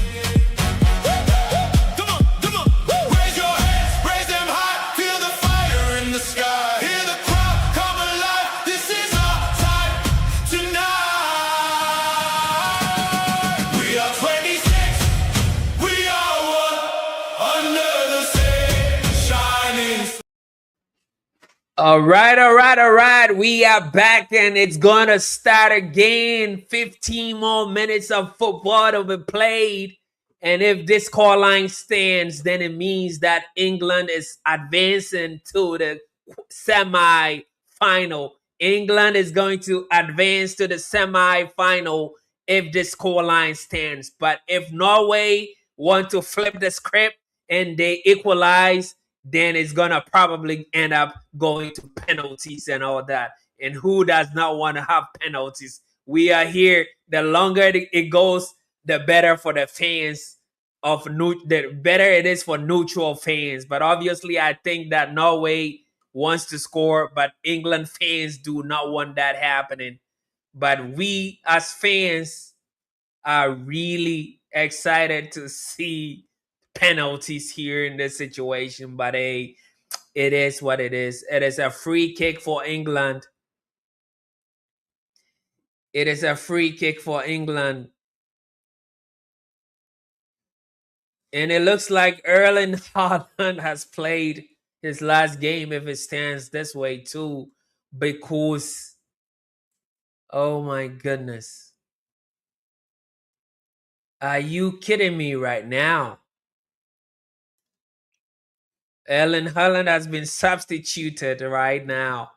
Come on, come on, raise your hands, raise them high, feel the fire in the sky. Hear the crowd come alive. This is our time tonight. We are 26, we are one, under the same shining sun. All right, all right, all right. We are back and it's going to start again. 15 more minutes of football to be played. And if this score line stands, then it means that England is advancing to the semi-final. England is going to advance to the semi-final if this score line stands. But if Norway want to flip the script and they equalize, then it's gonna probably end up going to penalties and all that. And who does not want to have penalties? We are here. The longer it goes, the better for the fans of the better it is for neutral fans. But obviously, I think that Norway wants to score, but England fans do not want that happening. But we as fans are really excited to see penalties here in this situation. But hey, it is what it is. It is a free kick for England. It is a free kick for England. And it looks like Erling Haaland has played his last game if it stands this way too. Because, oh my goodness. Are you kidding me right now? Erling Haaland has been substituted right now.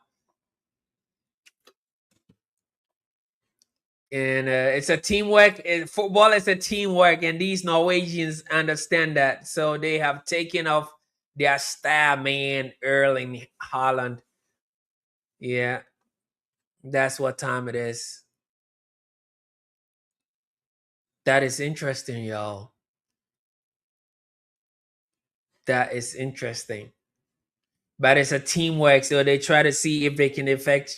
And it's a teamwork. Football is a teamwork, and these Norwegians understand that. So they have taken off their star man, Erling Haaland. Yeah, that's what time it is. That is interesting, y'all. That is interesting. But it's a teamwork, so they try to see if they can affect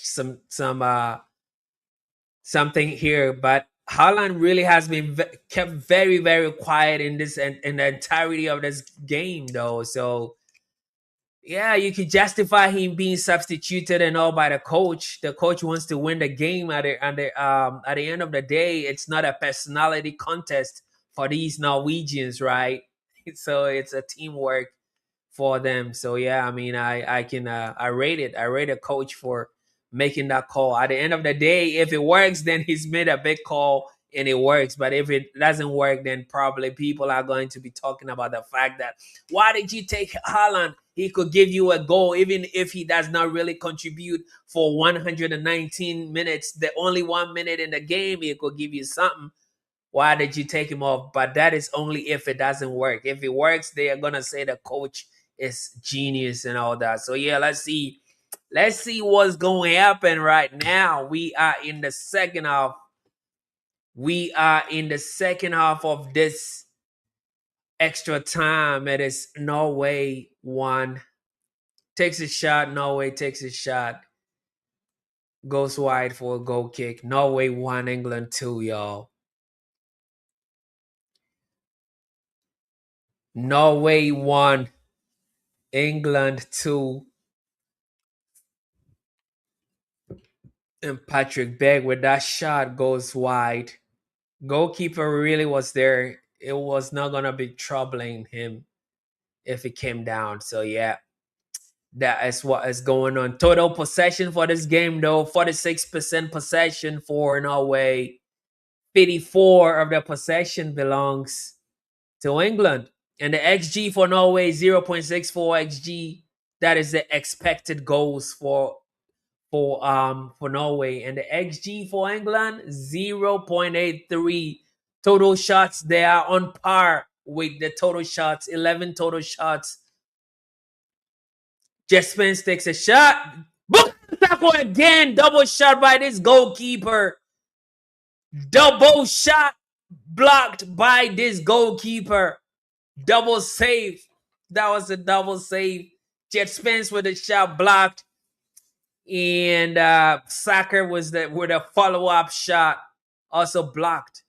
something here. But Haaland really has been kept very, very quiet in this and in the entirety of this game, though. So yeah, you could justify him being substituted and all by the coach. The coach wants to win the game at the end of the day. It's not a personality contest for these Norwegians, right? So it's a teamwork for them. So yeah, I mean, I can I rate it. I rate a coach for making that call. At the end of the day, if it works, then he's made a big call and it works. But if it doesn't work, then probably people are going to be talking about the fact that why did you take Haaland? He could give you a goal even if he does not really contribute for 119 minutes. The only 1 minute in the game, he could give you something. Why did you take him off? But that is only if it doesn't work. If it works, they are gonna say the coach is genius and all that. So yeah, let's see. Let's see what's going to happen right now. We are in the second half. We are in the second half of this extra time. It is Norway 1, takes a shot. Norway takes a shot. Goes wide for a goal kick. Norway 1, England 2, y'all. Norway 1, England 2. And Patrick Begg with that shot goes wide. Goalkeeper really was there. It was not gonna be troubling him if it came down. So yeah, that is what is going on. Total possession for this game though, 46% possession for Norway. 54 of the possession belongs to England. And the XG for Norway 0.64 XG. That is the expected goals for Norway, and the XG for England 0.83. Total shots, they are on par with the total shots, 11 total shots. Jess Spence takes a shot. Boom! Tackle again. Double shot by this goalkeeper. Double shot blocked by this goalkeeper. Double save. That was a double save. Jet Spence with a shot blocked. And Saka was with a follow-up shot, also blocked.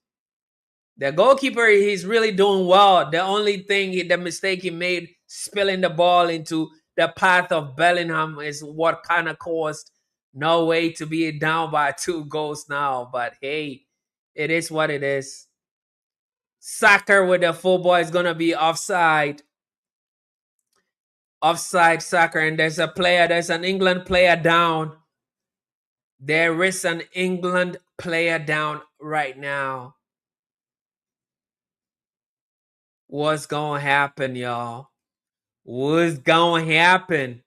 The goalkeeper, he's really doing well. The only thing, the mistake he made, spilling the ball into the path of Bellingham, is what kind of caused Norway to be down by 2 goals now. But hey, it is what it is. Saka with the full ball is gonna be offside. Offside, Saka, and there's an England player down. There is an England player down right now. What's going to happen, y'all? What's going to happen?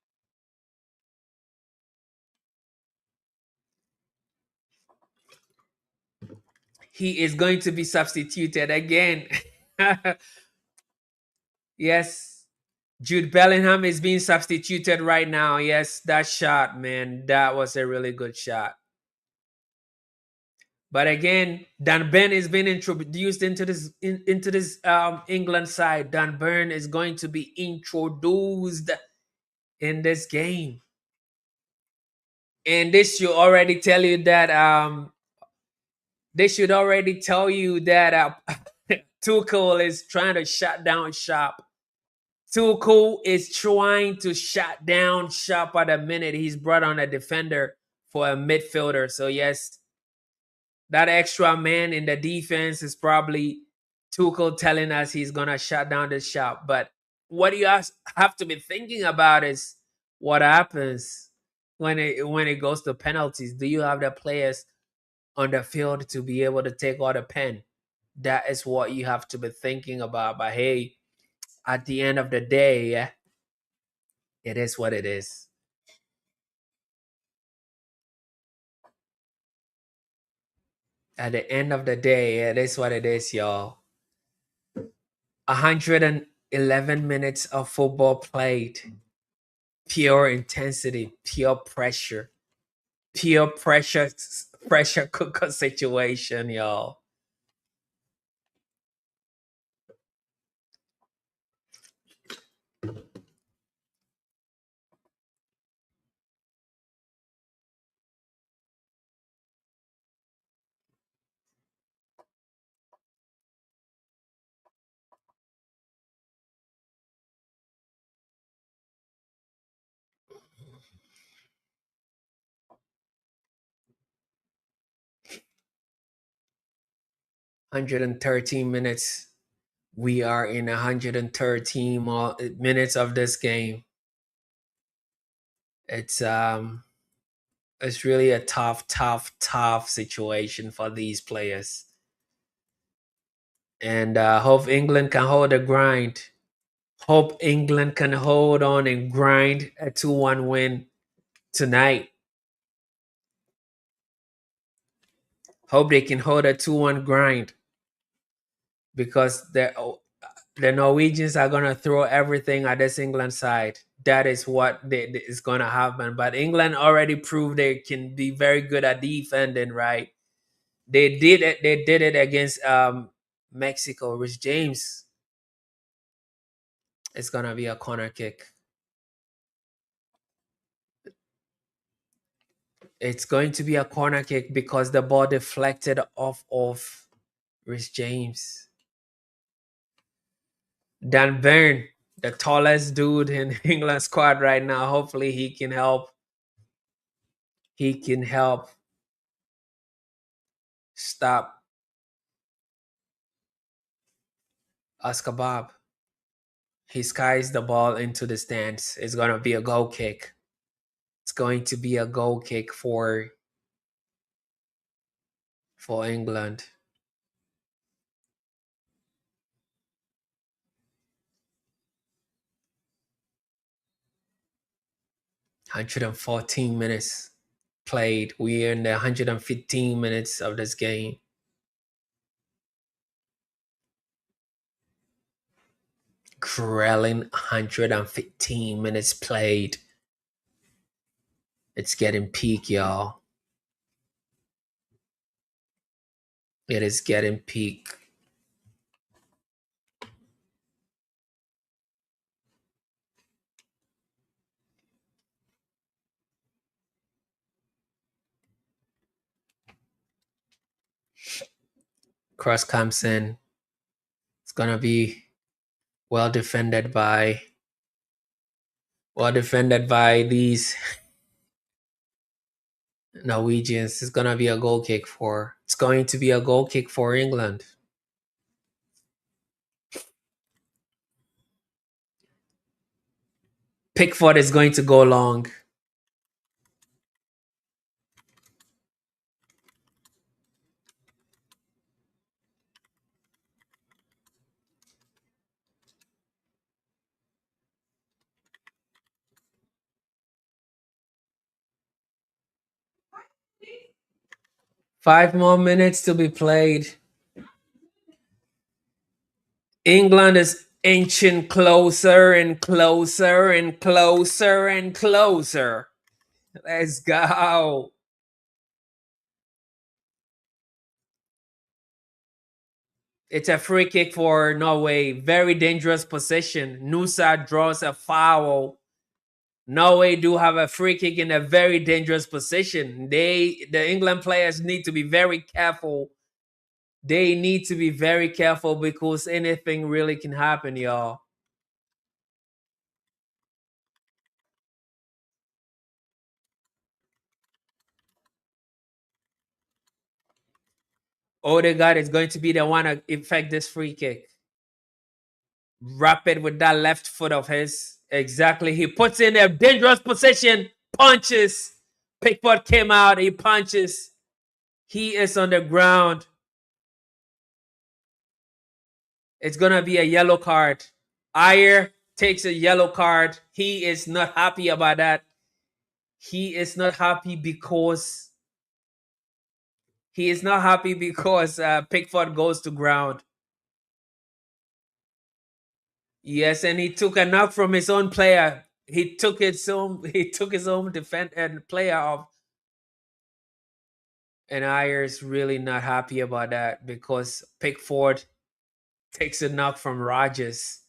He is going to be substituted again. Yes. Jude Bellingham is being substituted right now. Yes, that shot, man, that was a really good shot. But again, Dan Burn is being introduced into this England side. Dan Burn is going to be introduced in this game. And this should already tell you that Tuchel is trying to shut down shop. Tuchel is trying to shut down shop at the minute. He's brought on a defender for a midfielder. So yes, that extra man in the defense is probably Tuchel telling us he's gonna shut down the shop. But what you have to be thinking about is what happens when it goes to penalties. Do you have the players on the field to be able to take out a pen? That is what you have to be thinking about. But hey, at the end of the day, it is what it is. At the end of the day, it is what it is, y'all. 111 minutes of football played. Pure intensity, pure pressure cooker situation, y'all. $113 we are in 113 minutes of this game. It's really a tough situation for these players, and hope England can hold the grind. Hope England can hold on and grind a 2-1 win tonight. Hope they can hold a 2-1 grind, because the Norwegians are going to throw everything at this England side. That is what is going to happen. But England already proved they can be very good at defending, right? They did it. They did it against Mexico. Rich James. It's going to be a corner kick. It's going to be a corner kick because the ball deflected off of Rhys James. Dan Burn, the tallest dude in England squad right now. Hopefully he can help. He can help stop Askabab. He skies the ball into the stands. It's gonna be a goal kick. It's going to be a goal kick for England. One 114 minutes played. We're in the 115 minutes of this game. Krellin 115 minutes played. It's getting peak, y'all. It is getting peak. Cross comes in. It's gonna be well defended by these Norwegians. It's gonna be a goal kick for. It's going to be a goal kick for England. Pickford is going to go long. Five more minutes to be played. England is inching closer and closer and closer and closer. Let's go. It's a free kick for Norway. Very dangerous position. Nusa draws a foul. Norway do have a free kick in a very dangerous position. The England players need to be very careful. They need to be very careful because anything really can happen, y'all. Odegaard is going to be the one to effect this free kick. Rapid with that left foot of his. Exactly. He puts in a dangerous position. Punches. Pickford came out. He punches. He is on the ground. It's going to be a yellow card. Ayer takes a yellow card. He is not happy about that. He is not happy because Pickford goes to ground. Yes, and he took a knock from his own player. He took his own defense and player off. And Ayer's really not happy about that because Pickford takes a knock from Rogers.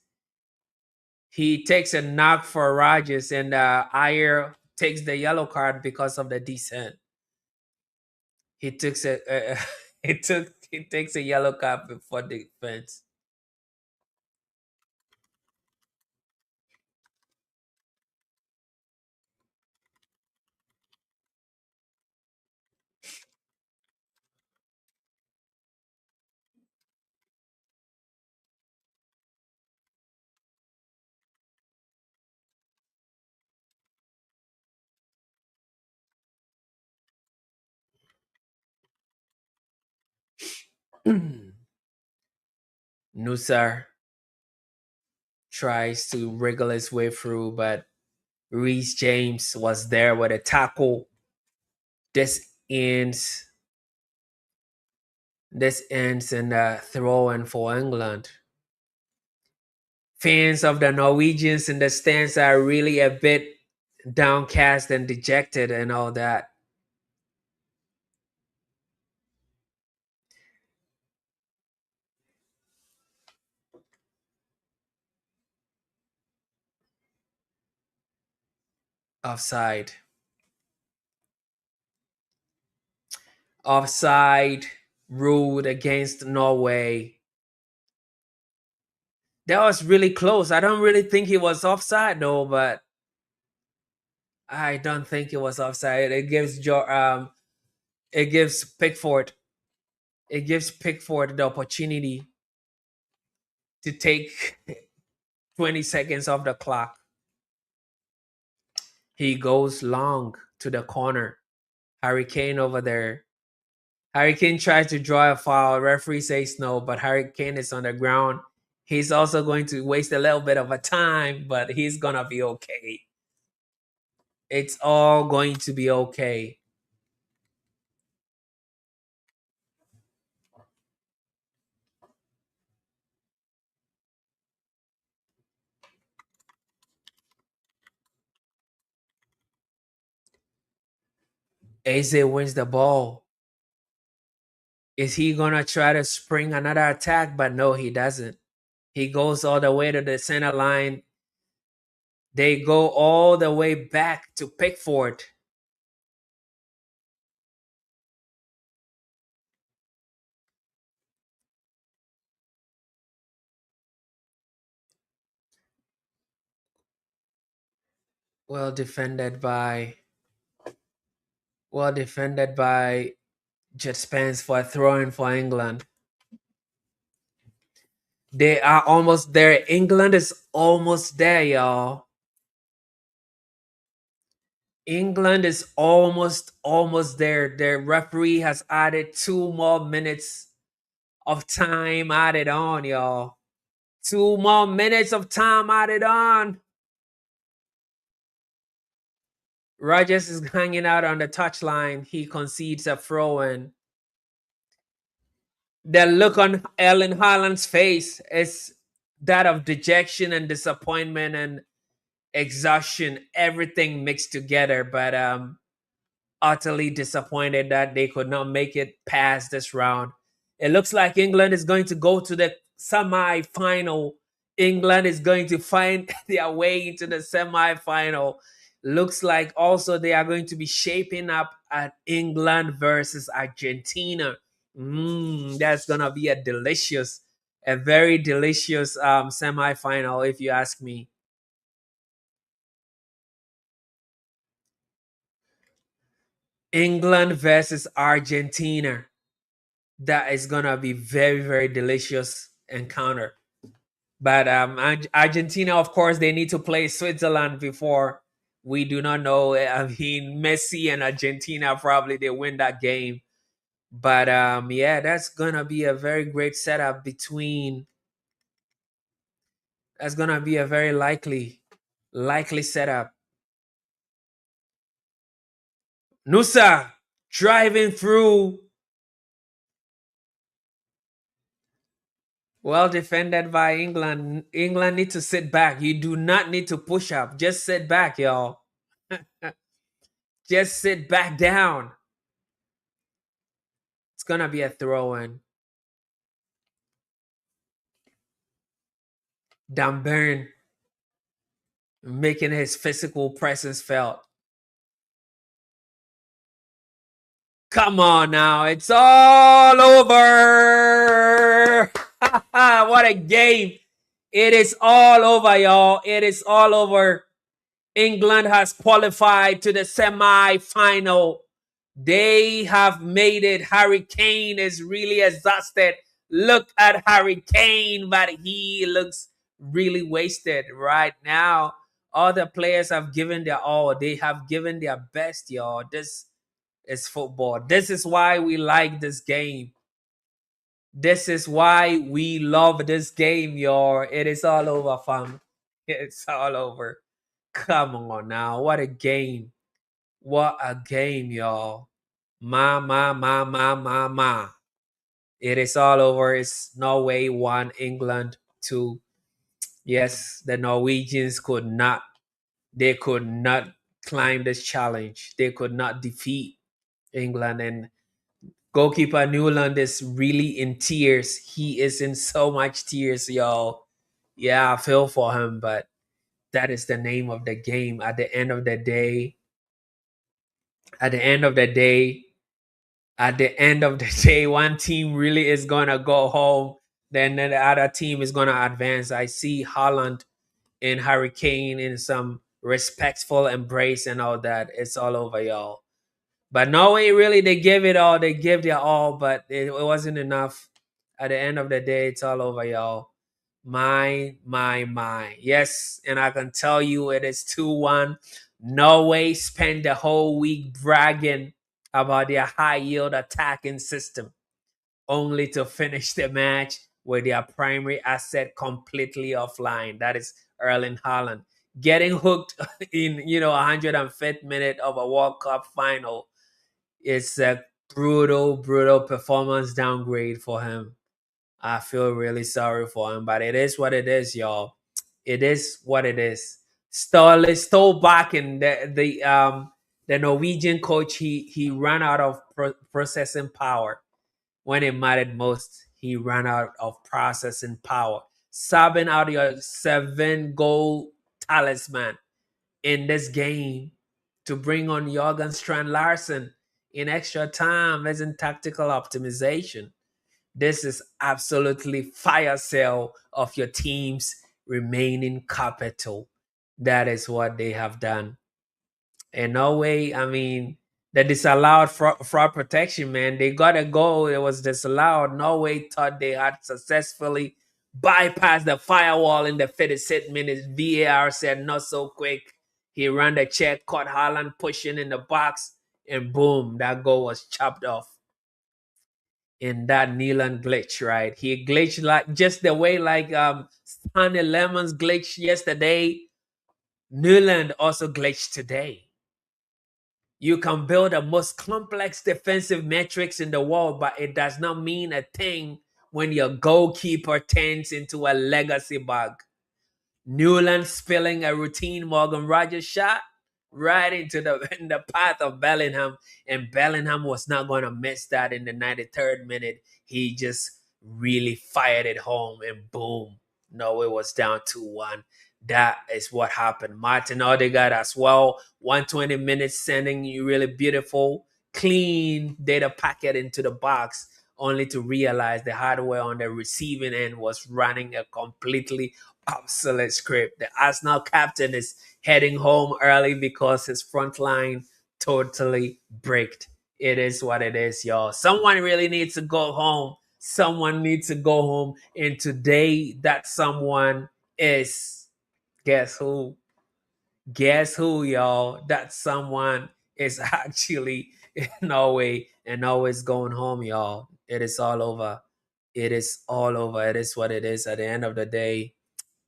He takes a knock for Rogers, and Ayer takes the yellow card because of the descent. He takes a he takes a yellow card for defense. Nusar tries to wriggle his way through, but Reece James was there with a tackle. This ends in a throw-in for England. Fans of the Norwegians in the stands are really a bit downcast and dejected and all that. Offside. offside ruled against Norway. That was really close. I don't really think he was offside though, but I don't think it was offside. It gives Pickford the opportunity to take 20 seconds off the clock. He goes long to the corner. Harry Kane over there. Harry Kane tries to draw a foul. Referee says no, but Harry Kane is on the ground. He's also going to waste a little bit of a time, but he's gonna be okay. It's all going to be okay. Eze wins the ball. Is he gonna try to spring another attack? But no, he doesn't. He goes all the way to the center line. They go all the way back to Pickford. Well defended by Jet Spence for a throw in for England. They are almost there. England is almost there, y'all. England is almost there. Their referee has added 2 more minutes of time added on, y'all. 2 more minutes of time added on. Rogers is hanging out on the touchline. He concedes a throw in. The look on Erling Haaland's face is that of dejection and disappointment and exhaustion, everything mixed together. But utterly disappointed that they could not make it past this round. It looks like England is going to go to the semi-final. England is going to find their way into the semi-final. Looks like also they are going to be shaping up at England versus Argentina. That's gonna be a very delicious semi-final, if you ask me. England versus Argentina. That is gonna be very, very delicious encounter. But Argentina, of course, they need to play Switzerland before. We do not know. I mean, Messi and Argentina probably they win that game. But yeah, that's gonna be a very great setup between. That's gonna be a very likely setup. Nusa driving through. Well defended by England. England need to sit back. You do not need to push up. Just sit back, y'all. Just sit back down. It's gonna be a throw in. Dunburn making his physical presence felt. Come on now, it's all over. What a game. It is all over, y'all. It is all over. England has qualified to the semi-final. They have made it. Harry Kane is really exhausted. Look at Harry Kane, but he looks really wasted right now. All the players have given their all. They have given their best, y'all. This is football. This is why we like this game. This is why we love this game, y'all. It is all over, fam. It's all over. Come on now. What a game. What a game, y'all. Ma. It is all over. It's Norway 1, England 2. Yes, the Norwegians they could not climb this challenge. They could not defeat England. And goalkeeper Newland is really in tears. He is in so much tears, y'all. Yeah, I feel for him, but that is the name of the game. At the end of the day, At the end of the day, one team really is gonna go home, then the other team is gonna advance. I see Haaland and Hurricane in some respectful embrace and all that. It's all over, y'all. But Norway really, they give it all. They give their all, but it wasn't enough. At the end of the day, it's all over, y'all. My. Yes, and I can tell you it is 2-1. Norway spent the whole week bragging about their high yield attacking system, only to finish the match with their primary asset completely offline. That is Erling Haaland. Getting hooked in, 105th minute of a World Cup final is a brutal performance downgrade for him. I feel really sorry for him, but it is what it is, y'all. It is what it is. Stolbakken, the Norwegian coach, he ran out of processing power when it mattered most. He ran out of processing power. Subbing out your 7-goal talisman in this game to bring on Jorgen Strand Larsen in extra time isn't tactical optimization. This is absolutely fire sale of your team's remaining capital. That is what they have done. In Norway, I mean, the disallowed fraud protection, man. They got a goal. It was disallowed. Norway thought they had successfully bypassed the firewall in the 56th minute. VAR said not so quick. He ran the check, caught Haaland pushing in the box, and boom, that goal was chopped off. In that Neelan glitch, right? He glitched like just the way like Stanley Lemons glitched yesterday. Newland also glitched today. You can build the most complex defensive metrics in the world, but it does not mean a thing when your goalkeeper turns into a legacy bug. Newland spilling a routine Morgan Rogers shot right into in the path of Bellingham, and Bellingham was not going to miss that in the 93rd minute. He just really fired it home, and boom, Norway was down 2-1. That is what happened. Martin Odegaard as well, 120 minutes sending you really beautiful, clean data packet into the box, only to realize the hardware on the receiving end was running a completely obsolete script. The Arsenal captain is heading home early because his front line totally bricked. It is what it is, y'all. Someone really needs to go home. Someone needs to go home. And today, that someone is, guess who? Guess who, y'all? That someone is actually in Norway, and Norway's going home, y'all. It is all over. It is all over. It is what it is. At the end of the day,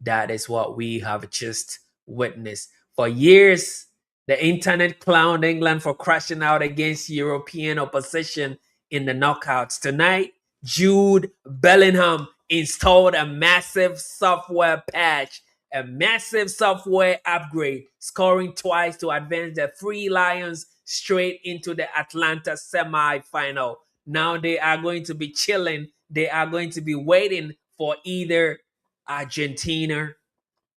that is what we have just witnessed. For years, the internet clowned England for crashing out against European opposition in the knockouts. Tonight, Jude Bellingham installed a massive software patch, a massive software upgrade, scoring twice to advance the Three Lions straight into the Atlanta semi-final. Now they are going to be chilling. They are going to be waiting for either Argentina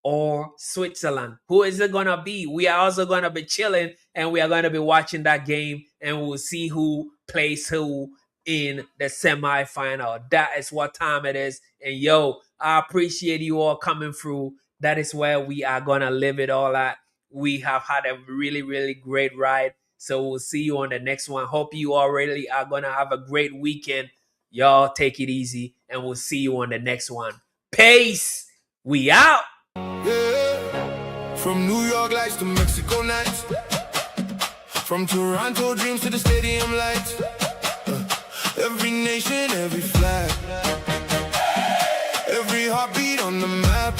or Switzerland. Who is it going to be? We are also going to be chilling, and we are going to be watching that game, and we'll see who plays who in the semi-final. That is what time it is. And yo, I appreciate you all coming through. That is where we are going to live it all at. We have had a really great ride. So we'll see you on the next one. Hope you all really are going to have a great weekend. Y'all take it easy, and we'll see you on the next one. Peace. We out. Yeah. From New York lights to Mexico nights, from Toronto dreams to the stadium lights, every nation, every flag, every heartbeat on the map.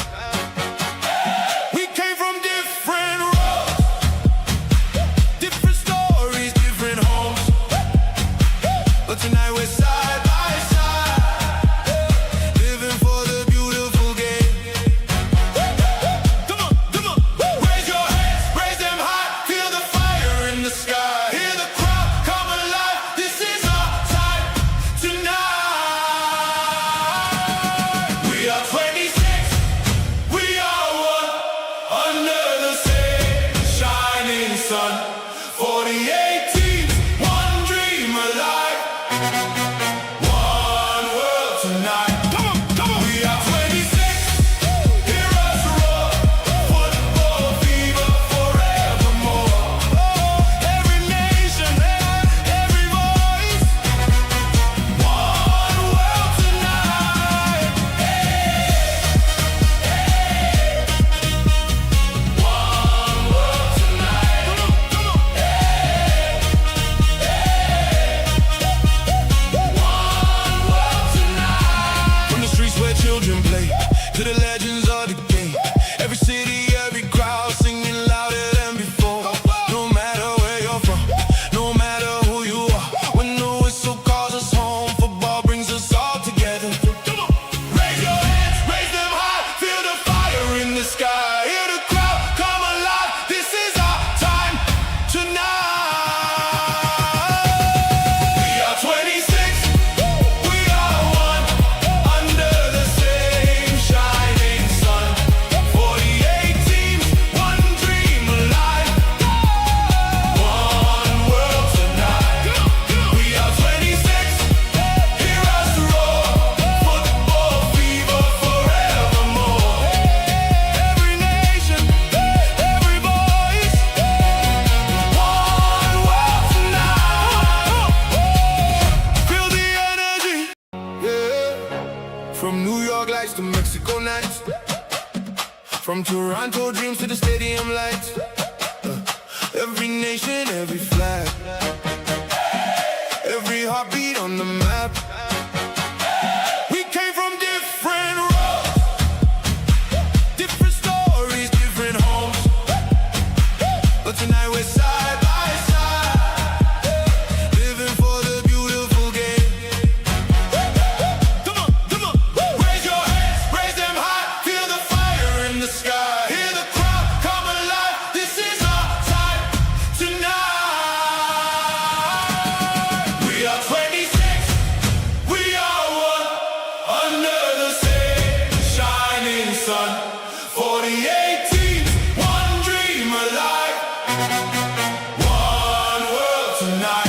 We came from different roads, different stories, different homes, but tonight we're side by side, living for the beautiful game. Come on, raise your hands, raise them high, feel the fire in the sky, hear the crowd come alive. This is our time tonight. We are 26, we are one, under the same shining sun. 48 teams, one dream alive. From Toronto dreams to the stadium lights, every nation, every flag, every heartbeat on the map. We came from different roads, different stories, different homes, but tonight we're side by side, living for the beautiful game. Come on, come on, raise your hands, raise them high, feel the fire in the sky, hear the crowd come alive. This is our time tonight. We are 26, we are one, under the same shining sun. 48 teams, one dream alive, one world tonight.